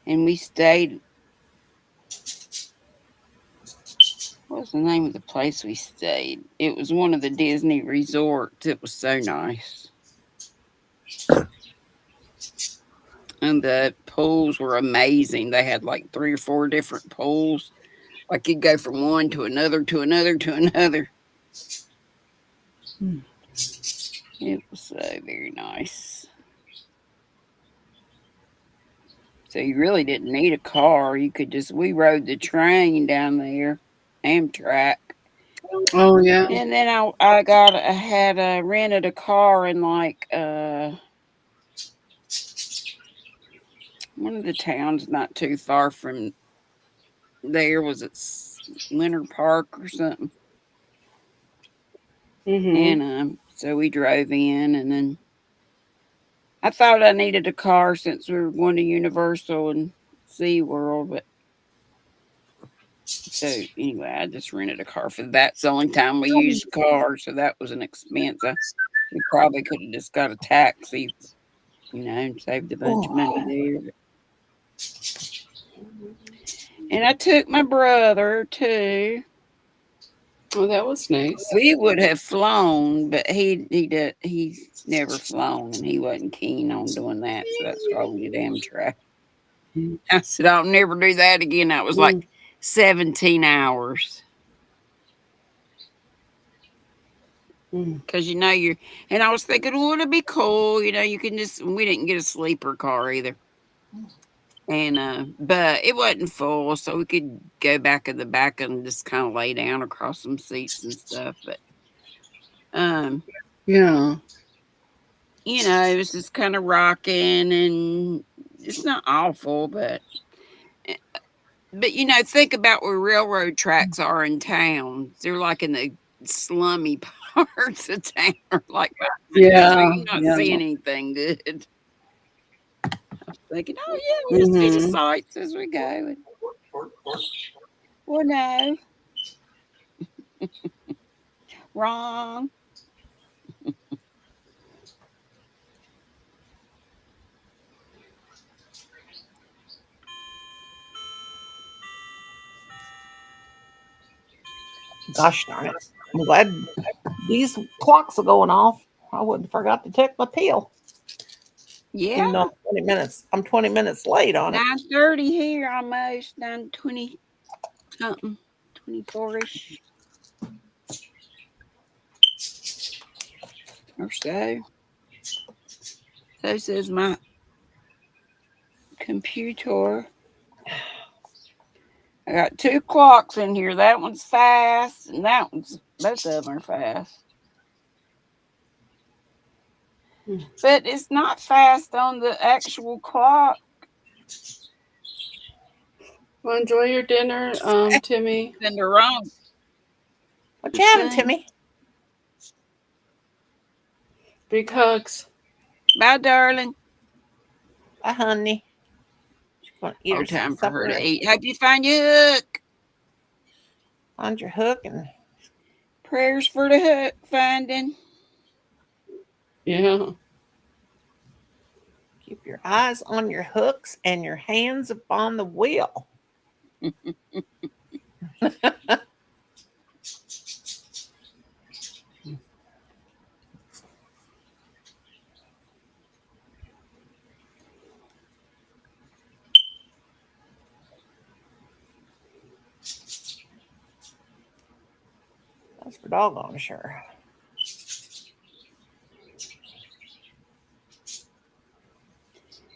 And we stayed. What was the name of the place we stayed? It was one of the Disney resorts. It was so nice. And the pools were amazing. They had like 3 or 4 different pools. Like you'd go from one to another to another to another. Hmm. It was so very nice. So you really didn't need a car. You could just, we rode the train down there, Amtrak. Oh yeah. And then I had rented a car in like one of the towns not too far from there. Was it Leonard Park or something? Mm-hmm. And so we drove in, and then I thought I needed a car since we were going to Universal and SeaWorld, but so anyway, I just rented a car for that. That's the only time we used a car, so that was an expense. We probably could have just got a taxi, and saved a bunch of money there. And I took my brother too. Oh, that was nice. We would have flown, but he's never flown, and he wasn't keen on doing that. So that's why we did Amtrak. Mm. I said I'll never do that again. That was like Mm. 17 hours. Because you're, and I was thinking, well, it'd be cool, you can we didn't get a sleeper car either. And but it wasn't full, so we could go back in the back and just kind of lay down across some seats and stuff. But Yeah. it was just kind of rocking, and it's not awful, but think about where railroad tracks are in towns. They're like in the slummy parts of town, like so Yeah. you're not Yeah. seeing anything good. Thinking, oh yeah, we'll just see the Mm-hmm. sights as we go. Well, no, wrong. Gosh darn it. I'm glad these clocks are going off. I wouldn't forgot to take my pill. Yeah, Even though I'm 20 minutes late on it. 9:30 here, almost 9:20 something, 24ish or so. So says my computer. I got 2 clocks in here. That one's fast, and both of them are fast. But it's not fast on the actual clock. Well, enjoy your dinner, Timmy. Then they're wrong. What you having, Timmy? Big hugs. Bye, darling. Bye, honey. She's gonna eat her Time for her supper to and eat. Hope you find your hook. find your hook and Prayers for the hook finding. Yeah. keep your eyes on your hooks and your hands upon the wheel. That's for doggone sure.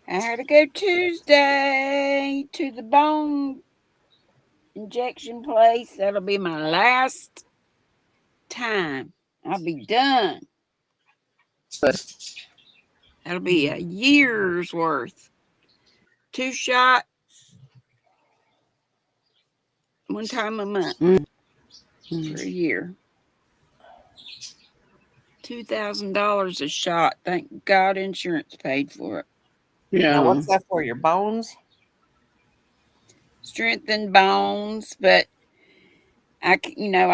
I had to go Tuesday to the bone injection place. That'll be my last time. I'll be done. That'll be a year's worth. 2 shots, 1 time a month for a year. $2,000 a shot. Thank God insurance paid for it. Yeah. Now, what's that for? Your bones? Strengthened bones, but I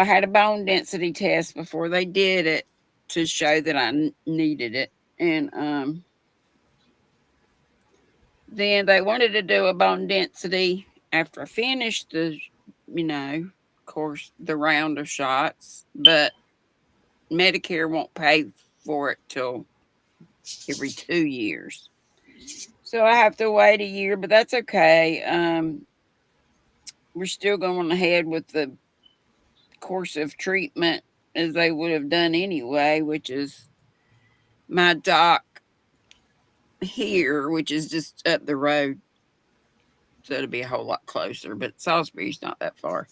had a bone density test before they did it to show that I needed it, and then they wanted to do a bone density after I finished the course, the round of shots, but Medicare won't pay for it till every 2 years. So I have to wait a year, but that's okay. We're still going ahead with the course of treatment as they would have done anyway, which is my doc here, which is just up the road. So it'll be a whole lot closer, but Salisbury's not that far.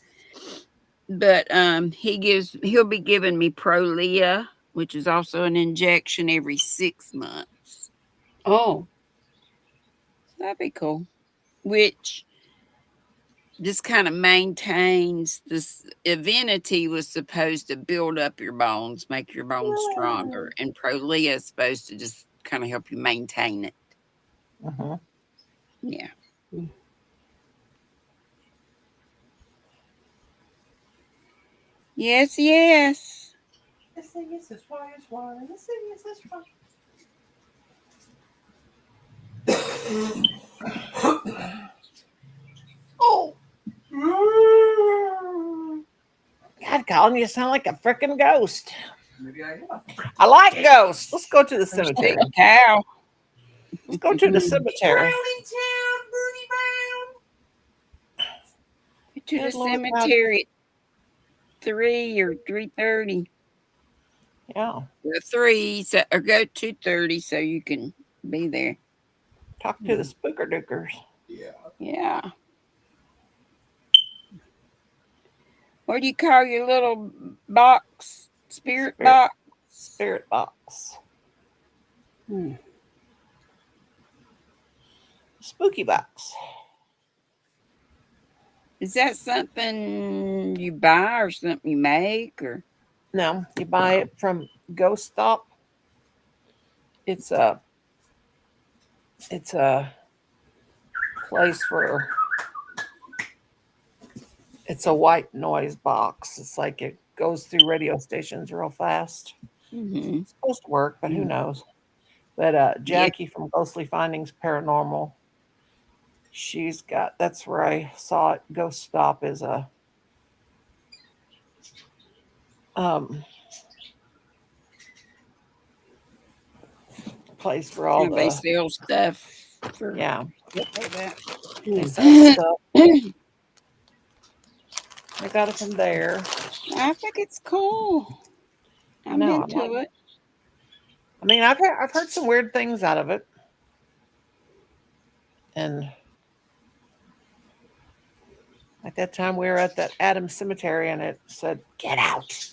But he'll be giving me Prolia, which is also an injection every 6 months. Oh, That'd be cool. Which just kind of maintains this. Evenity was supposed to build up your bones, make your bones stronger, and Prolia is supposed to just kind of help you maintain it. Uh-huh. Yeah. Yes, yes. Yes, yes, it's why it's why. Yes, yes, it's why. Oh. God, Colin, you sound like a freaking ghost. Maybe I am. I like ghosts. Let's go to the cemetery. Big cow. Let's go to the cemetery. To the Good Lord, God. cemetery at 3 or 3:30. Yeah. Go 3 so, or go 2:30 so you can be there. Talk to the spooker dookers. Yeah. Yeah. What do you call your little box? Spirit box? Spirit box. Spooky box. Is that something you buy or something you make or? No, you buy it from Ghost Stop. It's a place for. It's a white noise box. It's like it goes through radio stations real fast. Mm-hmm. It's supposed to work, but who knows? But Jackie from Ghostly Findings Paranormal, she's got. That's where I saw it. Ghost Stop is a place for all They the sell stuff for yeah. stuff like that. They sell stuff. I got it from there. I think it's cool. I'm No, into it. I mean, I've heard some weird things out of it, and at that time we were at that Adams Cemetery, and it said "Get out,"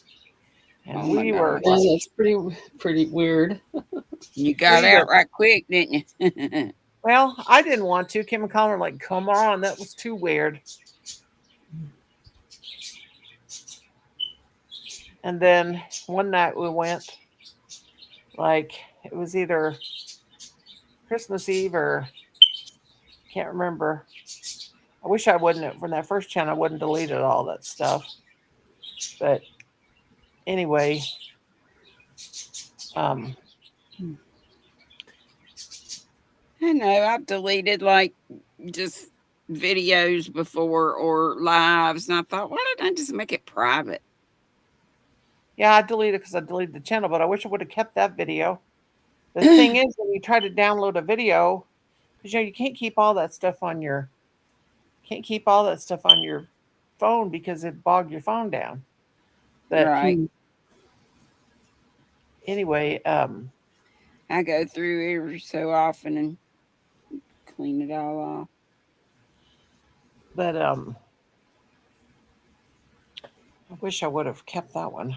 and Oh my we were gosh. yeah, like, that's pretty weird. You got We out were- right quick, didn't you? well, I didn't want to. Kim and Colin were like, "Come on, that was too weird." And then one night we went, like it was either Christmas Eve or can't remember. I wish I wouldn't from that first channel. I wouldn't deleted all that stuff. But anyway, I know I've deleted like just videos before or lives, and I thought, why didn't I just make it private? yeah, I deleted because I deleted the channel, but I wish I would have kept that video. The thing is, when you try to download a video, because you can't keep all that stuff on your phone because it bogged your phone down. But Right. anyway, I go through every so often and clean it all off. but I wish I would have kept that one.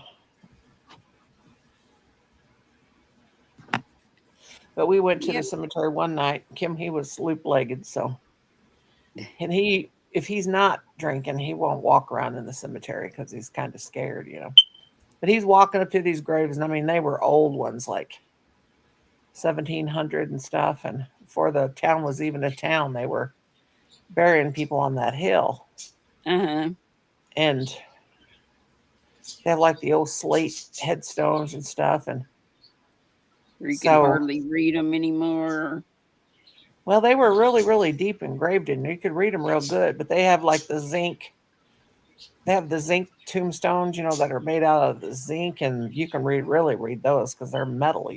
But we went to the cemetery one night. Kim, he was loop-legged, so and if he's not drinking, he won't walk around in the cemetery because he's kind of scared, But he's walking up to these graves, and I mean, they were old ones, like 1700 and stuff. And before the town was even a town, they were burying people on that hill. Uh-huh. And they have like the old slate headstones and stuff. And You can hardly read them anymore. well, they were really, really deep engraved in. You could read them real good, but they have like the zinc they have the zinc tombstones, that are made out of the zinc, and you can really read those because they're metal.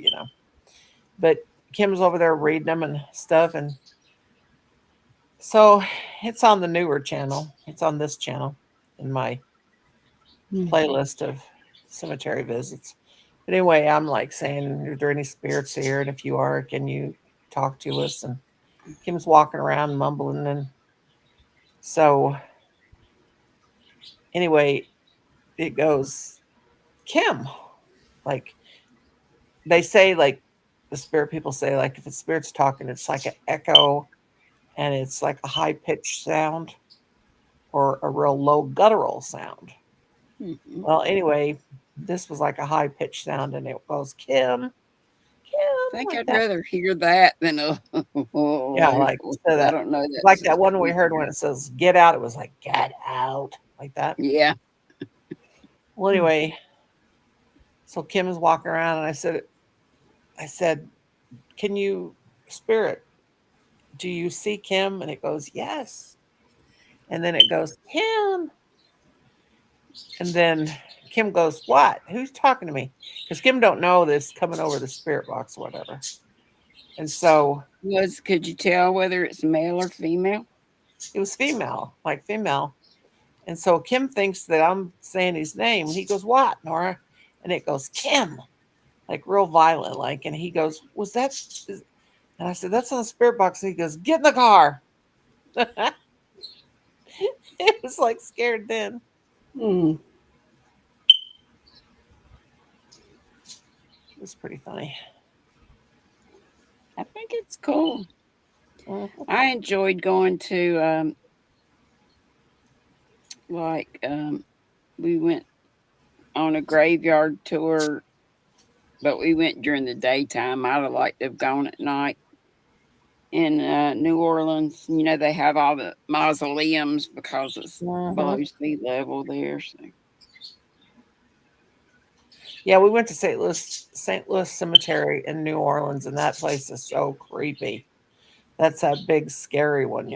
But Kim's over there reading them and stuff, and so it's on the newer channel. It's on this channel in my playlist of cemetery visits. But anyway, I'm like saying, are there any spirits here? And if you are, can you talk to us? And Kim's walking around mumbling. And so anyway, it goes, Kim, like they say, like the spirit people say, like if the spirit's talking, it's like an echo and it's like a high pitched sound or a real low guttural sound. Mhm. Well, anyway, this was like a high pitched sound and it goes, Kim, I think like I'd that. rather hear that than a Yeah, low like voice. so I that don't know that like that one we system. heard when it says get out, it was like get out, like that. Yeah. Well, anyway, so Kim is walking around and I said, can you spirit, do you see Kim? And it goes, yes. And then it goes, Kim. And then Kim goes, what? Who's talking to me? Because Kim don't know this coming over the spirit box or whatever. And so Could you tell whether it's male or female? it was female, like female. And so Kim thinks that I'm saying his name. He goes, what, Nora? And it goes, Kim, like real violent, like. And he goes, was that? And I said, that's on the spirit box. And he goes, get in the car. It was like scared then. Mm. It was pretty funny. I think it's cool. Mhm. I enjoyed going to like we went on a graveyard tour, but we went during the daytime. I'd have liked to have gone at night in New Orleans. They have all the mausoleums because it's below Mhm. sea level there. So Yeah, we went to St. Louis Cemetery in New Orleans, and that place is so creepy. That's a big, scary one.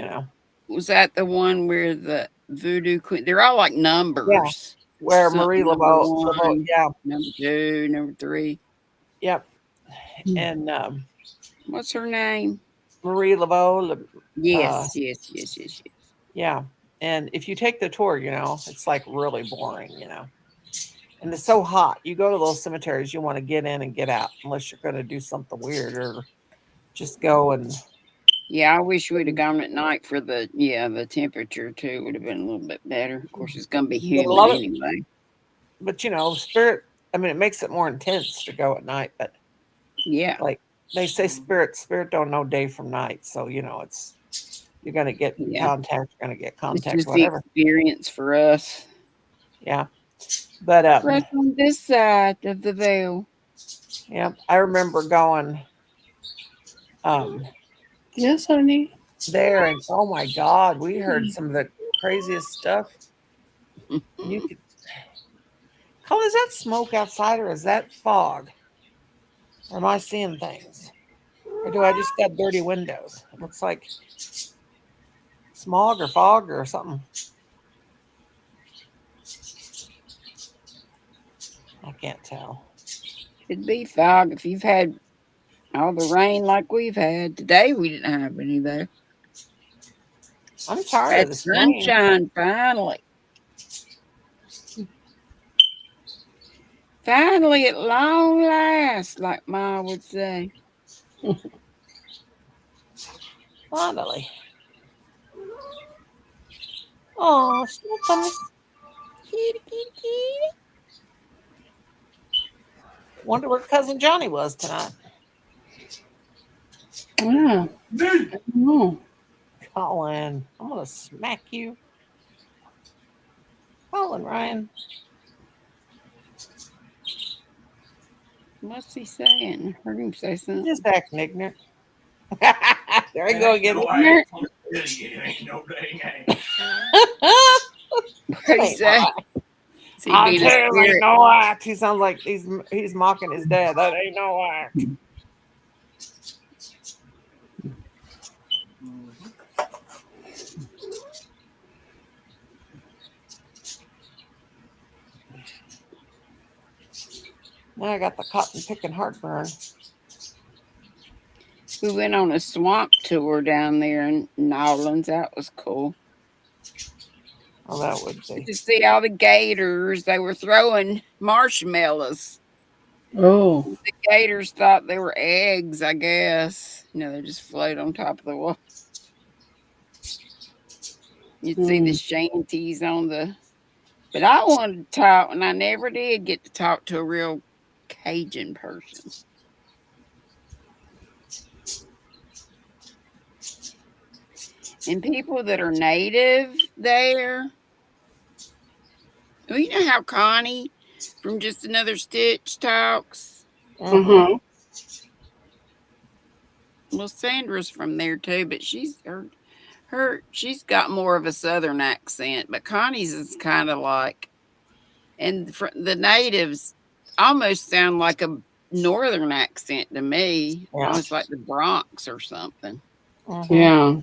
was that the one where the voodoo queen? They're all like Yeah, numbers. where Marie Something number Laveau, one, yeah, number two, number three. yep, Mm. and What's her name? Marie Laveau, Yes, yes, yes, yes, yes. yeah. And if you take the tour, it's like really boring. And it's so hot. You go to those cemeteries, you want to get in and get out, unless you're going to do something weird or just go and. Yeah, I wish we'd have gone at night for the temperature too would have been a little bit better. Of course, it's gonna be But a humid lot of, anyway. but spirit. I mean, it makes it more intense to go at night. But Yeah, like they say, spirit don't know day from night. So it's you're gonna get yeah. contact, you're gonna get It's contact, just the whatever. experience for us. Yeah. But For us on this side of the veil. yeah, I remember going um Yes, honey. there, and oh my God, we heard some of the craziest stuff. You could. Colin, is that smoke outside or is that fog? Or am I seeing things? Or do I just got dirty windows? It looks like smog or fog or something. I can't tell. Could be fog if you've had all the rain like we've had. Today we didn't have any though. I'm tired of Had this rain. sunshine finally. Finally at long last, like Ma would say. Finally. Oh, Thomas. Kitty, kitty, kitty. Wonder where cousin Johnny was tonight. Yeah. I don't know. Colin, I'm gonna smack you. Colin, Ryan. What's he saying? I heard him say something. Just acting ignorant. There I go again. No, I ain't gonna tell you, it ain't no dang ain't. What'd he say? Is he I being a tell him ain't spirit? no act. He sounds like he's mocking his dad. That ain't no act. Now I got the cotton picking heartburn. We went on a swamp tour down there in Nowlands. That was cool. Oh, that would be. To see all the gators. They were throwing marshmallows. Oh. The gators thought they were eggs, I guess. They just float on top of the water. You'd see the shanties on the. But I wanted to talk, and I never did get to talk to a real Cajun person. And people that are native there. Well, you know how Connie from Just Another Stitch talks? Uh-huh. Well, Sandra's from there too, but she's got more of a southern accent, but Connie's is kind of like, and the natives almost sound like a northern accent to me, Yeah. almost like the Bronx or something. Yeah.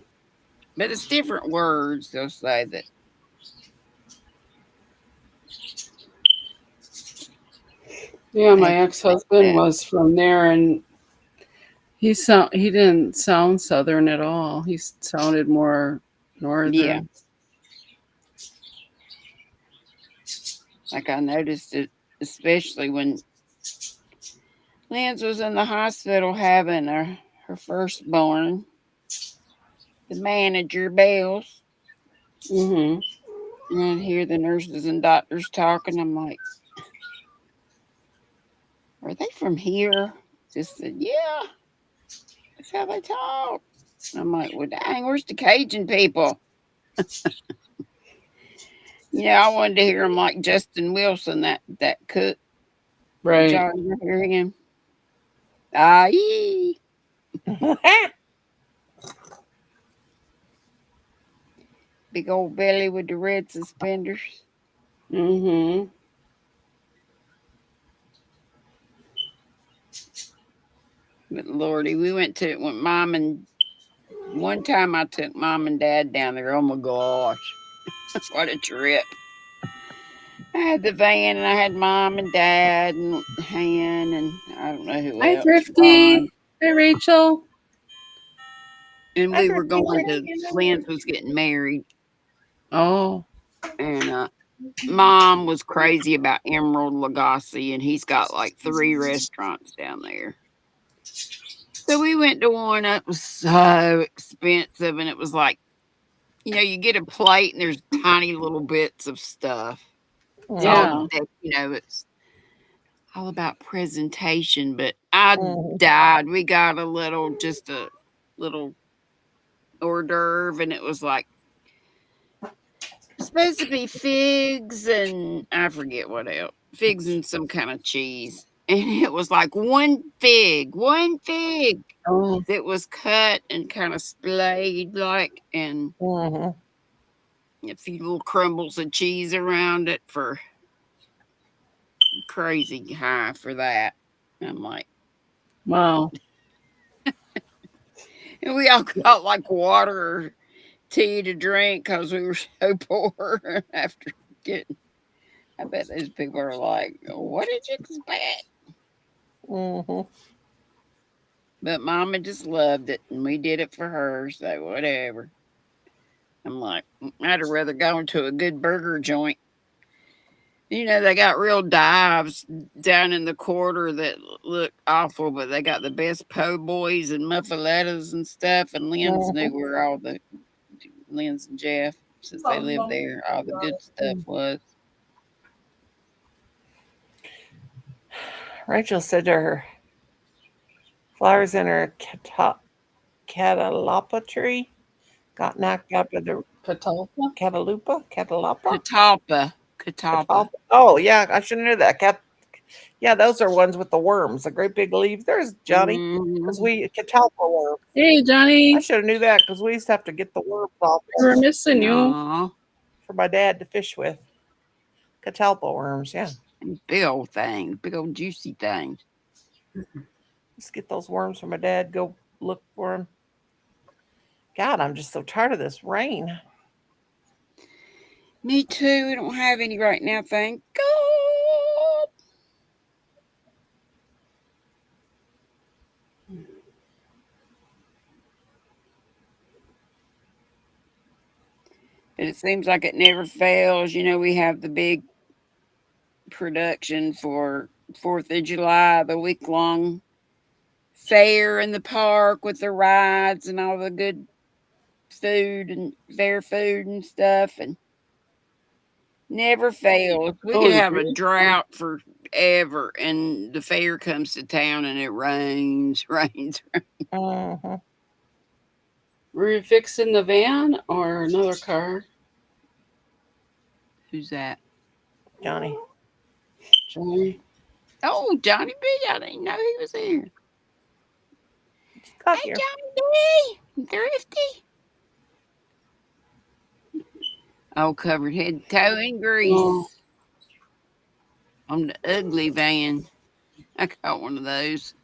But it's different words. They'll say that. Yeah, my ex-husband was from there, and he didn't sound southern at all. He sounded more northern. Yeah. Like I noticed it, especially when Lance was in the hospital having her firstborn. The manager bells. Mm-hmm. And I'd hear the nurses and doctors talking. I'm like, are they from here? Just said, yeah, that's how they talk. I'm like, well, dang, where's the Cajun people? I wanted to hear him like Justin Wilson, that cook. Right. Did y'all ever hear him? Yee. Big old belly with the red suspenders. Mm-hmm. But Lordy, we went Mom and one time I took Mom and Dad down there. Oh my gosh, what a trip! I had the van and I had Mom and Dad and Han and I don't know who Hi, else. Thrifty. Ron. Hi, Rachel. And we were going to Lance was getting married, Oh. and Mom was crazy about Emerald Lagasse, and he's got like 3 restaurants down there. So we went to one that was so expensive, and it was like, you get a plate and there's tiny little bits of stuff. It's Yeah. it's all about presentation, but I died. We got just a little hors d'oeuvre, and it was like supposed to be figs and I forget what else. Figs and some kind of cheese. And it was like one fig Oh. that was cut and kind of splayed like, and a few little crumbles of cheese around it for crazy high for that. I'm like, Wow. and we all got like water or tea to drink because we were so poor after getting. I bet those people are like, what did you expect? But Mama just loved it, and we did it for her, so whatever. I'm like, I'd rather go into a good burger joint. They got real dives down in the quarter that look awful, but they got the best po' boys and muffalettas and stuff. And Lynn's knew where all the Lynn's and Jeff, since they lived there, all the good stuff was. Rachel said her flowers in her catalpa tree got knocked out by the Catalpa? catalpa. Catalpa. Oh yeah, I should have knew that. Yeah, those are ones with the worms, the great big leaves. There's Johnny, because we catalpa worms. Hey, Johnny. I should have knew that because we used to have to get the worms off We're missing you. Aw, for my dad to fish with. Catalpa worms, yeah. big old thing, big old juicy thing. Let's get those worms for my dad. Go look for them. God, I'm just so tired of this rain. Me too. We don't have any right now, thank God. It seems like it never fails. You know, we have the big production for 4th of July, the week long fair in the park with the rides and all the good food and fair food and stuff, and never fails. We Oh, could you have a did? drought forever, and the fair comes to town and it rains, rains. Mm-hmm. Were you fixing the van or another car, Who's that? Johnny. Johnny? Oh, Johnny B. I didn't know he was here. Just got Hey, here. Johnny B. Thrifty. All covered head to toe in grease Oh, on the ugly van. I got one of those.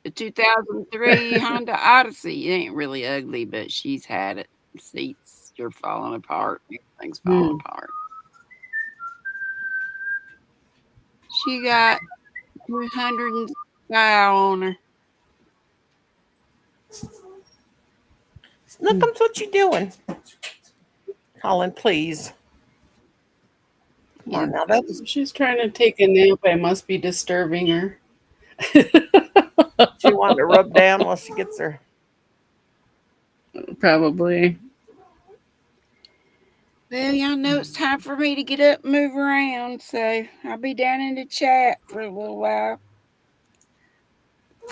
The 2003 Honda Odyssey. It ain't really ugly, but she's had it. Seats are falling apart. Everything's falling apart. She got 200 and style on her. Snookums, what you doing? Colin, please. Come on now. That's she's trying to take a nap. I must be disturbing her. she wanted to rub down while she gets her. Probably. Well, y'all know it's time for me to get up and move around, so I'll be down in the chat for a little while.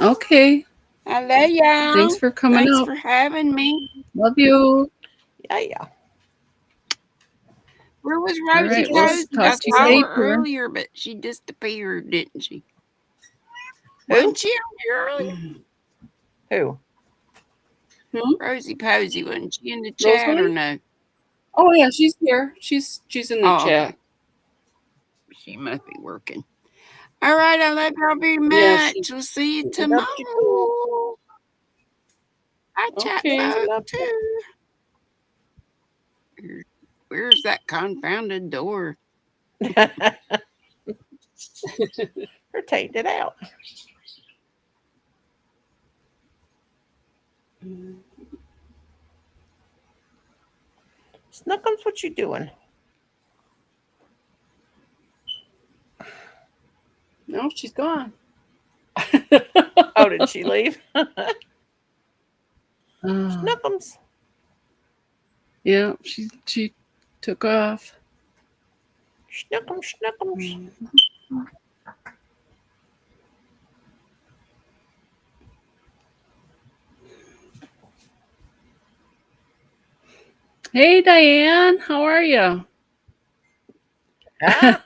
Okay. I love y'all. Thanks for coming Thanks up. for having me. Love you. Yeah. Where was All Rosie right. We'll Posey? talk I to you saw her later. earlier, but she disappeared, didn't she? Who? Wasn't she on here earlier? Who? Rosie Posey, wasn't she in the chat or Rosalie? no? Oh yeah, she's here. She's in the Oh, chat. okay. She must be working. All right, I love y'all very Yeah, much. We'll see you Love you too. tomorrow. I chat Okay. folk Love too. Where's that confounded door? Her taking it out. Snookums, what you doing? No, she's gone. Oh, did she leave? Uh, Snookums. yeah, she took off. Snookums, Snookums. Hey Diane, how are you? Ah,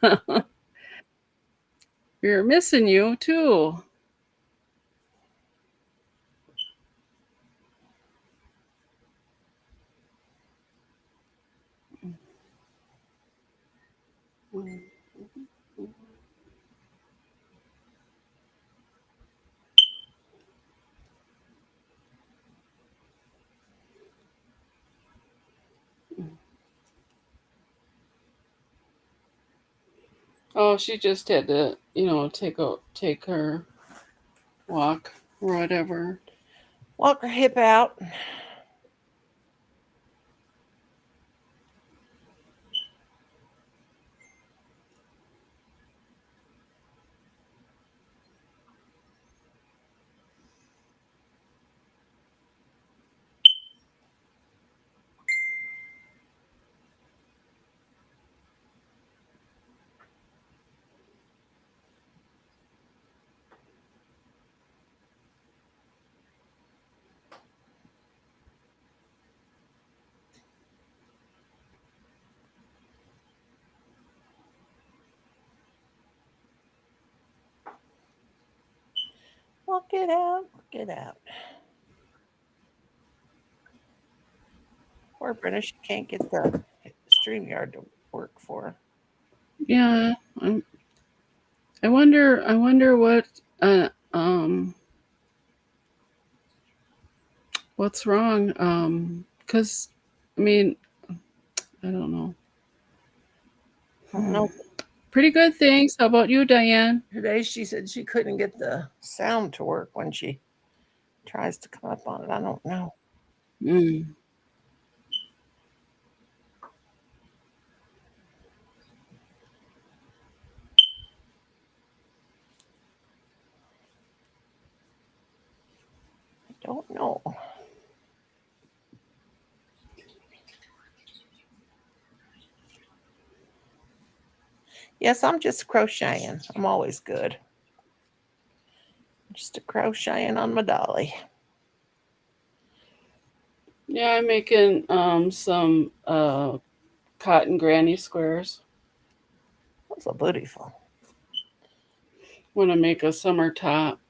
We're missing you too. Oh, she just had to, take her walk or whatever. walk her hip out. Walk it out. Walk it out. Poor Brenda, she can't get the StreamYard to work for her. Yeah, I wonder what what's wrong. Cuz I mean, I don't know. No, Pretty good, thanks. How about you, Diane? today she said she couldn't get the sound to work when she tries to come up on it. I don't know. Mm. Don't know. Yes, I'm just crocheting. I'm always good. Just a crocheting on my dolly. Yeah, I'm making some cotton granny squares. That's so beautiful. Want to make a summer top.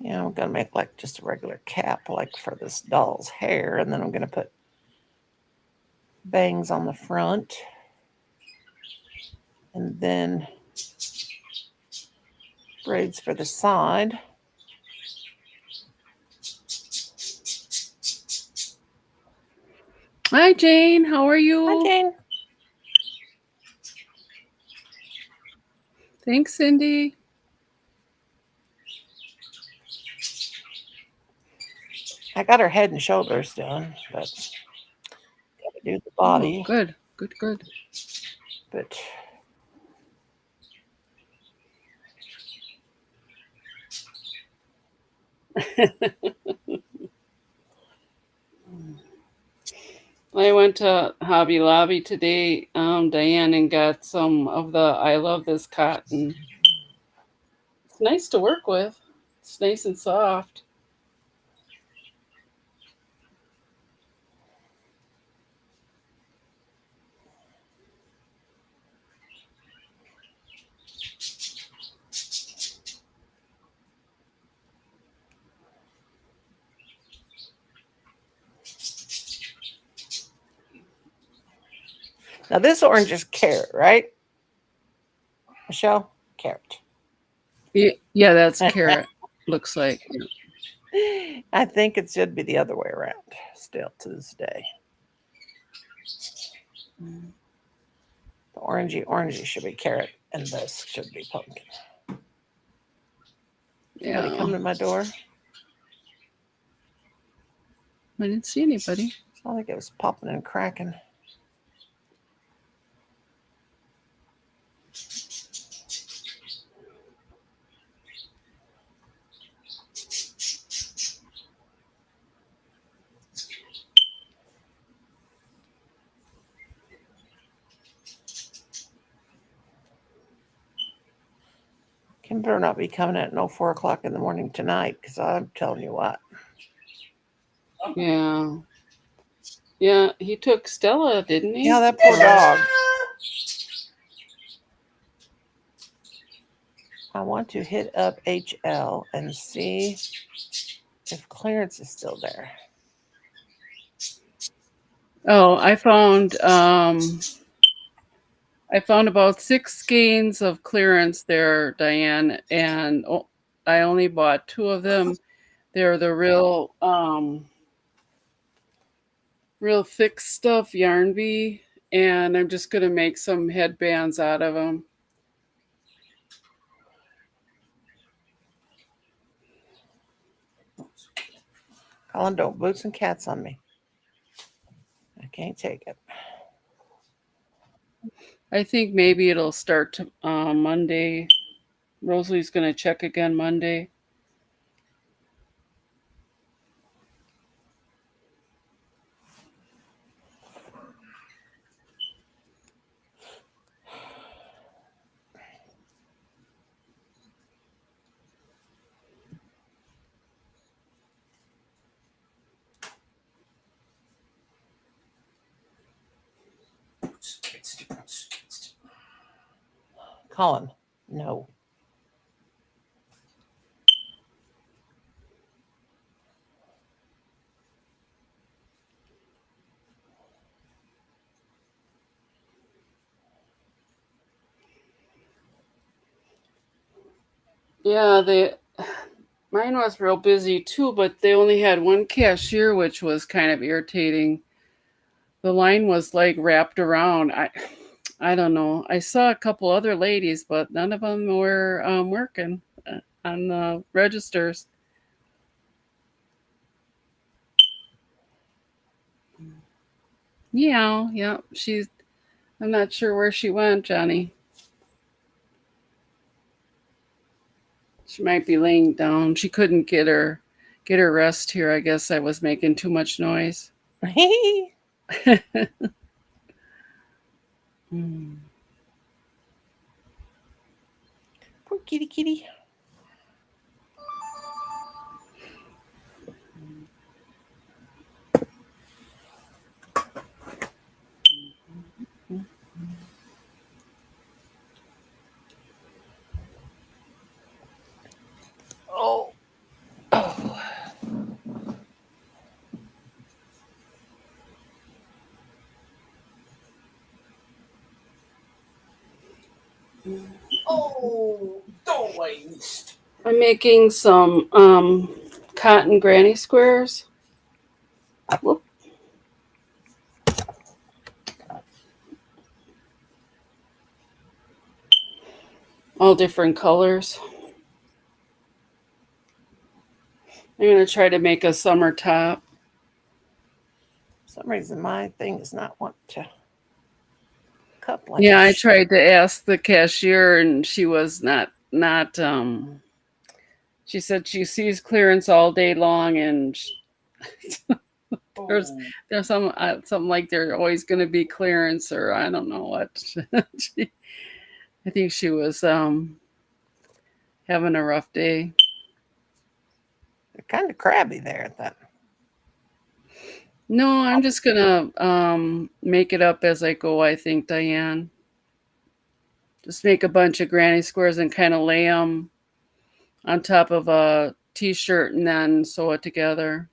Yeah, I'm gonna make like just a regular cap, like for this doll's hair, and then I'm gonna put bangs on the front, and then braids for the side. Hi, Jane. How are Hi, you? Jane. Thanks, Cindy. I got her head and shoulders done, but gotta do the Oh, body. good, good, good. But I went to Hobby Lobby today, Diane, and got some of the I Love This cotton. It's nice to work with. It's nice and soft. now this orange is carrot, right? Michelle? Carrot. Yeah, that's carrot. Looks like. I think it should be the other way around still to this day. The orangey should be carrot, and this should be pumpkin. Somebody come Yeah, to my door? I didn't see anybody. I think it was popping and cracking. Kim better not be coming at no 4 o'clock in the morning tonight, because I'm telling you what. Yeah. Yeah, he took Stella, didn't he? Yeah, that poor dog. I want to hit up HL and see if clearance is still there. Oh, I found about 6 skeins of clearance there, Diane, and I only bought 2 of them. They're the real thick stuff yarn bee, and I'm just gonna make some headbands out of them. Colin, don't boots and cats on me. I can't take it. I think maybe it'll start to, Monday. Rosalie's gonna check again Monday. Colin, no. Yeah, mine was real busy too, but they only had one cashier, which was kind of irritating. The line was like wrapped around. I don't know. I saw a couple other ladies, but none of them were working on the registers. Yeah, yeah. I'm not sure where she went, Johnny. She might be laying down. She couldn't get her rest here. I guess I was making too much noise. Hmm. Poor kitty kitty. Oh. Oh. Oh, don't waste. I'm making some cotton granny squares. Whoop. All different colors. I'm going to try to make a summer top. For some reason my thing is not want to cup like Yeah, it I should. tried to ask the cashier and she was not she said she sees clearance all day long and there's Oh, there's something like there's always going to be clearance or I don't know what. I think she was having a rough day. They're kind of crabby there at that. No, I'm just gonna make it up as I go. I think Diane, just make a bunch of granny squares and kind of lay them on top of a t-shirt and then sew it together.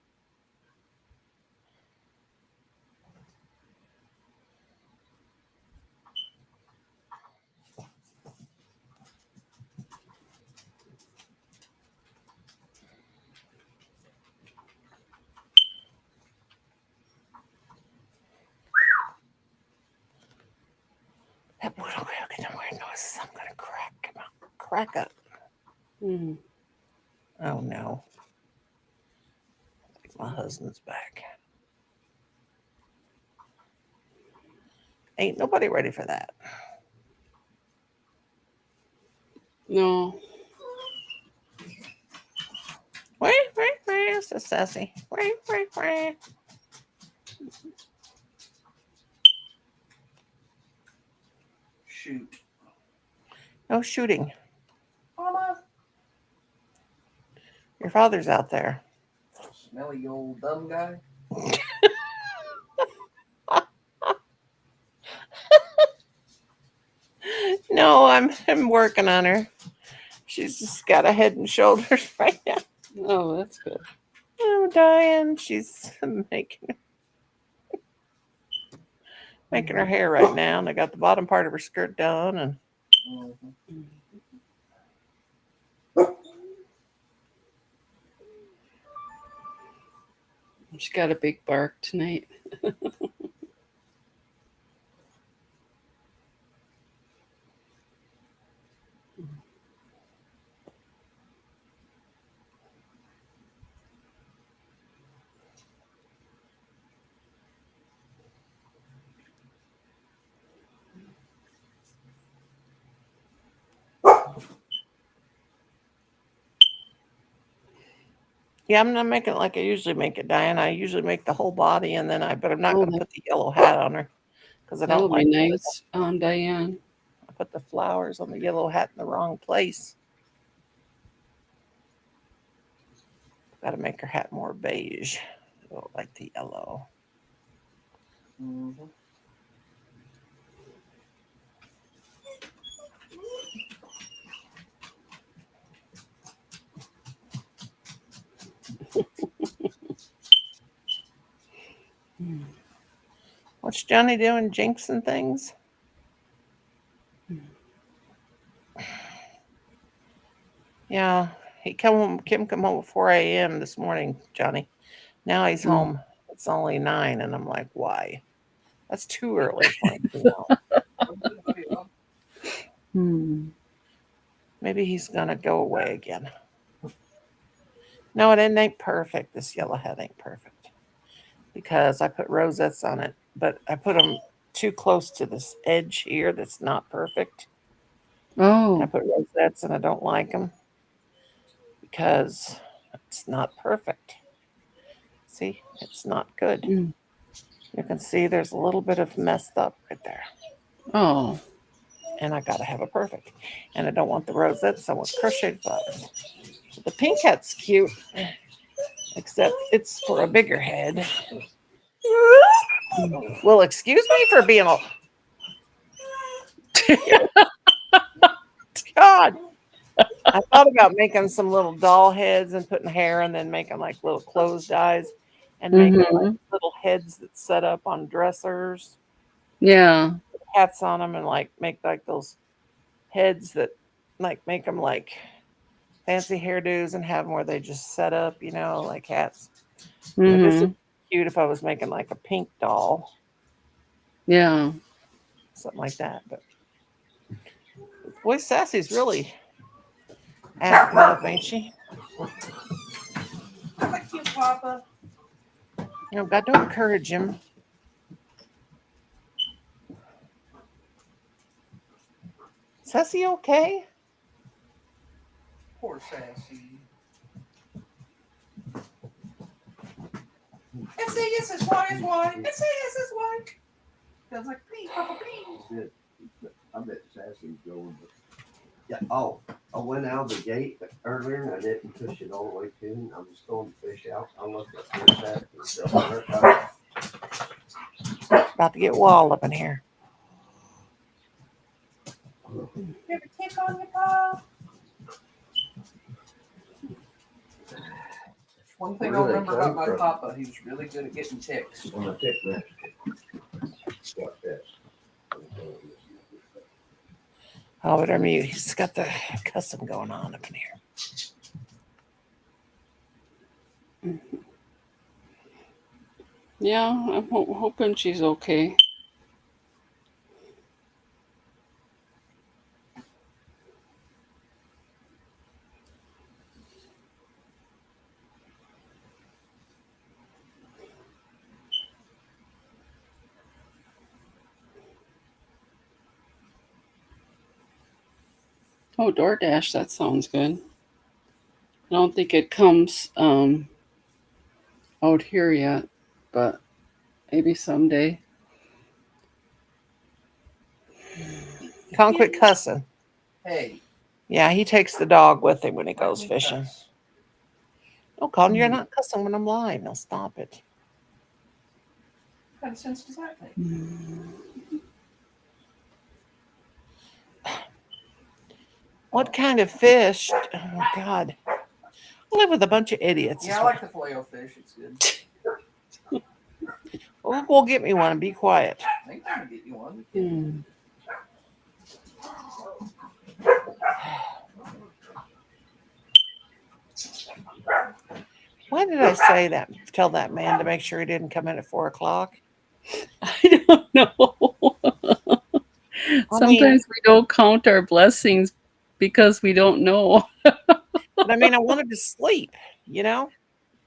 That wood will get some weird noises. I'm gonna crack up. Mm-hmm. Oh no. I think my husband's back. Ain't nobody ready for that. No, Wah, wah, wah, so sassy. Wah, wah, wah. shoot. No shooting. Mama. Your father's out there. Smelly old dumb guy. No, I'm working on her. She's just got a head and shoulders right now. oh, that's good. Oh, Diane, she's making her hair right now, and I got the bottom part of her skirt done, and Mm-hmm. She got a big bark tonight. yeah, I'm not making it like I usually make it, Diane. I usually make the whole body, and then but I'm not Oh, going to put the yellow hat on her because I that'll don't be like nice, Diane. I put the flowers on the yellow hat in the wrong place. Got to make her hat more beige. Oh, like the yellow. Mm-hmm. Mm. What's Johnny doing? Jinxing things? Yeah, Kim come home at 4 a.m. this morning, Johnny. Now he's Mm. home. It's only 9, and I'm like, why? That's too early for him to be home. Hmm. Maybe he's gonna go away again. No, it ain't perfect. This yellow hat ain't perfect. because I put rosettes on it, but I put them too close to this edge here that's not perfect. I Oh. put rosettes and I don't like them because it's not perfect. See, it's not good. Mm. You can see there's a little bit of messed up right there. Oh. And I gotta have it perfect. And I don't want the rosettes, I want crocheted flowers. The pink hat's cute, except it's for a bigger head. Well, excuse me for being a God. I thought about making some little doll heads and putting hair and then making like little closed eyes and making like Mm-hmm. little heads that set up on dressers, Yeah. hats on them, and like make like those heads that like make them like fancy hairdos and have them where they just set up, like hats. This would Mm-hmm. be cute if I was making like a pink doll, Yeah. something like that. But boy, Sassy's really acting up, ain't she? Thank you, Papa. Got to encourage him. Sassy, okay? Poor Sassy. Yes, it's why. Yes, it's why. Sounds like please, Papa, please. I bet Sassy's going. But yeah. Oh, I went out the gate earlier and I didn't push it all the way to. And I was going to fish out. I looked up there that and still hurt. About to get wild up in here. You ever tick on your paw? One thing I Where do they remember about come my from? Papa, he was really good at getting ticks. When I take that. Watch that. Oh, but mute. He's got the custom going on up in here. Yeah. I'm hoping she's okay. Oh, DoorDash. That sounds good. I don't think it comes out here yet, but maybe someday. Colin, quit cussing. Hey. Yeah, he takes the dog with him when he goes let me fishing. cuss. No, Colin, you're not cussing when I'm live. Now stop it. What kind of sense does that make? What kind of fish? Oh, God. I live with a bunch of idiots. Yeah, I like the filet fish. It's good. We'll get me one and be quiet. I think I'm gonna get you one. Hmm. Why did I say that? Tell that man to make sure he didn't come in at 4:00. I don't know. Sometimes we don't count our blessings because we don't know. But I mean, I wanted to sleep, Yeah.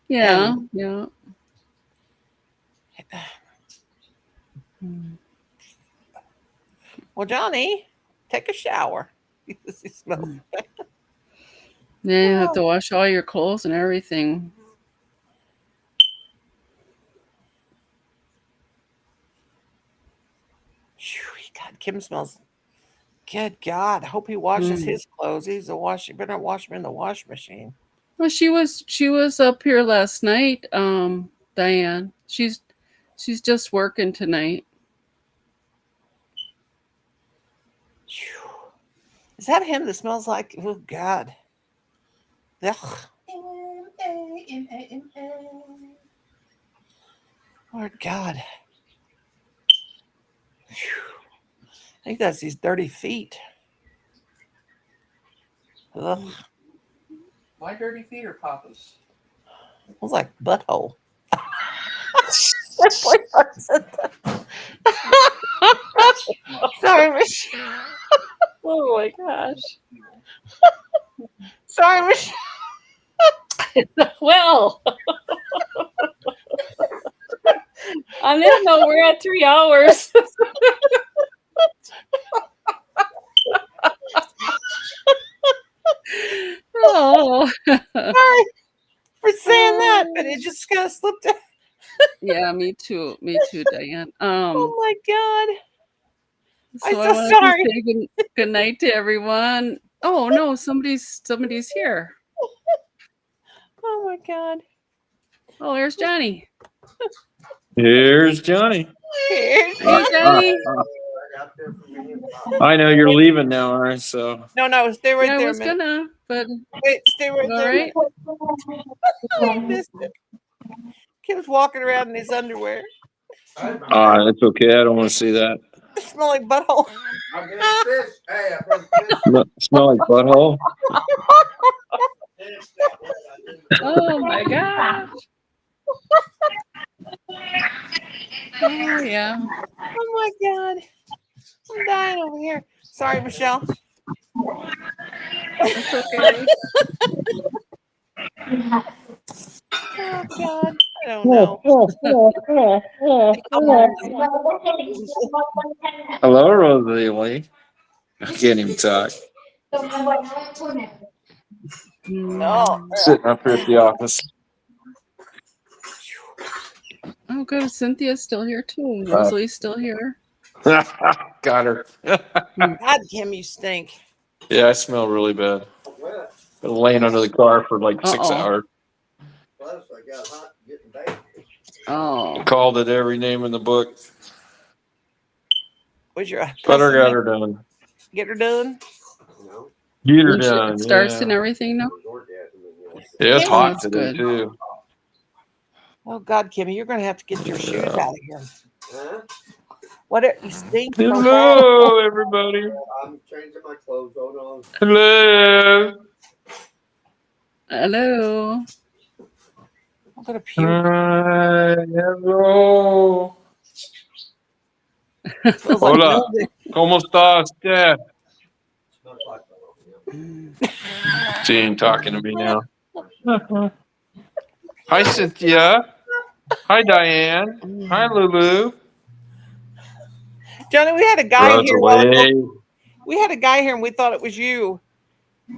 And- Yeah. Well, Johnny, take a shower. He smells bad. Yeah, you have to wash all your clothes and everything. God, Kim smells. Good God, I hope he washes his clothes. He's a wash. You better not wash them in the wash machine. Well, she was up here last night, Diane. She's just working tonight. Is that him that smells like? Oh God. Ugh. Lord God. I think that's these dirty feet. Ugh. My dirty feet or Papa's? Smells like butthole. Sorry, Michelle. Oh my gosh. Sorry, Michelle. Well, On that note, we're at 3 hours. Oh. Sorry for saying that, but it just kind of slipped out. Yeah, me too. Me too, Diane. Oh my God. I'm So I so wanted to sorry. say good night to everyone. Oh no, somebody's here. Oh my God. Oh, there's Johnny. Here's Johnny. Here's Hey, Johnny. Out there for me and Pop. I know you're leaving now, all right? So No, stay right Yeah, I there a was minute. gonna, but Wait, stay right all there. right. I missed it. Kim's walking around in his underwear. it's okay. I don't want to see that. It smells like butthole. I'm getting fish. Hey, I brought fish. Smell like butthole. Fish that way. I didn't- Oh my gosh. Oh yeah. Oh my God. I'm dying over here. Sorry, Michelle. It's okay. Oh God. I don't know. Hello, Rosalie. I can't even talk. No. Sitting up here at the office. Oh, good. Cynthia's still here too. Rosalie's still here. Got her. God, Kim, you stink. Yeah, I smell really bad. Well, Been laying under the car for like 6 Uh-oh. hours. plus I got hot getting back. Oh. Called it every name in the book. Was your But I cussing got it? her done. Get her done? You know, Get her And done. it starts Yeah. and everything now. it was orgasm in the Yeah, it's Oh, hot that's today good. too. Oh God, Kimmy, you're gonna have to get your shoes Yeah. out of here. Huh? What you stink so bad. Hello, everybody. I'm changing my clothes. Hold on. Hello. Hello. I'm gonna puke. Hi, hello. Smells like Hola. mildew. ¿Cómo estás? Yeah. Smells like She ain't talking to me now. Hi, Cynthia. Hi, Diane. Hi, Lulu. Johnny, we had a guy here a while ago. Rosalie. We had a guy here and we thought it was you.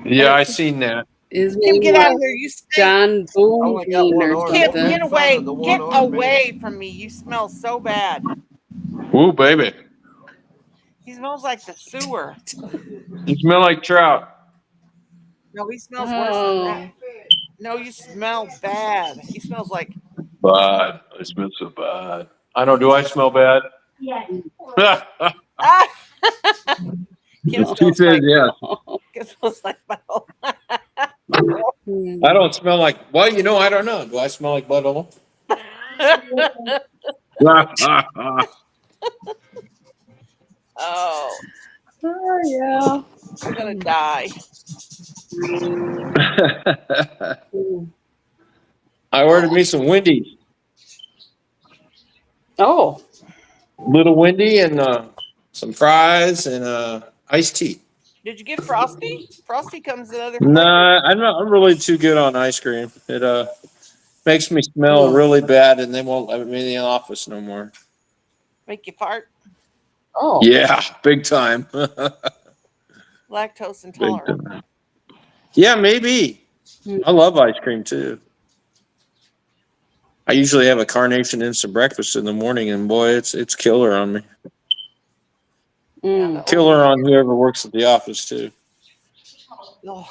Yeah, I seen that. His Kim, name get out of was here. You stink. John only got Boone one or arm. Kim, something. get away. The one Get arm away from me. You smell so bad. Ooh, baby. He smells like the sewer. You smell like trout. No, he smells worse than that. Oh. No, you smell bad. He smells like Bad. I smell so bad. I know. Do I smell bad? ah. Kim She smells says like yes. Kim smells like butthole. I don't smell like. Well, you know, I don't know. Do I smell like butthole? Oh, Oh yeah. I'm gonna die. I ordered me some Wendy's. Oh. Little Wendy and some fries and iced tea. Did you get Frosty? Frosty comes in other flavors. Nah, I'm really too good on ice cream. It makes me smell Oh. really bad, and they won't let me in the office no more. Make you fart. Oh. Yeah, big time. Lactose Big intolerant. time. Yeah, maybe. I love ice cream too. I usually have a carnation instant breakfast in the morning, and boy, it's killer on me. Mm. Killer on whoever works at the office too. Ugh.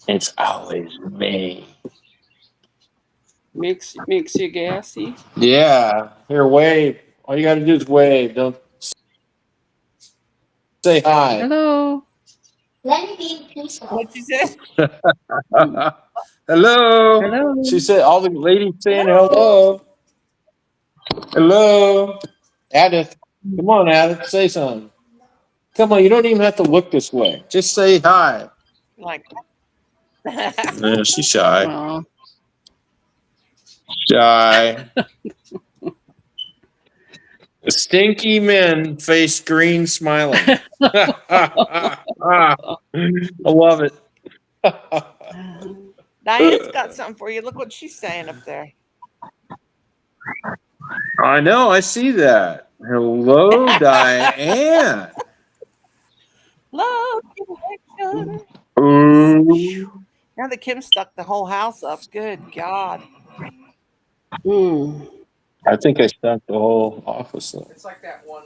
It's always me. Makes you gassy. Yeah, here, wave. All you got to do is wave. Don't say hi. Hello. What'd you say? Hello. Hello. She said, all the ladies saying hello. Hello. Addith. Come on, Addith. Say something. Come on. You don't even have to look this way. Just say hi. Like Yeah, she's shy. Well, Shy. The stinky men face green smiling. I love it. Diane's got something for you. Look what she's saying up there. I know. I see that. Hello, Diane. Love connection. Ooh. Now that Kim stuck the whole house up. Good God. Mm. I think I stuck the whole office up. It's like that one.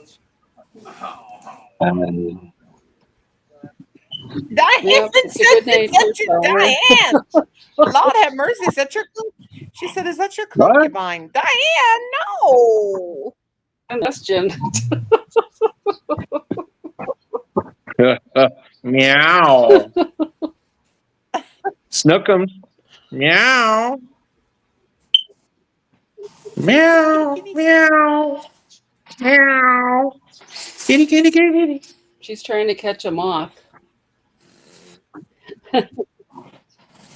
Diane Yep, it's a said good night for that's your summer. Diane. Lord have mercy. Is that your She said, is that your What? concubine? Diane, no. Question. Meow. Snookums. Meow. Meow. Meow. Meow. Kitty, kitty, kitty, kitty. She's trying to catch a moth.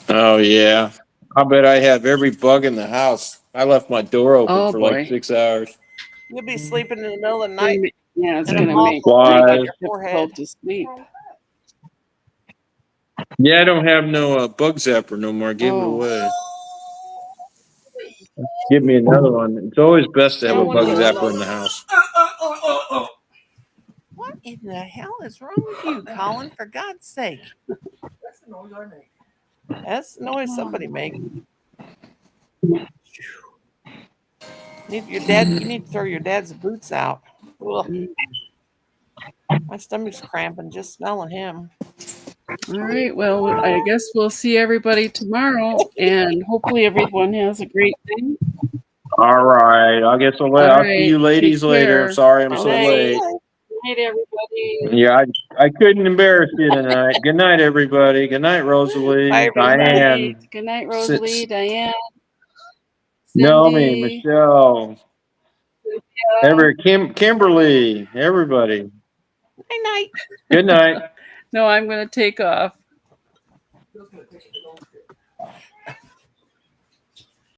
Oh, yeah. I bet I have every bug in the house. I left my door open Oh for like boy. 6 hours. You'll be sleeping in the middle of the night Yeah, it's and a gonna moth make will it land Why? on your forehead. difficult to sleep. Yeah, I don't have no bug zapper no more. I gave it Oh. away. Give me another one. It's always best to have a No one bug will zapper know. in the house. What in the hell is wrong with you, Colin? For God's sake. That's the noise I make. That's the noise somebody make. You need to throw your dad's boots out. Ugh, my stomach's cramping just smelling him. All right. Well, I guess we'll see everybody tomorrow, and hopefully everyone has a great day. All right. I guess All I'll see you right. ladies Take later. care. Sorry I'm Good so night. late. Good night, everybody. Yeah, I couldn't embarrass you tonight. Good night, everybody. Good night, Rosalie. Bye, Good everybody. night. Diane. Good night, Rosalie, Diane, Naomi, Cindy. Michelle. Kimberly. Everybody. Night night. Good night. No, I'm going to take off. Feels gonna take it.